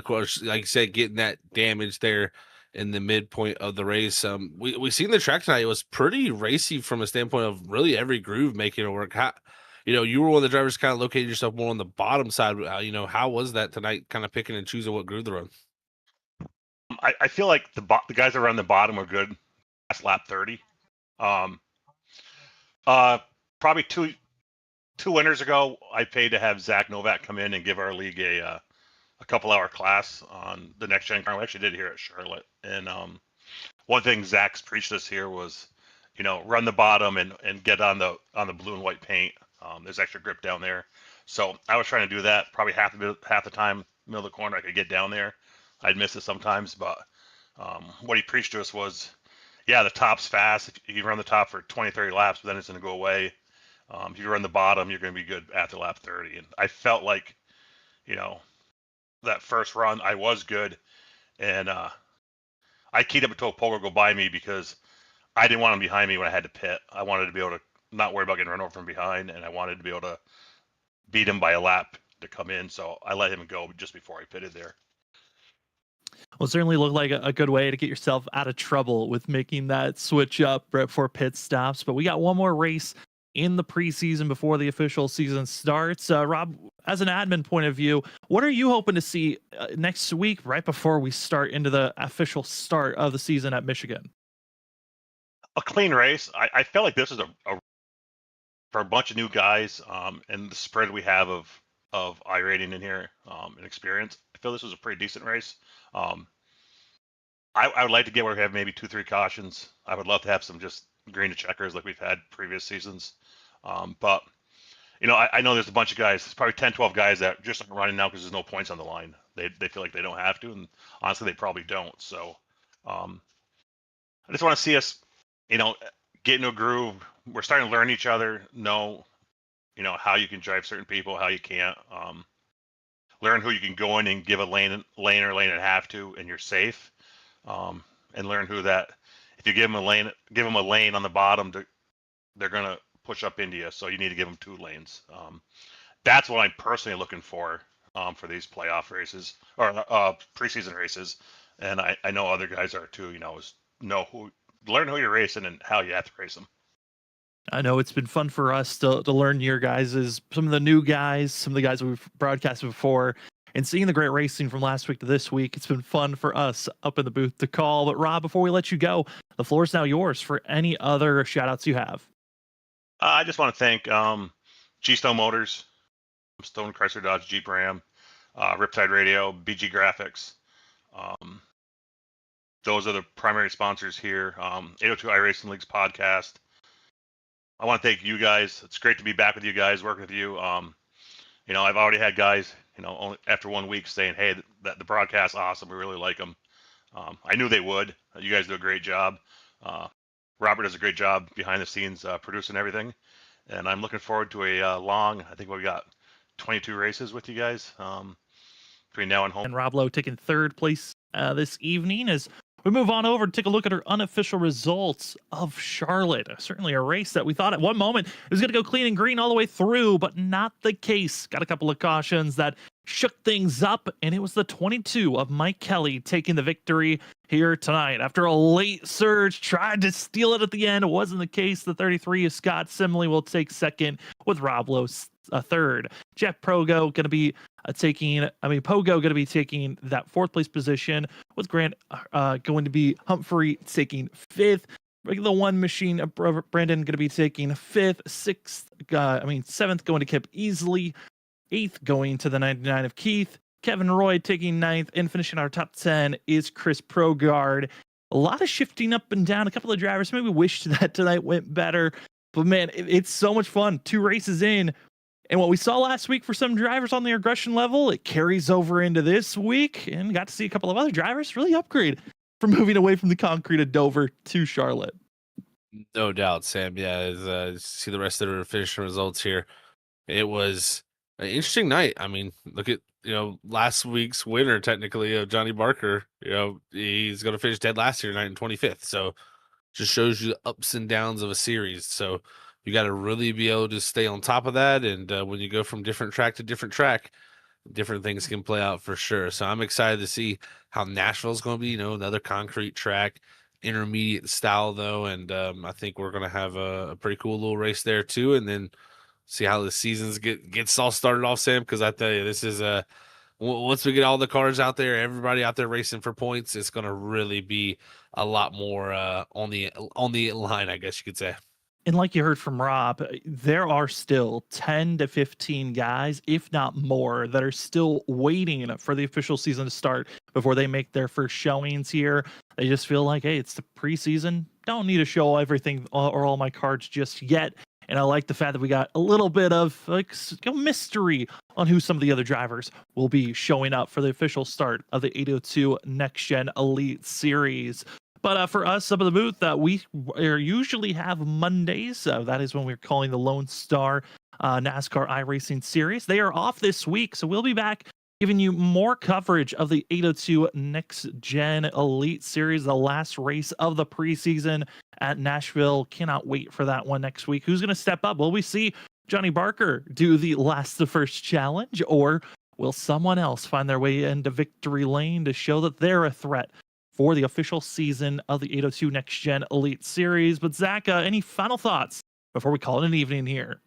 course, like you said, getting that damage there in the midpoint of the race. We seen the track tonight. It was pretty racy from a standpoint of really every groove making it work. How, you were one of the drivers kind of located yourself more on the bottom side. How was that tonight? Kind of picking and choosing what groove to run. I feel like the guys that were on the bottom were good last lap 30. Um, Probably two winters ago, I paid to have Zach Novak come in and give our league a couple-hour class on the next gen car. We actually did it here at Charlotte. And one thing Zach's preached us here was, run the bottom and get on the blue and white paint. There's extra grip down there. So I was trying to do that. Probably half the time, middle of the corner, I could get down there. I'd miss it sometimes, but what he preached to us was, yeah, the top's fast. If you run the top for 20, 30 laps, but then it's going to go away. If you run the bottom, you're going to be good after lap 30. And I felt like, that first run, I was good. And I keyed up until Pogo go by me because I didn't want him behind me when I had to pit. I wanted to be able to not worry about getting run over from behind, and I wanted to be able to beat him by a lap to come in. So I let him go just before he pitted there. Well, it certainly looked like a good way to get yourself out of trouble with making that switch up right before pit stops. But we got one more race in the preseason before the official season starts. Rob, as an admin point of view, what are you hoping to see next week right before we start into the official start of the season at Michigan? A clean race. I felt like this is for a bunch of new guys and the spread we have of iRating in here and experience. I feel this was a pretty decent race. I would like to get where we have maybe 2-3 cautions. I would love to have some just green to checkers like we've had previous seasons. But I know there's a bunch of guys, there's probably 10, 12 guys that just aren't running now because there's no points on the line. They feel like they don't have to, and honestly, they probably don't. So I just want to see us, get into a groove. We're starting to learn each other, know how you can drive certain people, how you can't. Learn who you can go in and give a lane or lane and a half to, and you're safe. And learn who that, if you give them a lane on the bottom, they're gonna push up into you. So you need to give them 2 lanes. That's what I'm personally looking for these playoff races or preseason races. And I know other guys are too. Is learn who you're racing and how you have to race them. I know it's been fun for us to learn your guys', some of the new guys, some of the guys we've broadcasted before, and seeing the great racing from last week to this week. It's been fun for us up in the booth to call. But Rob, before we let you go, the floor is now yours for any other shout outs you have. I just want to thank G-Stone Motors, Stone Chrysler Dodge Jeep Ram, Riptide Radio, BG Graphics. Those are the primary sponsors here. 802 iRacing League's podcast. I want to thank you guys. It's great to be back with you guys, working with you. I've already had guys, only after 1 week saying, hey, the broadcast's awesome. We really like them. I knew they would. You guys do a great job. Robert does a great job behind the scenes producing everything. And I'm looking forward to a long, I think we got 22 races with you guys between now and home. And Rob Lowe taking third place this evening as we move on over to take a look at our unofficial results of Charlotte. Certainly a race that we thought at one moment it was going to go clean and green all the way through, but not the case. Got a couple of cautions that shook things up, and it was the 22 of Mike Kelly taking the victory here tonight. After a late surge, tried to steal it at the end. It wasn't the case. The 33 of Scott Simley will take second with Rob Lowe third. Jeff Pogo going to be Pogo going to be taking that 4th place position, with Grant going to be Humphrey taking 5th. The one machine, Brandon going to be taking 5th, 7th going to Kip Easley, 8th going to the 99 of Keith, Kevin Roy taking 9th, and finishing our top 10 is Chris Progrard. A lot of shifting up and down. A couple of drivers maybe wished that tonight went better, but man, it's so much fun. 2 races in. And what we saw last week for some drivers on the aggression level, it carries over into this week, and got to see a couple of other drivers really upgrade from moving away from the concrete of Dover to Charlotte. No doubt, Sam. Yeah, as see the rest of the finishing results here. It was an interesting night. I mean, look at last week's winner, technically, Johnny Barker. He's going to finish dead last year, 25th. So just shows you the ups and downs of a series. So you got to really be able to stay on top of that. And when you go from different track to different track, different things can play out for sure. So I'm excited to see how Nashville's going to be, another concrete track, intermediate style though. And I think we're going to have a pretty cool little race there too. And then see how the seasons gets all started off, Sam, because I tell you, this is once we get all the cars out there, everybody out there racing for points, it's going to really be a lot more on the line, I guess you could say. And like you heard from Rob, there are still 10 to 15 guys, if not more, that are still waiting for the official season to start before they make their first showings here. They just feel like, hey, it's the preseason. Don't need to show everything or all my cards just yet. And I like the fact that we got a little bit of mystery on who some of the other drivers will be showing up for the official start of the 802 Next Gen Elite Series. But for us, some of the booth that we usually have Mondays, that is when we're calling the Lone Star NASCAR iRacing Series. They are off this week, so we'll be back giving you more coverage of the 802 Next Gen Elite Series, the last race of the preseason at Nashville. Cannot wait for that one next week. Who's going to step up? Will we see Johnny Barker do the last to first challenge, or will someone else find their way into victory lane to show that they're a threat for the official season of the 802 Next Gen Elite Series? But Zach, any final thoughts before we call it an evening here?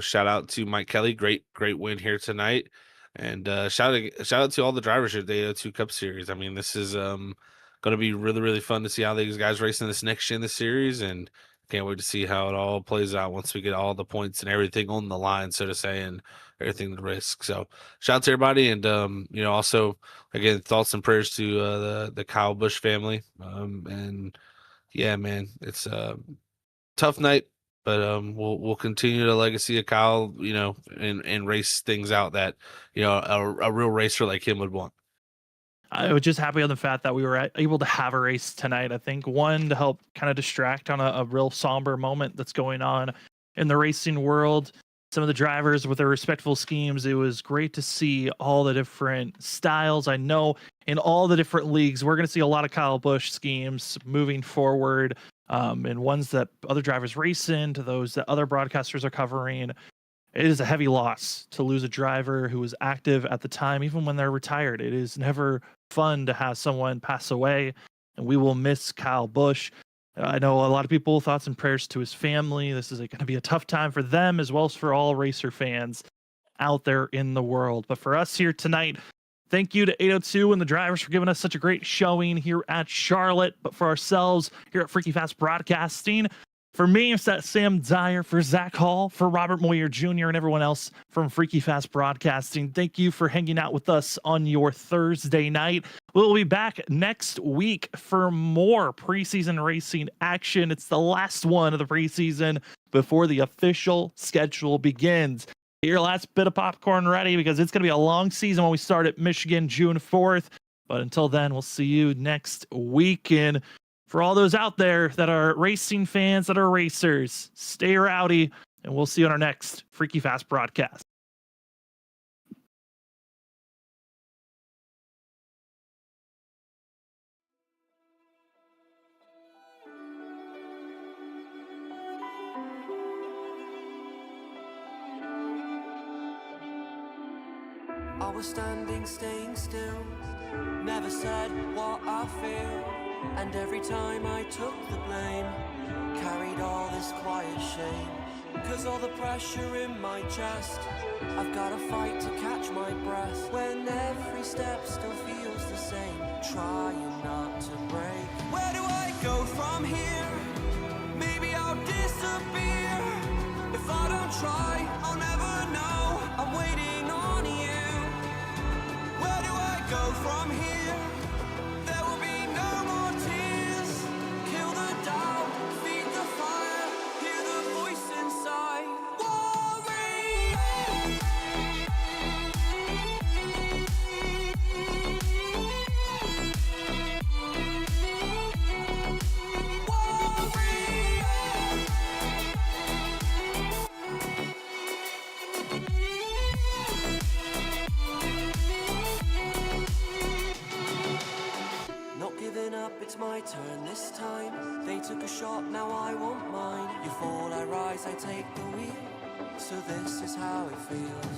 Shout out to Mike Kelly, great win here tonight, and shout out to all the drivers here at the 802 Cup Series. I mean, this is going to be really fun to see how these guys race in this next gen series, and can't wait to see how it all plays out once we get all the points and everything on the line, so to say, and everything to risk. So shout out to everybody, and also again, thoughts and prayers to the Kyle Busch family. And yeah, man, it's a tough night, but we'll continue the legacy of Kyle, and race things out that a real racer like him would want. I was just happy on the fact that we were able to have a race tonight. I think one, to help kind of distract on a real somber moment that's going on in the racing world. Some of the drivers with their respectful schemes, it was great to see all the different styles. I know in all the different leagues, we're going to see a lot of Kyle Busch schemes moving forward, and ones that other drivers race in, to those that other broadcasters are covering. It is a heavy loss to lose a driver who was active at the time, even when they're retired. It is never fun to have someone pass away, and we will miss Kyle Busch. I know a lot of people, thoughts and prayers to his family. This is going to be a tough time for them, as well as for all racer fans out there in the world. But for us here tonight, thank you to 802 and the drivers for giving us such a great showing here at Charlotte. But for ourselves here at Freaky Fast Broadcasting, for me, it's that Sam Dyer, for Zach Hall, for Robert Moyer Jr., and everyone else from Freaky Fast Broadcasting. Thank you for hanging out with us on your Thursday night. We'll be back next week for more preseason racing action. It's the last one of the preseason before the official schedule begins. Get your last bit of popcorn ready, because it's going to be a long season when we start at Michigan June 4th. But until then, we'll see you next week. And for all those out there that are racing fans, that are racers, stay rowdy, and we'll see you on our next Freaky Fast broadcast. I was standing, staying still, never said what I feel. And every time I took the blame, carried all this quiet shame. 'Cause all the pressure in my chest, I've gotta fight to catch my breath. When every step still feels the same, trying not to break. Where do I go from here? Maybe I'll disappear. If I don't try, I'll never know. I'm waiting on you. Where do I go from here? There will be no more tears. Kill the doubt, feed the fire, hear the voice inside. Not giving up, it's my turn this time. They took a shot, now I want mine. You fall, I rise, I take the wheel. So this is how it feels.